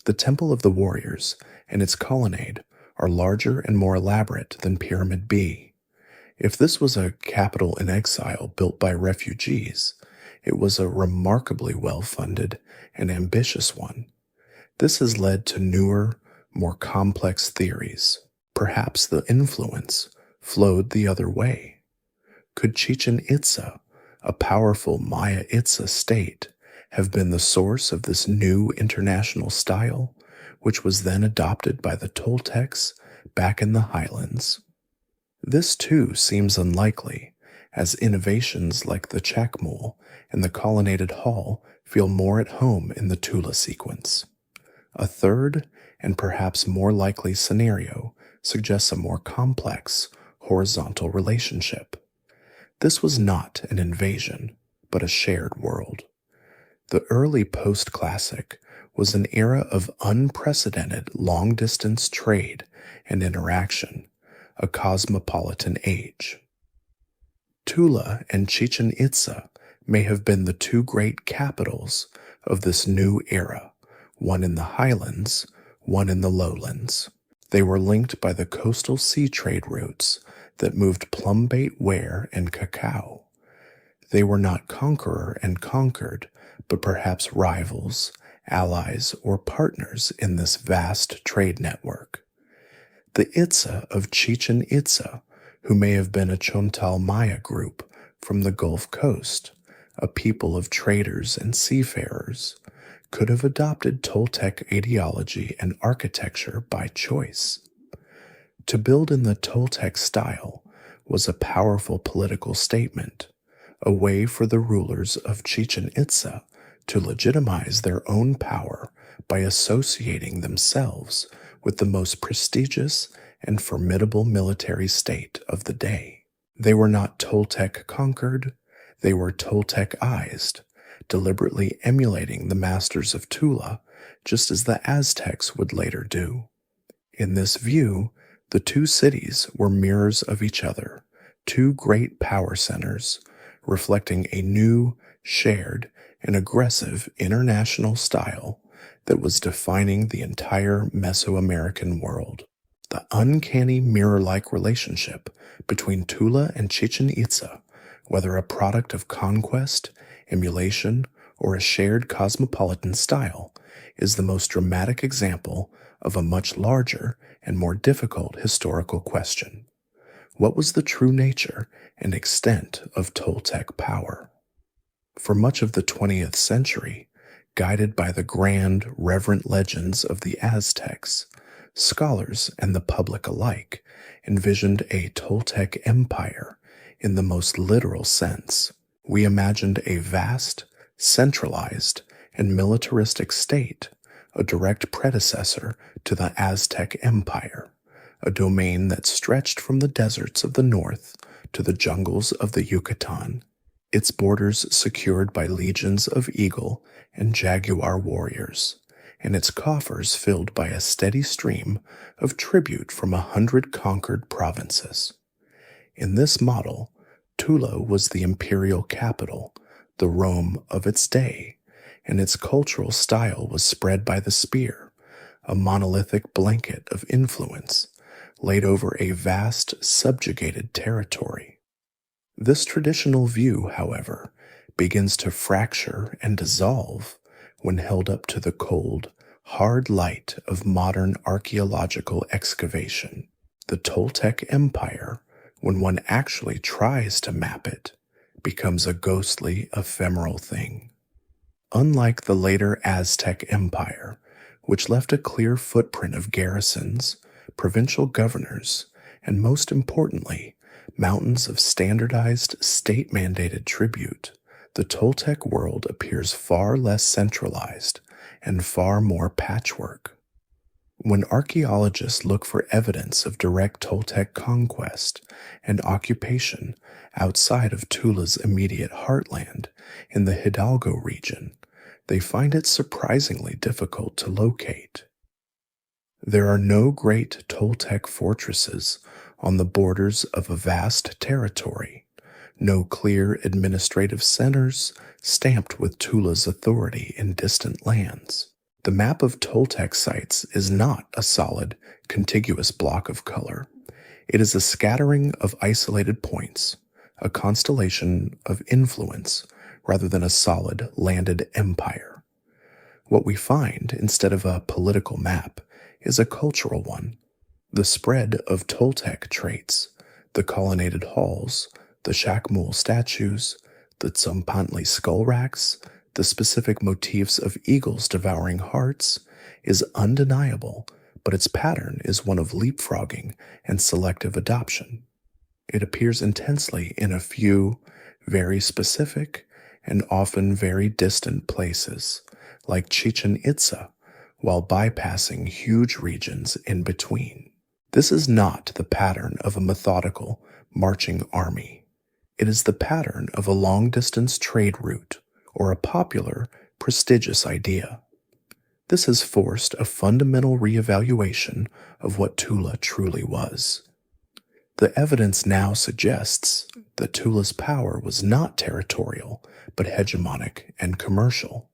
The Temple of the Warriors and its colonnade are larger and more elaborate than Pyramid B. If this was a capital in exile built by refugees, it was a remarkably well-funded and ambitious one. This has led to newer, more complex theories. Perhaps the influence flowed the other way. Could Chichen Itza, a powerful Maya Itza state, have been the source of this new international style, which was then adopted by the Toltecs back in the highlands? This too seems unlikely, as innovations like the chakmul and the colonnaded hall feel more at home in the Tula sequence. A third, and perhaps more likely scenario, suggests a more complex, horizontal relationship. This was not an invasion, but a shared world. The early post-classic was an era of unprecedented long-distance trade and interaction, a cosmopolitan age. Tula and Chichen Itza may have been the two great capitals of this new era, one in the highlands, one in the lowlands. They were linked by the coastal sea trade routes that moved plumbait ware and cacao. They were not conqueror and conquered, but perhaps rivals, allies, or partners in this vast trade network. The Itza of Chichen Itza, who may have been a Chontal Maya group from the Gulf Coast, a people of traders and seafarers, could have adopted Toltec ideology and architecture by choice. To build in the Toltec style was a powerful political statement, a way for the rulers of Chichen Itza to legitimize their own power by associating themselves with the most prestigious and formidable military state of the day. They were not Toltec conquered, they were Toltecized, deliberately emulating the masters of Tula, just as the Aztecs would later do. In this view, The two cities were mirrors of each other, two great power centers, reflecting a new, shared, and aggressive international style that was defining the entire Mesoamerican world. The uncanny mirror-like relationship between Tula and Chichen Itza, whether a product of conquest, emulation, or a shared cosmopolitan style, is the most dramatic example of a much larger and more difficult historical question. What was the true nature and extent of Toltec power? For much of the 20th century, guided by the grand, reverent legends of the Aztecs, scholars and the public alike envisioned a Toltec empire in the most literal sense. We imagined a vast, centralized, and militaristic state, a direct predecessor to the Aztec Empire, a domain that stretched from the deserts of the north to the jungles of the Yucatan, its borders secured by legions of eagle and jaguar warriors, and its coffers filled by a steady stream of tribute from 100 conquered provinces. In this model, Tula was the imperial capital, the Rome of its day, and its cultural style was spread by the spear, a monolithic blanket of influence laid over a vast, subjugated territory. This traditional view, however, begins to fracture and dissolve when held up to the cold, hard light of modern archaeological excavation. The Toltec Empire, when one actually tries to map it, becomes a ghostly, ephemeral thing. Unlike the later Aztec Empire, which left a clear footprint of garrisons, provincial governors, and most importantly, mountains of standardized state-mandated tribute, the Toltec world appears far less centralized and far more patchwork. When archaeologists look for evidence of direct Toltec conquest and occupation outside of Tula's immediate heartland in the Hidalgo region, they find it surprisingly difficult to locate. There are no great Toltec fortresses on the borders of a vast territory, no clear administrative centers stamped with Tula's authority in distant lands. The map of Toltec sites is not a solid, contiguous block of color. It is a scattering of isolated points, a constellation of influence, rather than a solid, landed empire. What we find, instead of a political map, is a cultural one. The spread of Toltec traits, the colonnaded halls, the Shakmul statues, the Tzompantli skull racks, the specific motifs of eagles devouring hearts, is undeniable, but its pattern is one of leapfrogging and selective adoption. It appears intensely in a few, very specific, and often very distant places, like Chichen Itza, while bypassing huge regions in between. This is not the pattern of a methodical, marching army. It is the pattern of a long-distance trade route, or a popular, prestigious idea. This has forced a fundamental reevaluation of what Tula truly was. The evidence now suggests that Tula's power was not territorial, but hegemonic and commercial.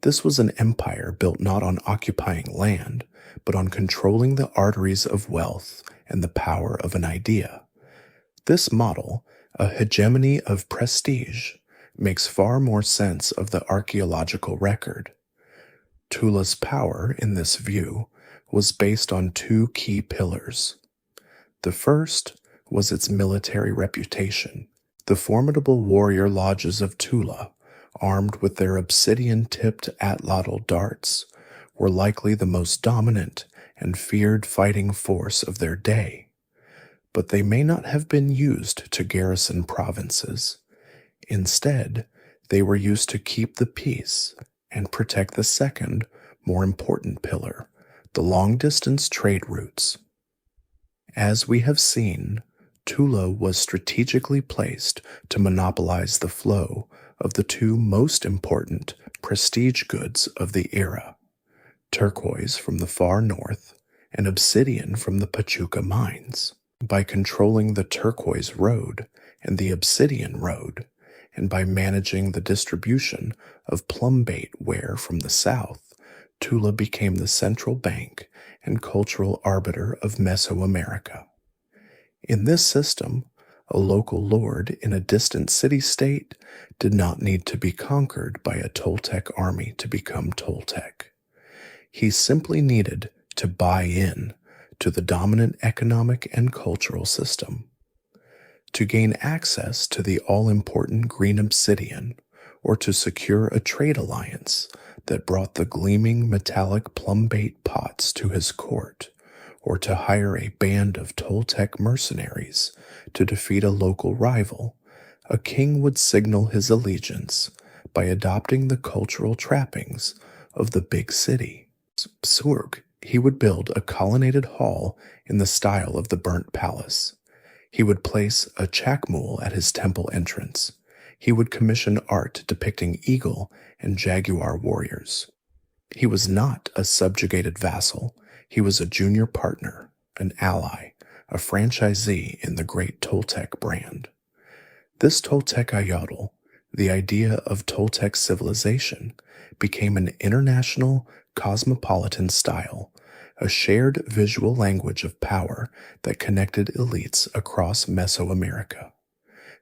This was an empire built not on occupying land, but on controlling the arteries of wealth and the power of an idea. This model, a hegemony of prestige, makes far more sense of the archaeological record. Tula's power, in this view, was based on two key pillars. The first was its military reputation. The formidable warrior lodges of Tula, armed with their obsidian-tipped atlatl darts, were likely the most dominant and feared fighting force of their day. But they may not have been used to garrison provinces. Instead, they were used to keep the peace and protect the second, more important pillar, the long-distance trade routes. As we have seen, Tula was strategically placed to monopolize the flow of the two most important prestige goods of the era, turquoise from the far north and obsidian from the Pachuca mines. By controlling the turquoise road and the obsidian road, and by managing the distribution of plumbate ware from the south, Tula became the central bank and cultural arbiter of Mesoamerica. In this system, a local lord in a distant city-state did not need to be conquered by a Toltec army to become Toltec. He simply needed to buy in to the dominant economic and cultural system. To gain access to the all-important green obsidian, or to secure a trade alliance that brought the gleaming metallic plumbate pots to his court, or to hire a band of Toltec mercenaries to defeat a local rival, a king would signal his allegiance by adopting the cultural trappings of the big city. Surg, he would build a colonnaded hall in the style of the burnt palace. He would place a chacmool at his temple entrance. He would commission art depicting eagle and jaguar warriors. He was not a subjugated vassal. He was a junior partner, an ally, a franchisee in the great Toltec brand. This Toltecayotl, the idea of Toltec civilization, became an international cosmopolitan style, a shared visual language of power that connected elites across Mesoamerica.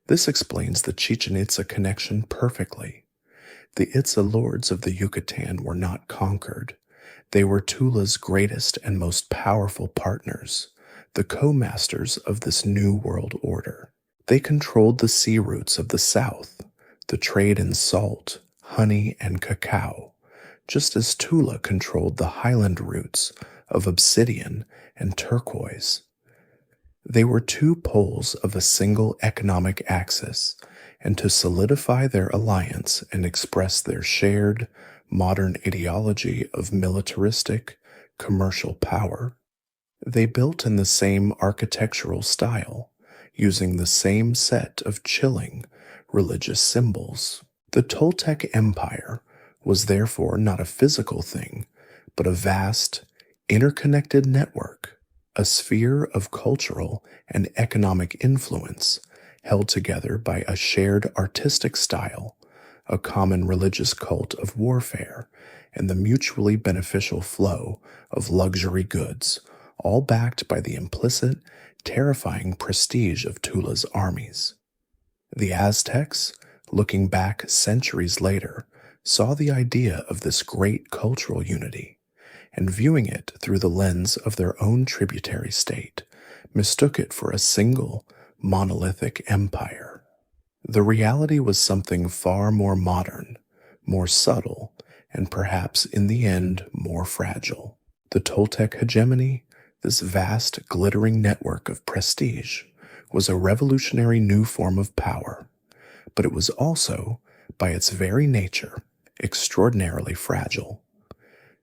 This explains the Chichen Itza connection perfectly. The Itza lords of the Yucatan were not conquered. They were Tula's greatest and most powerful partners, the co-masters of this new world order. They controlled the sea routes of the south, the trade in salt, honey, and cacao, just as Tula controlled the highland routes of obsidian and turquoise. They were two poles of a single economic axis, and to solidify their alliance and express their shared, modern ideology of militaristic, commercial power, they built in the same architectural style, using the same set of chilling religious symbols. The Toltec Empire was therefore not a physical thing, but a vast, interconnected network, a sphere of cultural and economic influence held together by a shared artistic style, a common religious cult of warfare, and the mutually beneficial flow of luxury goods, all backed by the implicit, terrifying prestige of Tula's armies. The Aztecs, looking back centuries later, saw the idea of this great cultural unity, and viewing it through the lens of their own tributary state, mistook it for a single, monolithic empire. The reality was something far more modern, more subtle, and perhaps in the end more fragile. The Toltec hegemony, this vast, glittering network of prestige, was a revolutionary new form of power, but it was also, by its very nature, extraordinarily fragile.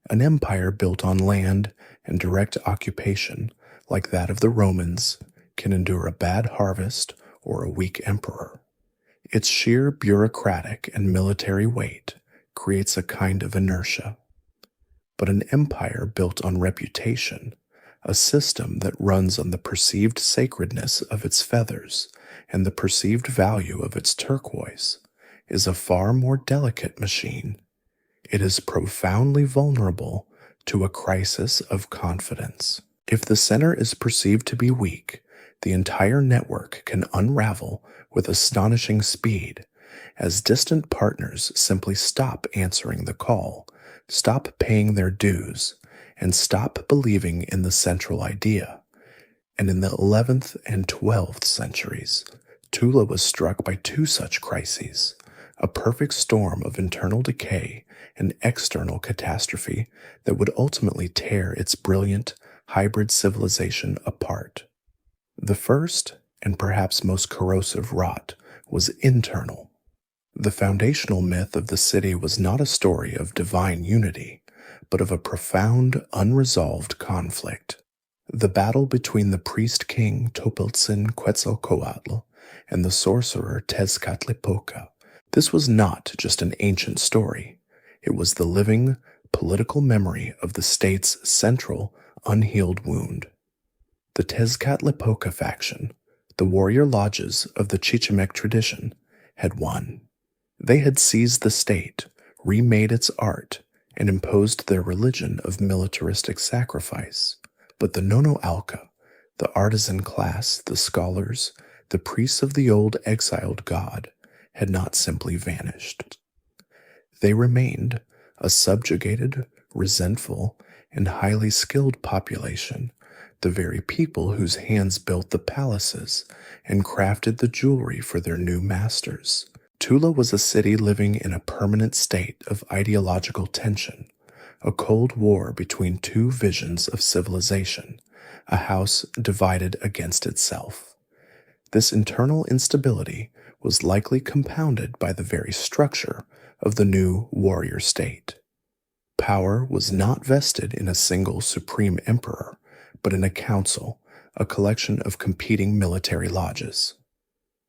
An empire built on land and direct occupation, like that of the Romans, can endure a bad harvest or a weak emperor. Its sheer bureaucratic and military weight creates a kind of inertia. But an empire built on reputation, a system that runs on the perceived sacredness of its feathers and the perceived value of its turquoise, is a far more delicate machine. It is profoundly vulnerable to a crisis of confidence. If the center is perceived to be weak, the entire network can unravel with astonishing speed, as distant partners simply stop answering the call, stop paying their dues, and stop believing in the central idea. And in the 11th and 12th centuries, Tula was struck by two such crises, a perfect storm of internal decay and external catastrophe that would ultimately tear its brilliant, hybrid civilization apart. The first, and perhaps most corrosive rot, was internal. The foundational myth of the city was not a story of divine unity, but of a profound, unresolved conflict. The battle between the priest-king Topiltzin Quetzalcoatl and the sorcerer Tezcatlipoca. This was not just an ancient story. It was the living, political memory of the state's central, unhealed wound. The Tezcatlipoca faction, the warrior lodges of the Chichimec tradition, had won. They had seized the state, remade its art, and imposed their religion of militaristic sacrifice. But the Nono Alca, the artisan class, the scholars, the priests of the old exiled god, had not simply vanished. They remained a subjugated, resentful, and highly skilled population, the very people whose hands built the palaces and crafted the jewelry for their new masters. Tula was a city living in a permanent state of ideological tension, a cold war between two visions of civilization, a house divided against itself. This internal instability was likely compounded by the very structure of the new warrior state. Power was not vested in a single supreme emperor, but in a council, a collection of competing military lodges.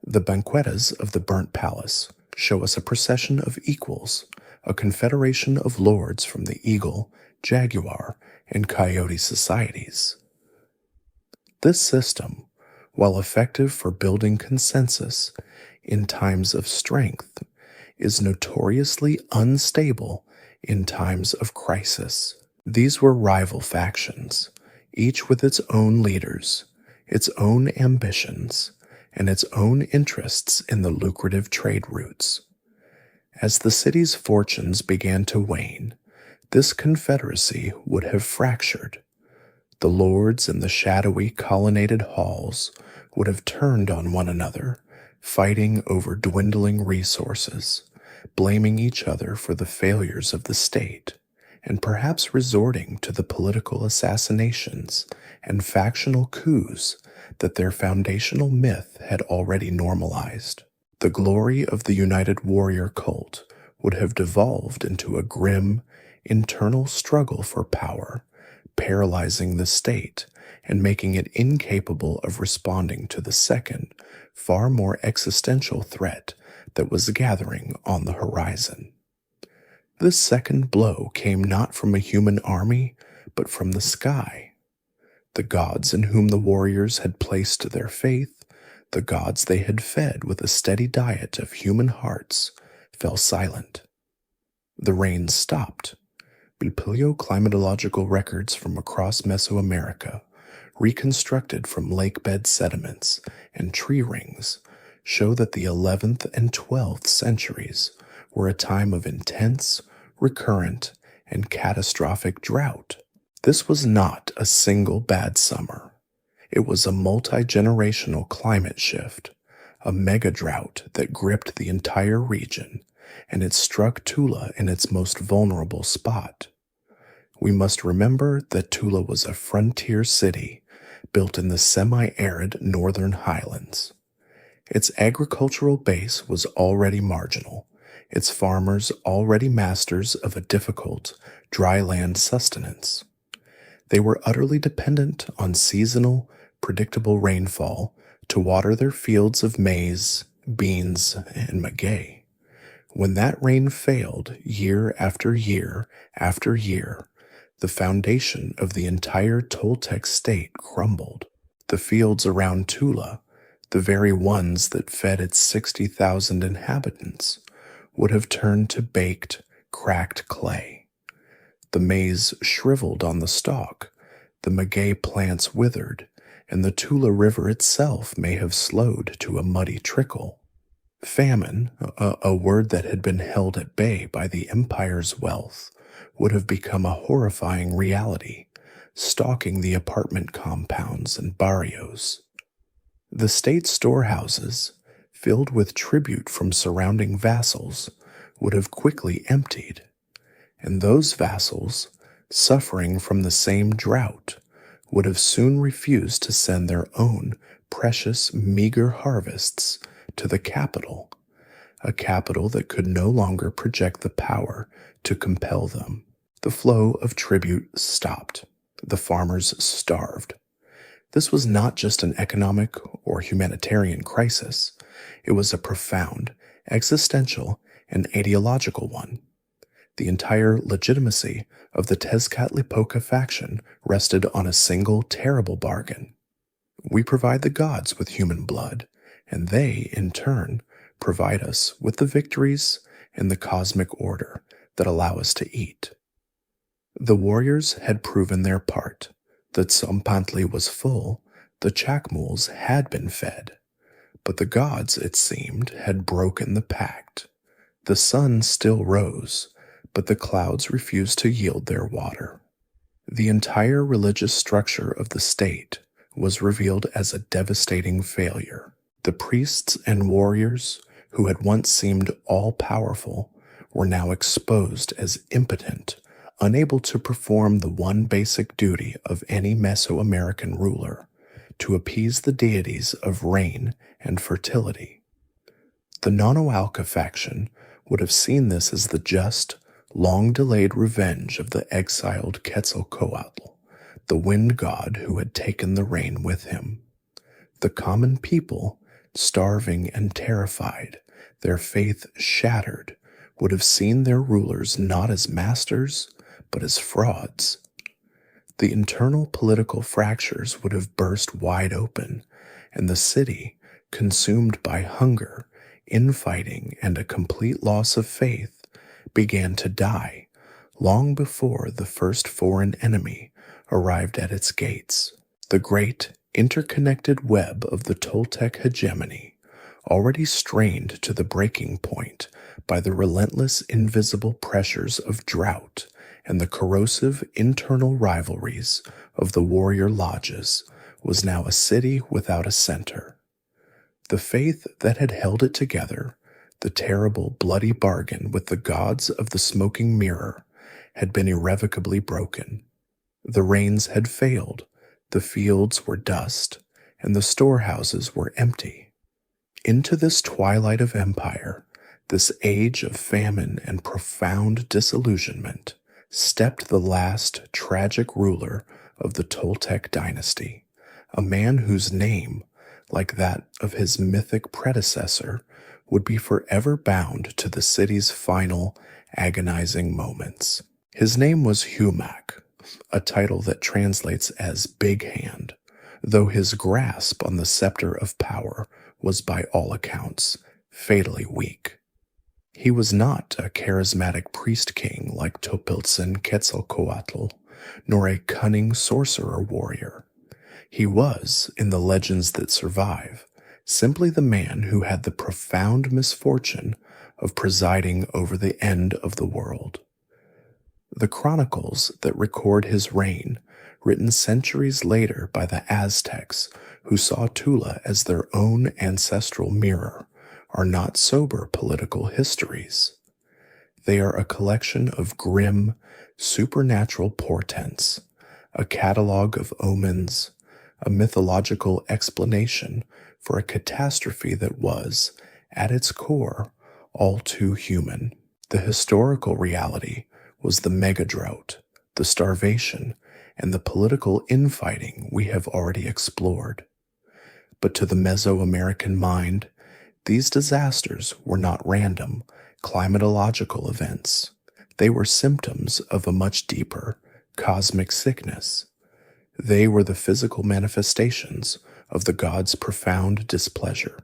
The banquetas of the Burnt Palace show us a procession of equals, a confederation of lords from the eagle, jaguar, and coyote societies. This system, while effective for building consensus in times of strength, is notoriously unstable in times of crisis. These were rival factions, each with its own leaders, its own ambitions, and its own interests in the lucrative trade routes. As the city's fortunes began to wane, this confederacy would have fractured. The lords in the shadowy colonnaded halls would have turned on one another, fighting over dwindling resources, blaming each other for the failures of the state, and perhaps resorting to the political assassinations and factional coups that their foundational myth had already normalized. The glory of the United Warrior cult would have devolved into a grim, internal struggle for power, paralyzing the state and making it incapable of responding to the second, far more existential threat that was gathering on the horizon. This second blow came not from a human army, but from the sky. The gods in whom the warriors had placed their faith, the gods they had fed with a steady diet of human hearts, fell silent. The rain stopped. Paleoclimatological records from across Mesoamerica, reconstructed from lake bed sediments and tree rings, show that the 11th and 12th centuries were a time of intense, recurrent, and catastrophic drought. This was not a single bad summer. It was a multi-generational climate shift, a mega drought that gripped the entire region, and it struck Tula in its most vulnerable spot. We must remember that Tula was a frontier city built in the semi-arid northern highlands. Its agricultural base was already marginal, its farmers already masters of a difficult, dry land sustenance. They were utterly dependent on seasonal, predictable rainfall to water their fields of maize, beans, and maguey. When that rain failed year after year after year, the foundation of the entire Toltec state crumbled. The fields around Tula, the very ones that fed its 60,000 inhabitants, would have turned to baked, cracked clay. The maize shriveled on the stalk, the maguey plants withered, and the Tula River itself may have slowed to a muddy trickle. Famine, a word that had been held at bay by the empire's wealth, would have become a horrifying reality, stalking the apartment compounds and barrios. The state storehouses, filled with tribute from surrounding vassals, would have quickly emptied, and those vassals, suffering from the same drought, would have soon refused to send their own precious, meager harvests to the capital, a capital that could no longer project the power to compel them. The flow of tribute stopped. The farmers starved. This was not just an economic or humanitarian crisis. It was a profound, existential, and ideological one. The entire legitimacy of the Tezcatlipoca faction rested on a single terrible bargain. We provide the gods with human blood, and they, in turn, provide us with the victories and the cosmic order that allow us to eat. The warriors had proven their part. The Tzompantli was full, the Chacmuls had been fed. But the gods, it seemed, had broken the pact. The sun still rose, but the clouds refused to yield their water. The entire religious structure of the state was revealed as a devastating failure. The priests and warriors, who had once seemed all-powerful, were now exposed as impotent, unable to perform the one basic duty of any Mesoamerican ruler, to appease the deities of rain and fertility. The Nonoalca faction would have seen this as the just, long-delayed revenge of the exiled Quetzalcoatl, the wind god who had taken the rain with him. The common people, starving and terrified, their faith shattered, would have seen their rulers not as masters, but as frauds. The internal political fractures would have burst wide open, and the city, consumed by hunger, infighting, and a complete loss of faith, began to die long before the first foreign enemy arrived at its gates. The great, interconnected web of the Toltec hegemony, already strained to the breaking point by the relentless invisible pressures of drought and the corrosive internal rivalries of the warrior lodges, was now a city without a center. The faith that had held it together, the terrible bloody bargain with the gods of the smoking mirror, had been irrevocably broken. The rains had failed, the fields were dust, and the storehouses were empty. Into this twilight of empire, this age of famine and profound disillusionment, stepped the last tragic ruler of the Toltec dynasty, a man whose name, like that of his mythic predecessor, would be forever bound to the city's final, agonizing moments. His name was Humak, a title that translates as Big Hand, though his grasp on the scepter of power was by all accounts fatally weak. He was not a charismatic priest-king like Topiltzin Quetzalcoatl, nor a cunning sorcerer-warrior. He was, in the legends that survive, simply the man who had the profound misfortune of presiding over the end of the world. The chronicles that record his reign, written centuries later by the Aztecs, who saw Tula as their own ancestral mirror, are not sober political histories. They are a collection of grim, supernatural portents, a catalog of omens, a mythological explanation for a catastrophe that was, at its core, all too human. The historical reality was the mega-drought, the starvation, and the political infighting we have already explored. But to the Mesoamerican mind, these disasters were not random, climatological events. They were symptoms of a much deeper, cosmic sickness. They were the physical manifestations of the gods' profound displeasure,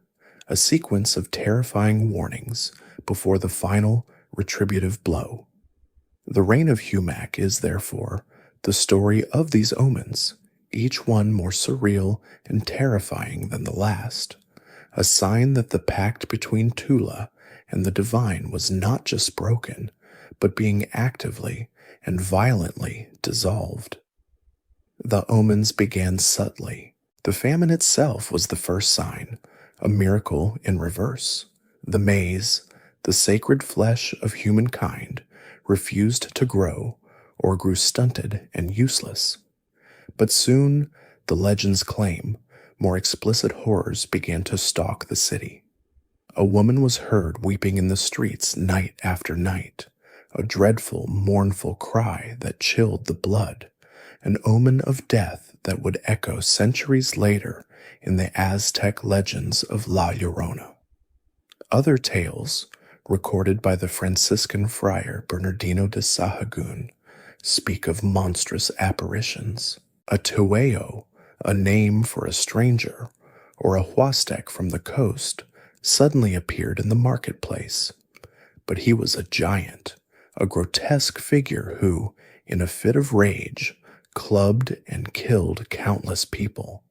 a sequence of terrifying warnings before the final retributive blow. The reign of Humak is, therefore, the story of these omens, each one more surreal and terrifying than the last, a sign that the pact between Tula and the divine was not just broken, but being actively and violently dissolved. The omens began subtly. The famine itself was the first sign, a miracle in reverse. The maize, the sacred flesh of humankind, refused to grow or grew stunted and useless. But soon, the legends claim, more explicit horrors began to stalk the city. A woman was heard weeping in the streets night after night, a dreadful, mournful cry that chilled the blood, an omen of death that would echo centuries later in the Aztec legends of La Llorona. Other tales, recorded by the Franciscan friar Bernardino de Sahagún, speak of monstrous apparitions. A tueo, a name for a stranger, or a huastec from the coast, suddenly appeared in the marketplace. But he was a giant, a grotesque figure who, in a fit of rage, clubbed and killed countless people.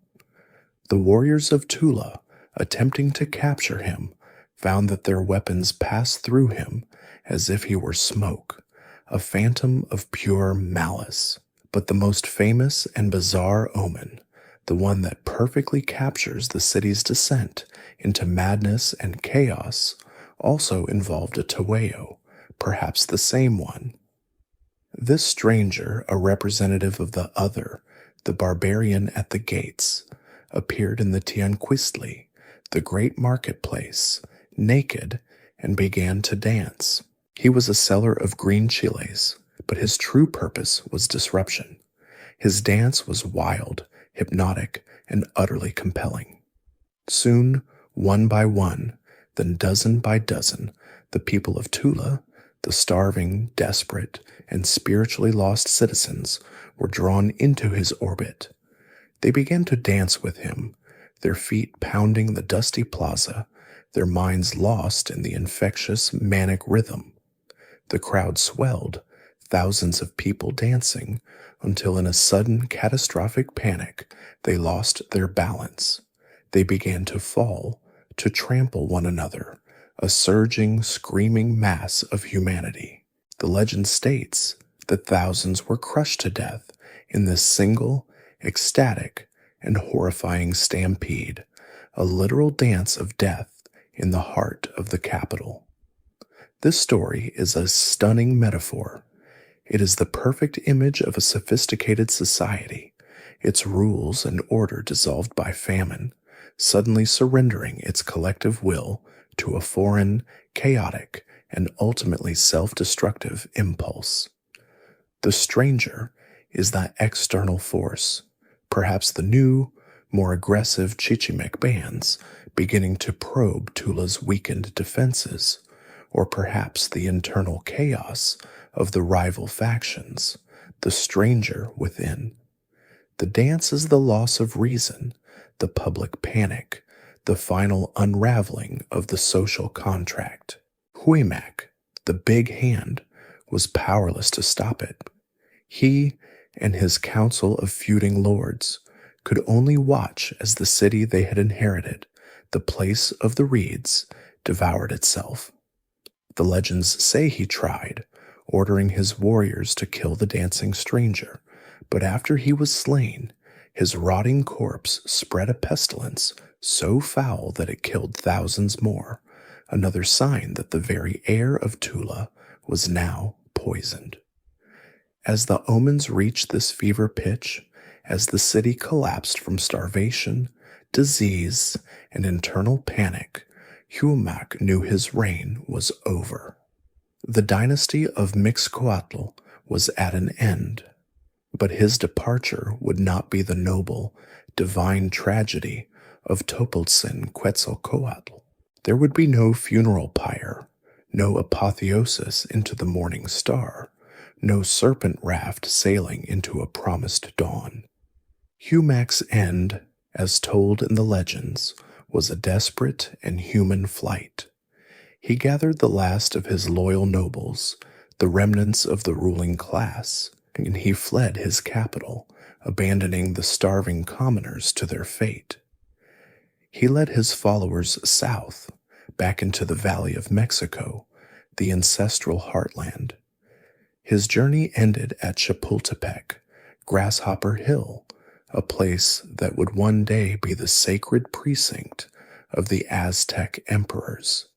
The warriors of Tula, attempting to capture him, found that their weapons passed through him as if he were smoke, a phantom of pure malice. But the most famous and bizarre omen, the one that perfectly captures the city's descent into madness and chaos, also involved a tueo, perhaps the same one. This stranger, a representative of the other, the barbarian at the gates, appeared in the Tianquistli, the great marketplace, naked, and began to dance. He was a seller of green chiles, but his true purpose was disruption. His dance was wild, hypnotic, and utterly compelling. Soon, one by one, then dozen by dozen, the people of Tula, the starving, desperate, and spiritually lost citizens, were drawn into his orbit. They began to dance with him, their feet pounding the dusty plaza, their minds lost in the infectious, manic rhythm. The crowd swelled, thousands of people dancing, until in a sudden catastrophic panic they lost their balance. They began to fall, to trample one another, a surging, screaming mass of humanity. The legend states that thousands were crushed to death in this single, ecstatic, and horrifying stampede, a literal dance of death in the heart of the capital. This story is a stunning metaphor. It is the perfect image of a sophisticated society, its rules and order dissolved by famine, suddenly surrendering its collective will to a foreign, chaotic, and ultimately self-destructive impulse. The stranger is that external force, perhaps the new, more aggressive Chichimek bands beginning to probe Tula's weakened defenses, or perhaps the internal chaos of the rival factions, the stranger within. The dance is the loss of reason, the public panic, the final unraveling of the social contract. Huimak, the big hand, was powerless to stop it. He and his council of feuding lords could only watch as the city they had inherited, the place of the reeds, devoured itself. The legends say he tried, ordering his warriors to kill the dancing stranger, but after he was slain, his rotting corpse spread a pestilence so foul that it killed thousands more, another sign that the very air of Tula was now poisoned. As the omens reached this fever pitch, as the city collapsed from starvation, disease, and internal panic, Huimak knew his reign was over. The dynasty of Mixcoatl was at an end, but his departure would not be the noble, divine tragedy of Topiltzin Quetzalcoatl. There would be no funeral pyre, no apotheosis into the morning star, no serpent raft sailing into a promised dawn. Huimak's end, as told in the legends, was a desperate and human flight. He gathered the last of his loyal nobles, the remnants of the ruling class, and he fled his capital, abandoning the starving commoners to their fate. He led his followers south, back into the Valley of Mexico, the ancestral heartland. His journey ended at Chapultepec, Grasshopper Hill, a place that would one day be the sacred precinct of the Aztec emperors.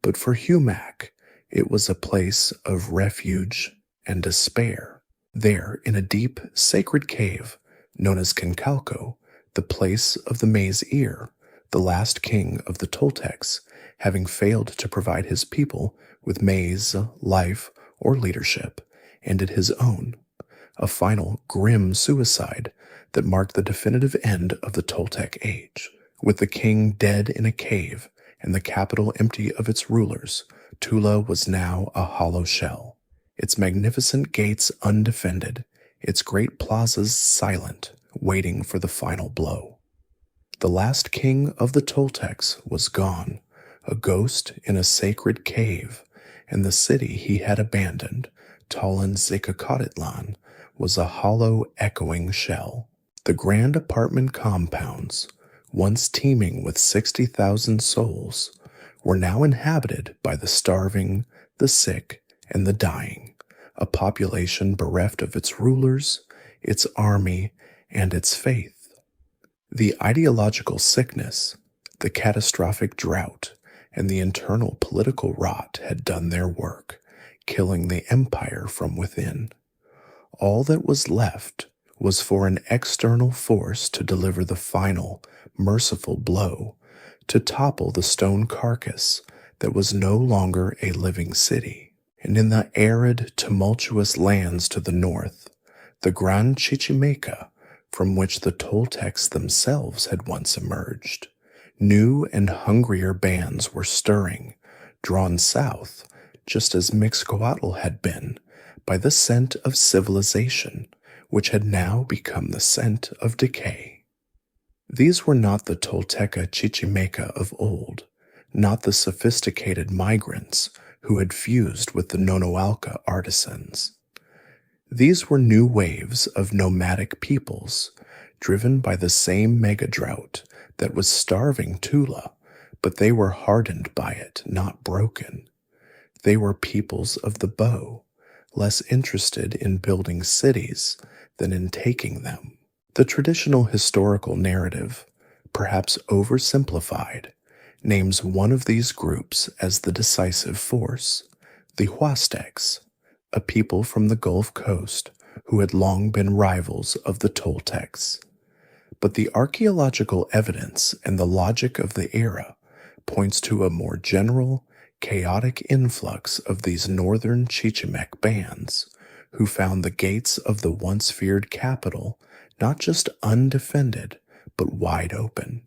But for Huimak, it was a place of refuge and despair. There, in a deep, sacred cave known as Concalco, the place of the Maze Ear, the last king of the Toltecs, having failed to provide his people with maize, life, or leadership, ended his own, a final grim suicide that marked the definitive end of the Toltec age. With the king dead in a cave and the capital empty of its rulers, Tula was now a hollow shell, its magnificent gates undefended, its great plazas silent, waiting for the final blow. The last king of the Toltecs was gone, a ghost in a sacred cave, and the city he had abandoned, Tollan was a hollow, echoing shell. The grand apartment compounds, once teeming with 60,000 souls, were now inhabited by the starving, the sick, and the dying, a population bereft of its rulers, its army, and its faith. The ideological sickness, the catastrophic drought, and the internal political rot had done their work, killing the empire from within. All that was left was for an external force to deliver the final, merciful blow, to topple the stone carcass that was no longer a living city. And in the arid, tumultuous lands to the north, the Gran Chichimeca, from which the Toltecs themselves had once emerged, new and hungrier bands were stirring, drawn south, just as Mixcoatl had been, by the scent of civilization, which had now become the scent of decay. These were not the Tolteca Chichimeca of old, not the sophisticated migrants who had fused with the Nonoalca artisans. These were new waves of nomadic peoples, driven by the same mega-drought that was starving Tula, but they were hardened by it, not broken. They were peoples of the bow, less interested in building cities than in taking them. The traditional historical narrative, perhaps oversimplified, names one of these groups as the decisive force, the Aztecs, a people from the Gulf Coast who had long been rivals of the Toltecs. But the archaeological evidence and the logic of the era points to a more general, chaotic influx of these northern Chichimec bands, who found the gates of the once feared capital not just undefended, but wide open.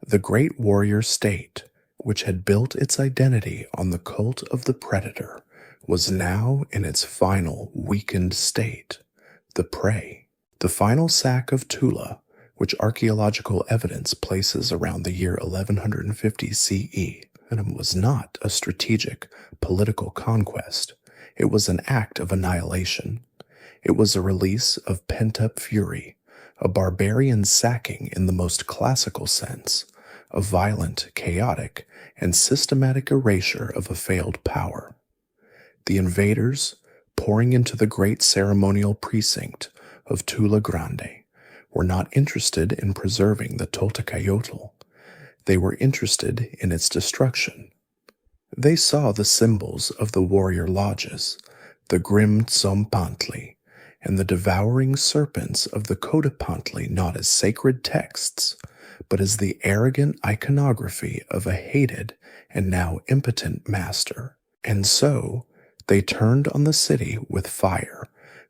The great warrior state, which had built its identity on the cult of the predator, was now in its final weakened state, the prey. The final sack of Tula, which archaeological evidence places around the year 1150 CE, was not a strategic political conquest. It was an act of annihilation. It was a release of pent-up fury, a barbarian sacking in the most classical sense, a violent, chaotic, and systematic erasure of a failed power. The invaders, pouring into the great ceremonial precinct of Tula Grande, were not interested in preserving the Toltecayotle. They were interested in its destruction. They saw the symbols of the warrior lodges, the grim Tzompantli, and the devouring serpents of the Cotepantli not as sacred texts, but as the arrogant iconography of a hated and now impotent master. And so, they turned on the city with fire,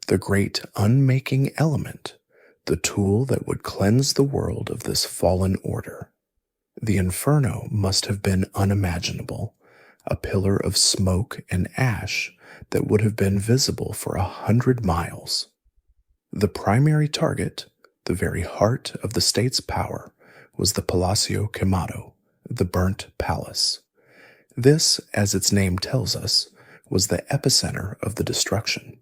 the great unmaking element, the tool that would cleanse the world of this fallen order. The inferno must have been unimaginable, a pillar of smoke and ash that would have been visible for 100 miles. The primary target, the very heart of the state's power, was the Palacio Quemado, the burnt palace. This, as its name tells us, was the epicenter of the destruction.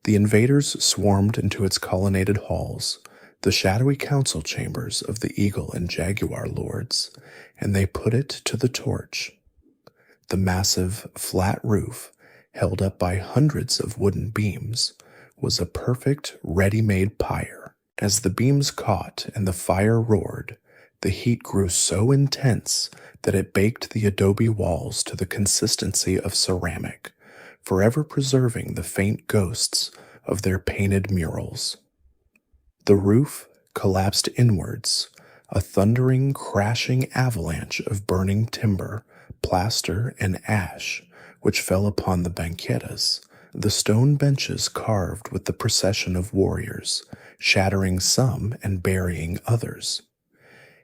The invaders swarmed into its colonnaded halls, the shadowy council chambers of the eagle and jaguar lords, and they put it to the torch. The massive, flat roof, held up by hundreds of wooden beams, was a perfect, ready-made pyre. As the beams caught and the fire roared, the heat grew so intense that it baked the adobe walls to the consistency of ceramic, forever preserving the faint ghosts of their painted murals. The roof collapsed inwards, a thundering, crashing avalanche of burning timber, plaster, and ash, which fell upon the banquetas, the stone benches carved with the procession of warriors, shattering some and burying others.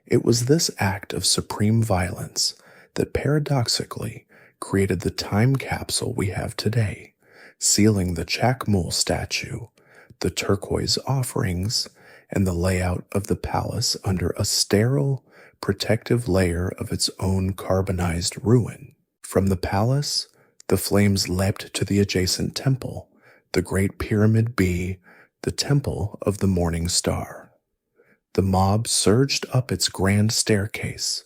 It was this act of supreme violence that paradoxically created the time capsule we have today, sealing the Chacmul statue, the turquoise offerings, and the layout of the palace under a sterile, protective layer of its own carbonized ruin. From the palace, the flames leapt to the adjacent temple, the Great Pyramid B, the Temple of the Morning Star. The mob surged up its grand staircase,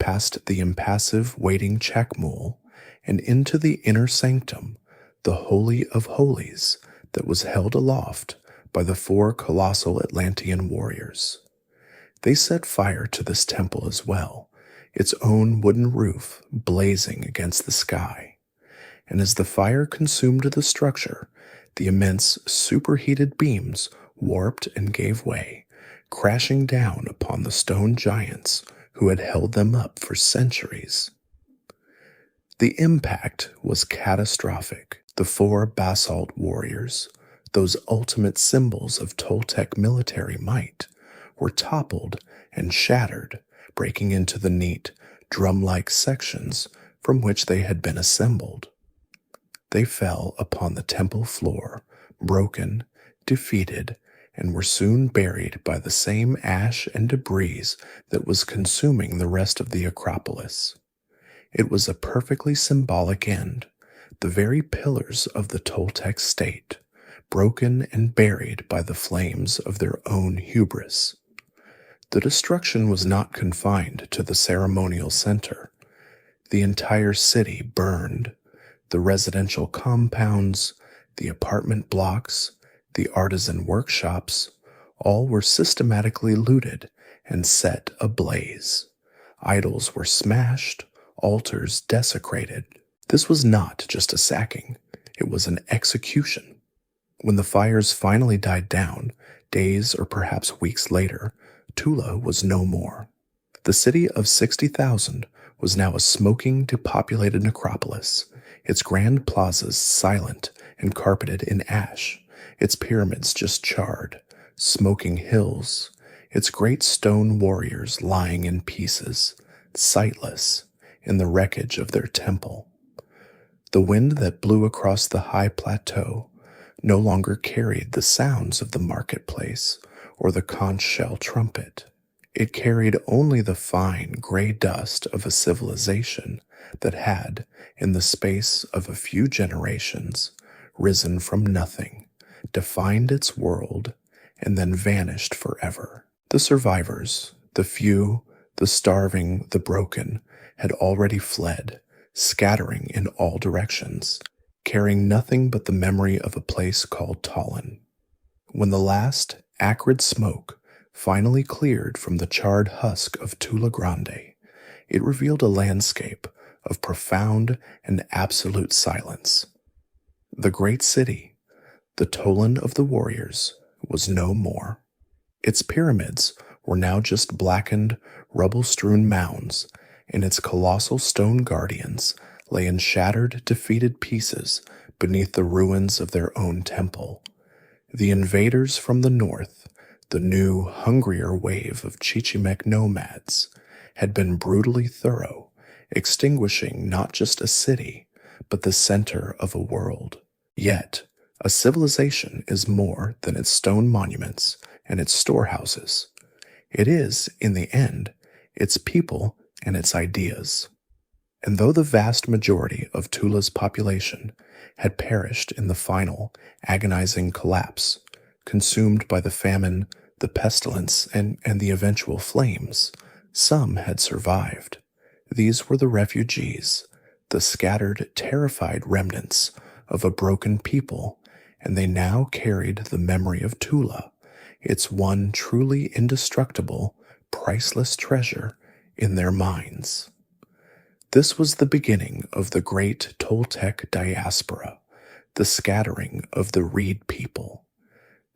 past the impassive waiting Chacmul, and into the inner sanctum, the Holy of Holies that was held aloft by the 4 colossal Atlantean warriors. They set fire to this temple as well, its own wooden roof blazing against the sky. And as the fire consumed the structure, the immense superheated beams warped and gave way, crashing down upon the stone giants who had held them up for centuries. The impact was catastrophic. The 4 basalt warriors, those ultimate symbols of Toltec military might, were toppled and shattered, breaking into the neat, drum-like sections from which they had been assembled. They fell upon the temple floor, broken, defeated, and were soon buried by the same ash and debris that was consuming the rest of the Acropolis. It was a perfectly symbolic end, the very pillars of the Toltec state, broken and buried by the flames of their own hubris. The destruction was not confined to the ceremonial center. The entire city burned. The residential compounds, the apartment blocks, the artisan workshops, all were systematically looted and set ablaze. Idols were smashed, altars desecrated. This was not just a sacking, it was an execution. When the fires finally died down, days or perhaps weeks later, Tula was no more. The city of 60,000 was now a smoking, depopulated necropolis, its grand plazas silent and carpeted in ash, its pyramids just charred, smoking hills, its great stone warriors lying in pieces, sightless, in the wreckage of their temple. The wind that blew across the high plateau no longer carried the sounds of the marketplace or the conch shell trumpet. It carried only the fine gray dust of a civilization that had, in the space of a few generations, risen from nothing, defined its world, and then vanished forever. The survivors, the few, the starving, the broken, had already fled, scattering in all directions, carrying nothing but the memory of a place called Tollan. When the last acrid smoke finally cleared from the charred husk of Tula Grande, it revealed a landscape of profound and absolute silence. The great city, the Tollan of the warriors, was no more. Its pyramids were now just blackened, rubble-strewn mounds, and its colossal stone guardians lay in shattered, defeated pieces beneath the ruins of their own temple. The invaders from the north, the new, hungrier wave of Chichimec nomads, had been brutally thorough, extinguishing not just a city, but the center of a world. Yet, a civilization is more than its stone monuments and its storehouses. It is, in the end, its people and its ideas. And though the vast majority of Tula's population had perished in the final, agonizing collapse, consumed by the famine, the pestilence, and the eventual flames, some had survived. These were the refugees, the scattered, terrified remnants of a broken people, and they now carried the memory of Tula, its one truly indestructible, priceless treasure, in their minds. This was the beginning of the great Toltec diaspora, the scattering of the Reed people.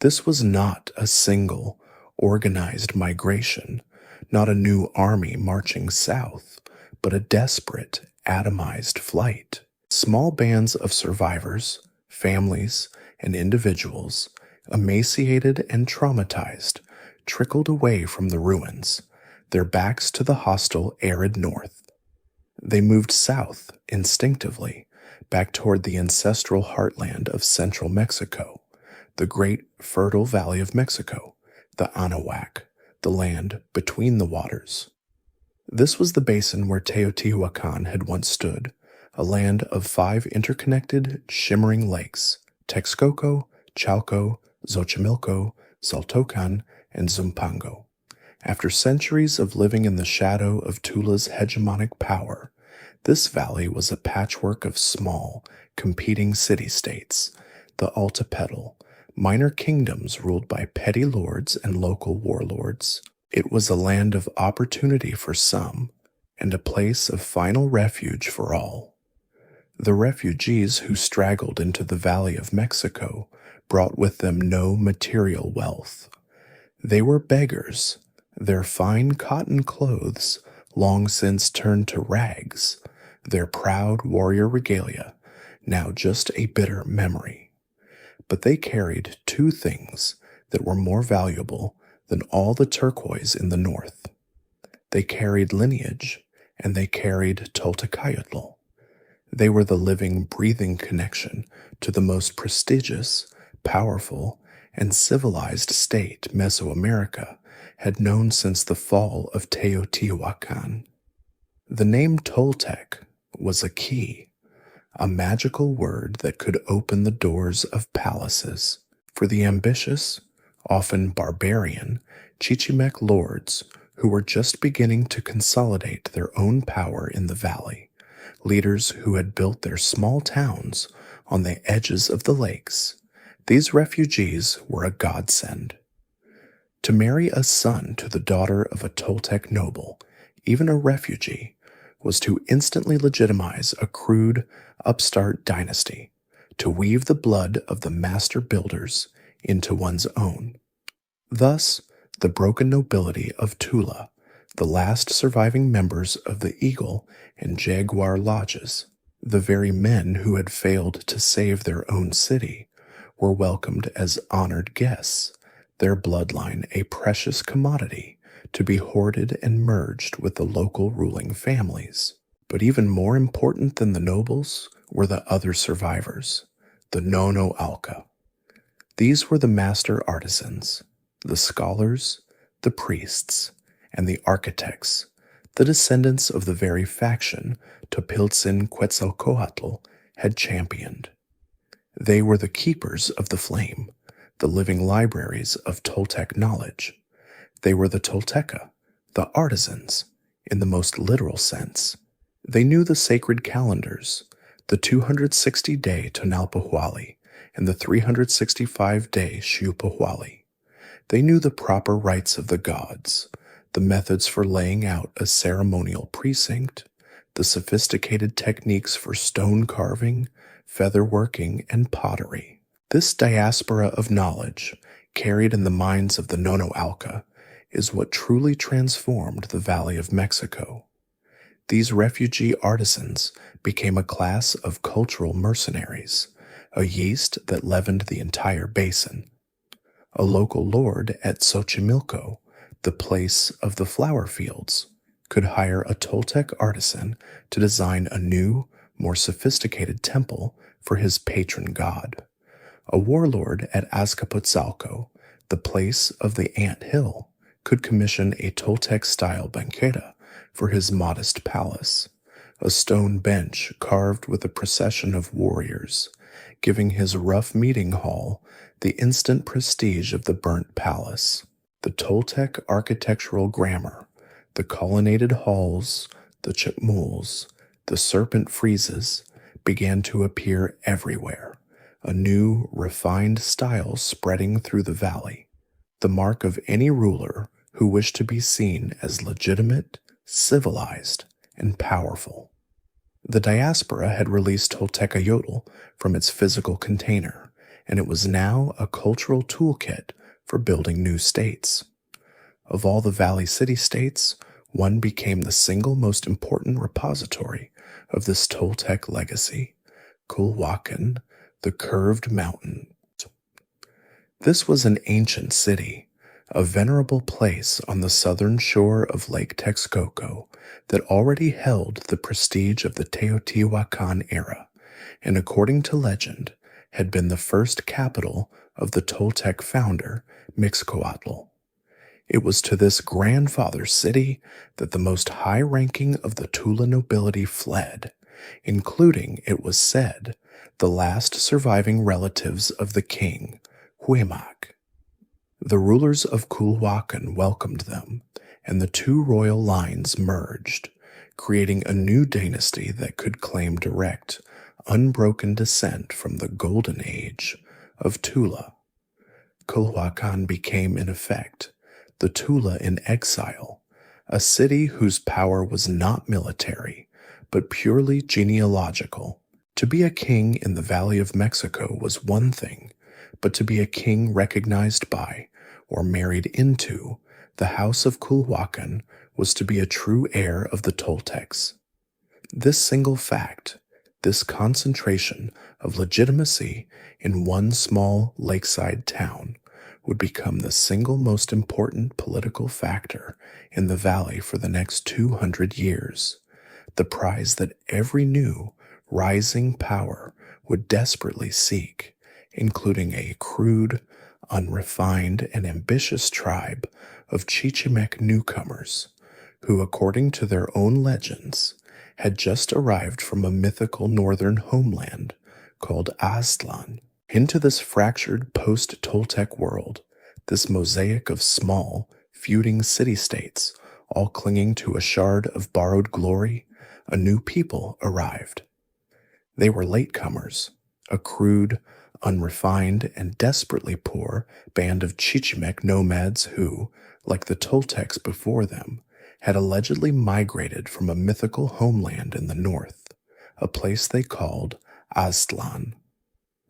This was not a single, organized migration, not a new army marching south, but a desperate, atomized flight. Small bands of survivors, families, and individuals, emaciated and traumatized, trickled away from the ruins, their backs to the hostile arid north. They moved south instinctively, back toward the ancestral heartland of central Mexico, the great fertile valley of Mexico, the Anahuac, the land between the waters. This was the basin where Teotihuacan had once stood, a land of 5 interconnected, shimmering lakes: Texcoco, Chalco, Xochimilco, Saltocan, and Zumpango. After centuries of living in the shadow of Tula's hegemonic power, this valley was a patchwork of small, competing city-states, the Altepetl, minor kingdoms ruled by petty lords and local warlords. It was a land of opportunity for some, and a place of final refuge for all. The refugees who straggled into the Valley of Mexico brought with them no material wealth. They were beggars, their fine cotton clothes long since turned to rags, their proud warrior regalia now just a bitter memory. But they carried 2 things that were more valuable than all the turquoise in the north. They carried lineage, and they carried Toltecayottl. They were the living, breathing connection to the most prestigious, powerful, and civilized state Mesoamerica had known since the fall of Teotihuacan. The name Toltec was a key, a magical word that could open the doors of palaces for the ambitious, often barbarian, Chichimec lords who were just beginning to consolidate their own power in the valley, leaders who had built their small towns on the edges of the lakes. These refugees were a godsend. To marry a son to the daughter of a Toltec noble, even a refugee, was to instantly legitimize a crude, upstart dynasty, to weave the blood of the master builders into one's own. Thus, the broken nobility of Tula, the last surviving members of the Eagle and Jaguar lodges, the very men who had failed to save their own city, were welcomed as honored guests, their bloodline a precious commodity to be hoarded and merged with the local ruling families. But even more important than the nobles were the other survivors, the Nono Alca. These were the master artisans, the scholars, the priests, and the architects, the descendants of the very faction Topiltzin Quetzalcoatl had championed. They were the keepers of the flame, the living libraries of Toltec knowledge. They were the Tolteca, the artisans, in the most literal sense. They knew the sacred calendars, the 260-day Tonalpohualli and the 365-day Xiupohualli. They knew the proper rites of the gods, the methods for laying out a ceremonial precinct, the sophisticated techniques for stone carving, feather working, and pottery. This diaspora of knowledge, carried in the minds of the Nono Alca, is what truly transformed the Valley of Mexico. These refugee artisans became a class of cultural mercenaries, a yeast that leavened the entire basin. A local lord at Xochimilco, the place of the flower fields, could hire a Toltec artisan to design a new, more sophisticated temple for his patron god. A warlord at Azcapotzalco, the place of the ant hill, could commission a Toltec-style banqueta for his modest palace, a stone bench carved with a procession of warriors, giving his rough meeting hall the instant prestige of the burnt palace. The Toltec architectural grammar, the colonnaded halls, the chapmuls, the serpent friezes, began to appear everywhere, a new, refined style spreading through the valley, the mark of any ruler who wished to be seen as legitimate, civilized, and powerful. The diaspora had released Toltecayottl from its physical container, and it was now a cultural toolkit for building new states. Of all the valley city-states, one became the single most important repository of this Toltec legacy, Culhuacan, the curved mountain. This was an ancient city, a venerable place on the southern shore of Lake Texcoco that already held the prestige of the Teotihuacan era, and according to legend, had been the first capital of the Toltec founder, Mixcoatl. It was to this grandfather city that the most high-ranking of the Tula nobility fled, including, it was said, the last surviving relatives of the king, Huimak. The rulers of Culhuacan welcomed them, and the two royal lines merged, creating a new dynasty that could claim direct, unbroken descent from the golden age of Tula. Culhuacan became, in effect, the Tula in exile, a city whose power was not military, but purely genealogical. To be a king in the Valley of Mexico was one thing, but to be a king recognized by, or married into, the House of Culhuacan was to be a true heir of the Toltecs. This single fact, this concentration of legitimacy in one small lakeside town, would become the single most important political factor in the valley for the next 200 years, the prize that every new, rising power would desperately seek, including a crude, unrefined, and ambitious tribe of Chichimec newcomers, who, according to their own legends, had just arrived from a mythical northern homeland called Aztlan. Into this fractured post-Toltec world, this mosaic of small, feuding city-states, all clinging to a shard of borrowed glory, a new people arrived. They were latecomers, a crude, unrefined, and desperately poor band of Chichimec nomads who, like the Toltecs before them, had allegedly migrated from a mythical homeland in the north, a place they called Aztlan.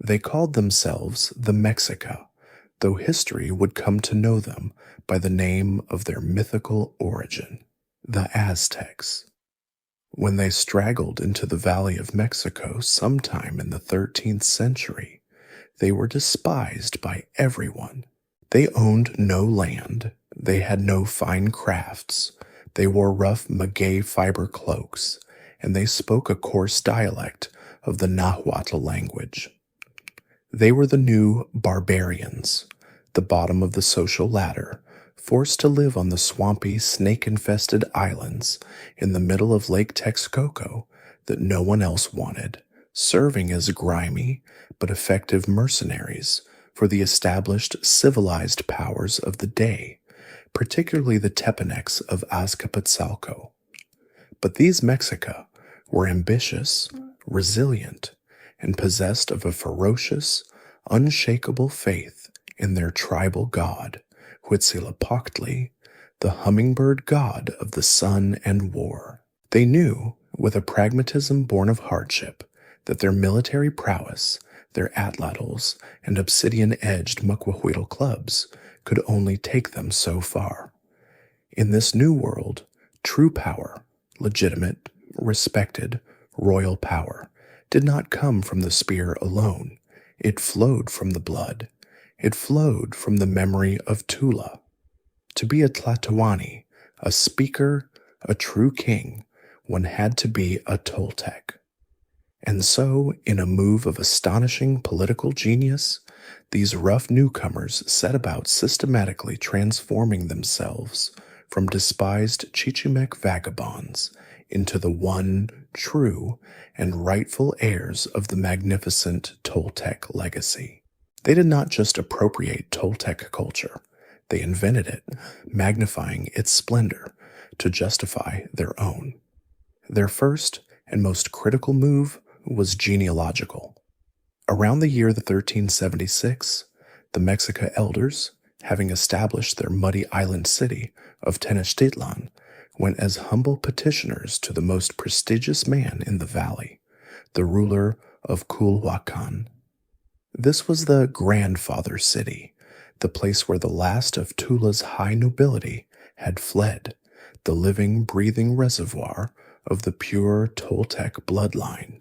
They called themselves the Mexica, though history would come to know them by the name of their mythical origin, the Aztecs. When they straggled into the Valley of Mexico sometime in the 13th century, they were despised by everyone. They owned no land, they had no fine crafts, they wore rough maguey fiber cloaks, and they spoke a coarse dialect of the Nahuatl language. They were the new barbarians, the bottom of the social ladder, forced to live on the swampy, snake-infested islands in the middle of Lake Texcoco that no one else wanted, serving as grimy but effective mercenaries for the established civilized powers of the day, particularly the Tepanecs of Azcapotzalco. But these Mexica were ambitious, resilient, and possessed of a ferocious, unshakable faith in their tribal god, Huitzilopochtli, the hummingbird god of the sun and war. They knew, with a pragmatism born of hardship, that their military prowess, their atlatls, and obsidian-edged muckwahuitl clubs could only take them so far. In this new world, true power, legitimate, respected, royal power, did not come from the spear alone. It flowed from the blood. It flowed from the memory of Tula. To be a Tlatoani, a speaker, a true king, one had to be a Toltec. And so, in a move of astonishing political genius, these rough newcomers set about systematically transforming themselves from despised Chichimec vagabonds into the one, true, and rightful heirs of the magnificent Toltec legacy. They did not just appropriate Toltec culture, they invented it, magnifying its splendor to justify their own. Their first and most critical move was genealogical. Around the year 1376, the Mexica elders, having established their muddy island city of Tenochtitlan, went as humble petitioners to the most prestigious man in the valley, the ruler of Culhuacan. This was the grandfather city, the place where the last of Tula's high nobility had fled, the living, breathing reservoir of the pure Toltec bloodline.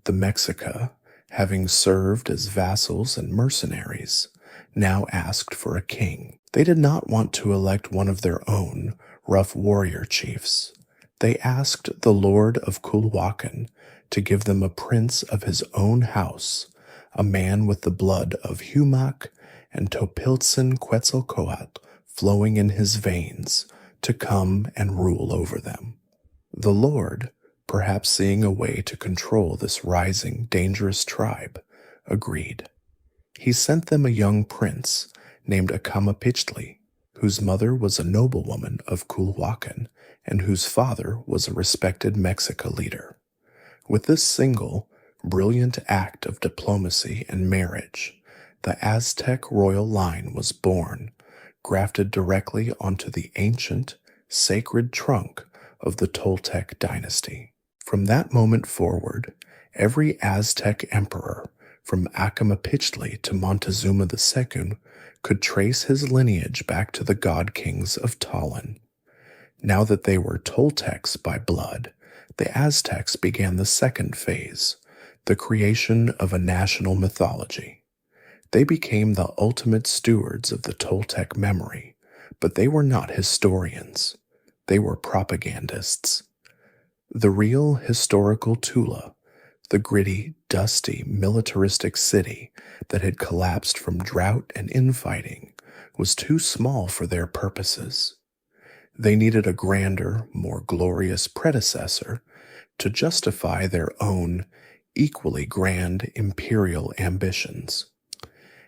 The Mexica, having served as vassals and mercenaries, now asked for a king. They did not want to elect one of their own rough warrior chiefs. They asked the Lord of Culhuacan to give them a prince of his own house, a man with the blood of Humac and Topiltzin Quetzalcoatl flowing in his veins, to come and rule over them. The Lord, perhaps seeing a way to control this rising, dangerous tribe, agreed. He sent them a young prince named Acamapichtli, whose mother was a noblewoman of Culhuacan and whose father was a respected Mexica leader. With this single, brilliant act of diplomacy and marriage, the Aztec royal line was born, grafted directly onto the ancient, sacred trunk of the Toltec dynasty. From that moment forward, every Aztec emperor, from Acamapichtli to Montezuma II, could trace his lineage back to the god kings of Tollan. Now that they were Toltecs by blood, the Aztecs began the second phase, the creation of a national mythology. They became the ultimate stewards of the Toltec memory, but they were not historians. They were propagandists. The real historical Tula, the gritty, dusty, militaristic city that had collapsed from drought and infighting, was too small for their purposes. They needed a grander, more glorious predecessor to justify their own, equally grand imperial ambitions.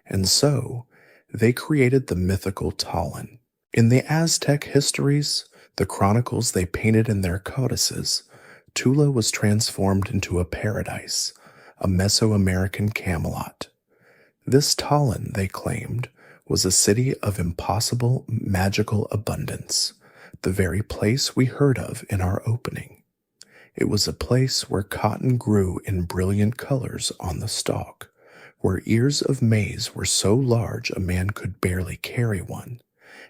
And so, they created the mythical Tollan. In the Aztec histories, the chronicles they painted in their codices, Tula was transformed into a paradise, a Mesoamerican Camelot. This Tollan, they claimed, was a city of impossible magical abundance, the very place we heard of in our opening. It was a place where cotton grew in brilliant colors on the stalk, where ears of maize were so large a man could barely carry one,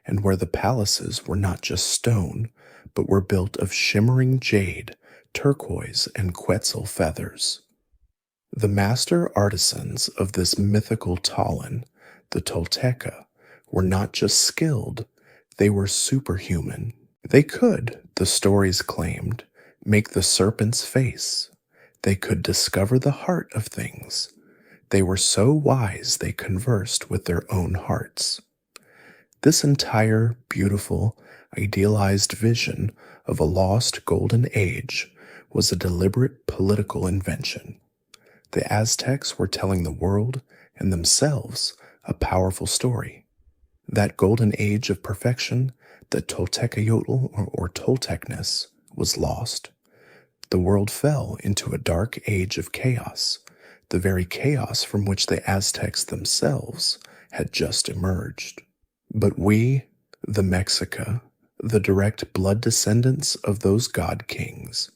and where the palaces were not just stone, but were built of shimmering jade, turquoise, and quetzal feathers. The master artisans of this mythical Tollan, the Tolteca, were not just skilled, they were superhuman. They could, the stories claimed, make the serpent's face. They could discover the heart of things. They were so wise they conversed with their own hearts. This entire, beautiful, idealized vision of a lost golden age was a deliberate political invention. The Aztecs were telling the world and themselves a powerful story. That golden age of perfection, the Toltecaotl or Toltecness, was lost. The world fell into a dark age of chaos, the very chaos from which the Aztecs themselves had just emerged. But we, the Mexica, the direct blood descendants of those god kings,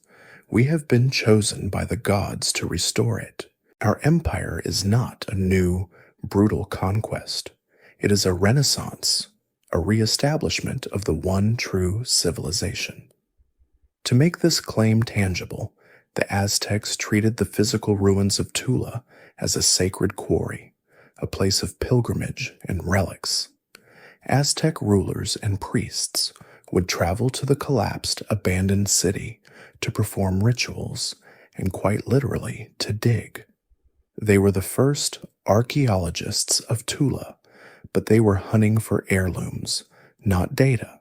we have been chosen by the gods to restore it. Our empire is not a new, brutal conquest. It is a renaissance, a reestablishment of the one true civilization. To make this claim tangible, the Aztecs treated the physical ruins of Tula as a sacred quarry, a place of pilgrimage and relics. Aztec rulers and priests would travel to the collapsed, abandoned city to perform rituals and quite literally to dig. They were the first archaeologists of Tula, but they were hunting for heirlooms, not data.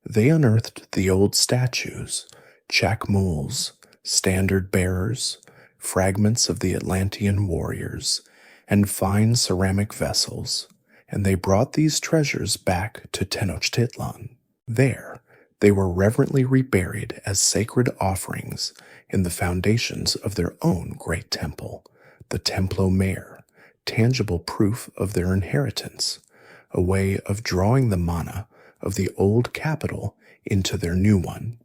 They unearthed the old statues, chacmuls, standard bearers, fragments of the Atlantean warriors, and fine ceramic vessels, and they brought these treasures back to Tenochtitlan. There, they were reverently reburied as sacred offerings in the foundations of their own great temple, the Templo Mayor, tangible proof of their inheritance, a way of drawing the mana of the old capital into their new one.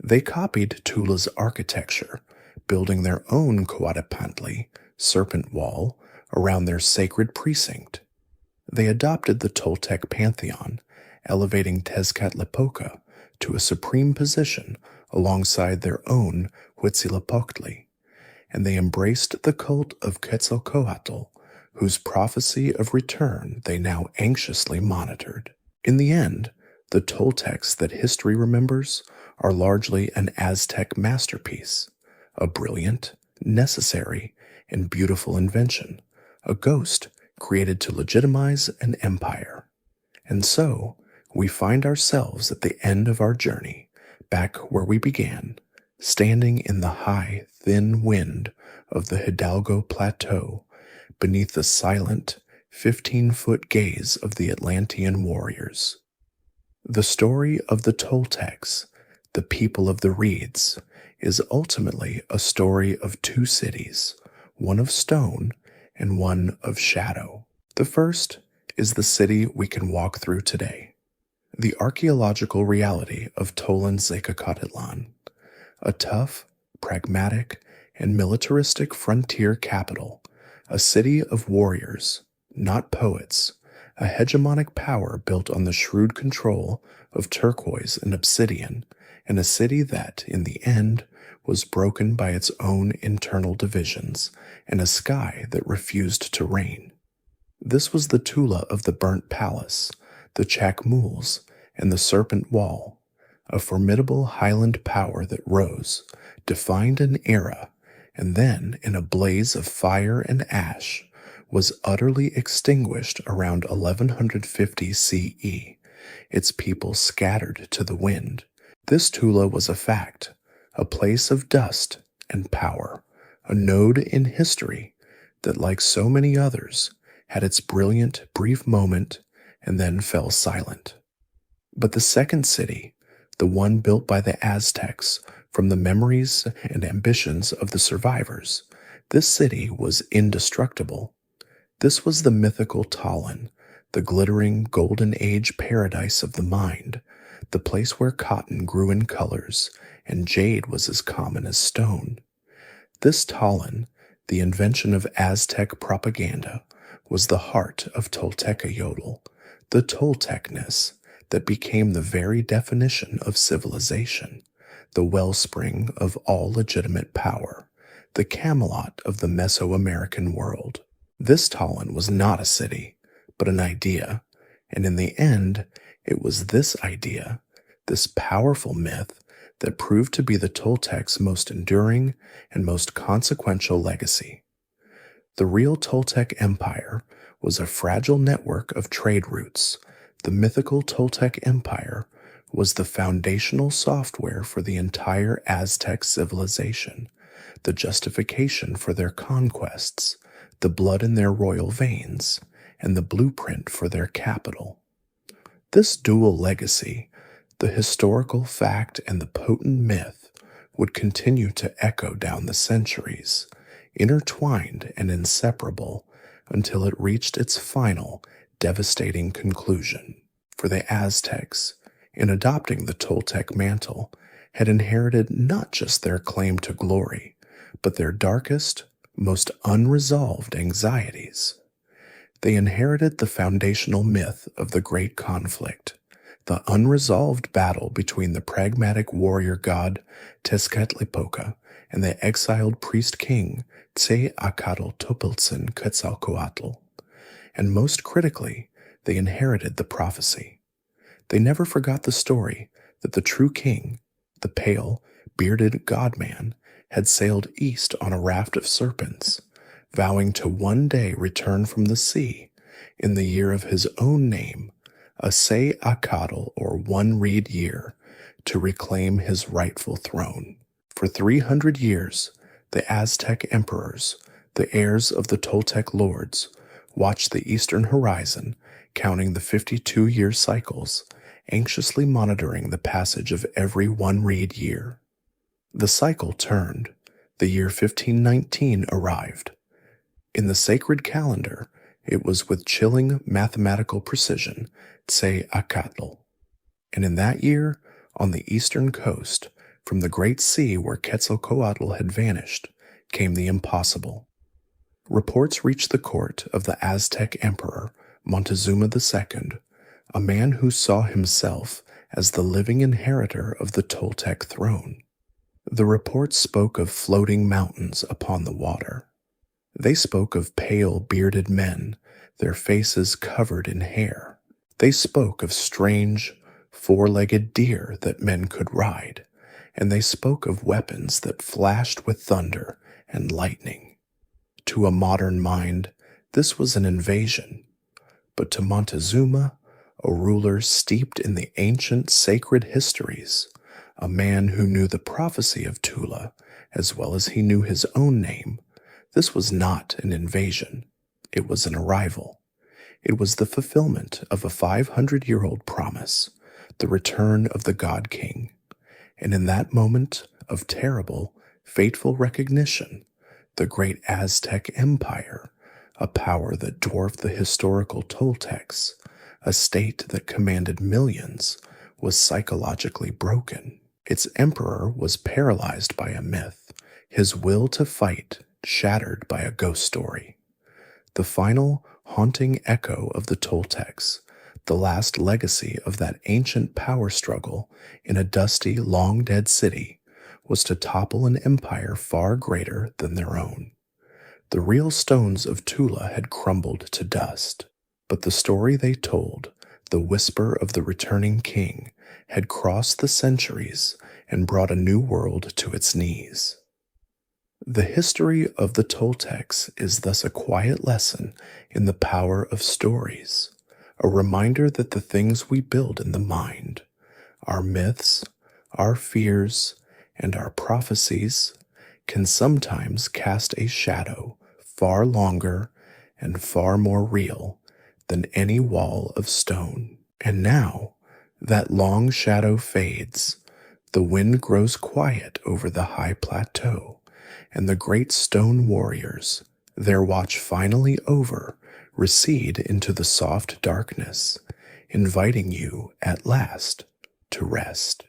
They copied Tula's architecture, building their own Coatepantli, serpent wall, around their sacred precinct. They adopted the Toltec pantheon, elevating Tezcatlipoca to a supreme position alongside their own Huitzilopochtli, and they embraced the cult of Quetzalcoatl, whose prophecy of return they now anxiously monitored. In the end, the Toltecs that history remembers are largely an Aztec masterpiece, a brilliant, necessary, and beautiful invention, a ghost created to legitimize an empire. And so, we find ourselves at the end of our journey, back where we began, standing in the high, thin wind of the Hidalgo Plateau, beneath the silent, 15-foot gaze of the Atlantean warriors. The story of the Toltecs, the people of the reeds, is ultimately a story of two cities, one of stone and one of shadow. The first is the city we can walk through today, the archaeological reality of Tollan, a tough, pragmatic, and militaristic frontier capital, a city of warriors, not poets, a hegemonic power built on the shrewd control of turquoise and obsidian, and a city that, in the end, was broken by its own internal divisions and a sky that refused to rain. This was the Tula of the Burnt Palace, the Chacmuls, and the Serpent Wall, a formidable highland power that rose, defined an era, and then, in a blaze of fire and ash, was utterly extinguished around 1150 CE, its people scattered to the wind. This Tula was a fact, a place of dust and power, a node in history that, like so many others, had its brilliant, brief moment and then fell silent. But the second city, the one built by the Aztecs from the memories and ambitions of the survivors, this city was indestructible. This was the mythical Tollan, the glittering golden age paradise of the mind, the place where cotton grew in colors and jade was as common as stone. This Tollan, the invention of Aztec propaganda, was the heart of Tolteca, the Toltecness that became the very definition of civilization, the wellspring of all legitimate power, the Camelot of the Mesoamerican world. This Tollan was not a city, but an idea, and in the end, it was this idea, this powerful myth, that proved to be the Toltecs' most enduring and most consequential legacy. The real Toltec Empire was a fragile network of trade routes. The mythical Toltec Empire was the foundational software for the entire Aztec civilization, the justification for their conquests, the blood in their royal veins, and the blueprint for their capital. This dual legacy, the historical fact and the potent myth, would continue to echo down the centuries, intertwined and inseparable, until it reached its final, devastating conclusion. For the Aztecs, in adopting the Toltec mantle, had inherited not just their claim to glory, but their darkest, most unresolved anxieties. They inherited the foundational myth of the Great Conflict, the unresolved battle between the pragmatic warrior god Tezcatlipoca and the exiled priest king Topiltzin Quetzalcoatl. And most critically, they inherited the prophecy. They never forgot the story that the true king, the pale, bearded god-man, had sailed east on a raft of serpents, vowing to one day return from the sea in the year of his own name, a Acatl or 1 reed year, to reclaim his rightful throne. For 300 years, the Aztec emperors, the heirs of the Toltec lords, watched the eastern horizon, counting the 52-year cycles, anxiously monitoring the passage of every 1 reed year. The cycle turned. The year 1519 arrived. In the sacred calendar, it was with chilling mathematical precision Acatl. And in that year, on the eastern coast, from the great sea where Quetzalcoatl had vanished, came the impossible. Reports reached the court of the Aztec emperor Montezuma II, a man who saw himself as the living inheritor of the Toltec throne. The reports spoke of floating mountains upon the water. They spoke of pale, bearded men, their faces covered in hair. They spoke of strange, four-legged deer that men could ride, and they spoke of weapons that flashed with thunder and lightning. To a modern mind, this was an invasion, but to Montezuma, a ruler steeped in the ancient sacred histories, a man who knew the prophecy of Tula as well as he knew his own name, this was not an invasion. It was an arrival. It was the fulfillment of a 500-year-old promise, the return of the God King. And in that moment of terrible, fateful recognition, the great Aztec Empire, a power that dwarfed the historical Toltecs, a state that commanded millions, was psychologically broken. Its emperor was paralyzed by a myth, his will to fight shattered by a ghost story. The final, haunting echo of the Toltecs, the last legacy of that ancient power struggle in a dusty, long-dead city, was to topple an empire far greater than their own. The real stones of Tula had crumbled to dust, but the story they told, the whisper of the returning king, had crossed the centuries and brought a new world to its knees. The history of the Toltecs is thus a quiet lesson in the power of stories, a reminder that the things we build in the mind, our myths, our fears, and our prophecies, can sometimes cast a shadow far longer and far more real than any wall of stone. And now, that long shadow fades, the wind grows quiet over the high plateau, and the great stone warriors, their watch finally over, recede into the soft darkness, inviting you at last to rest.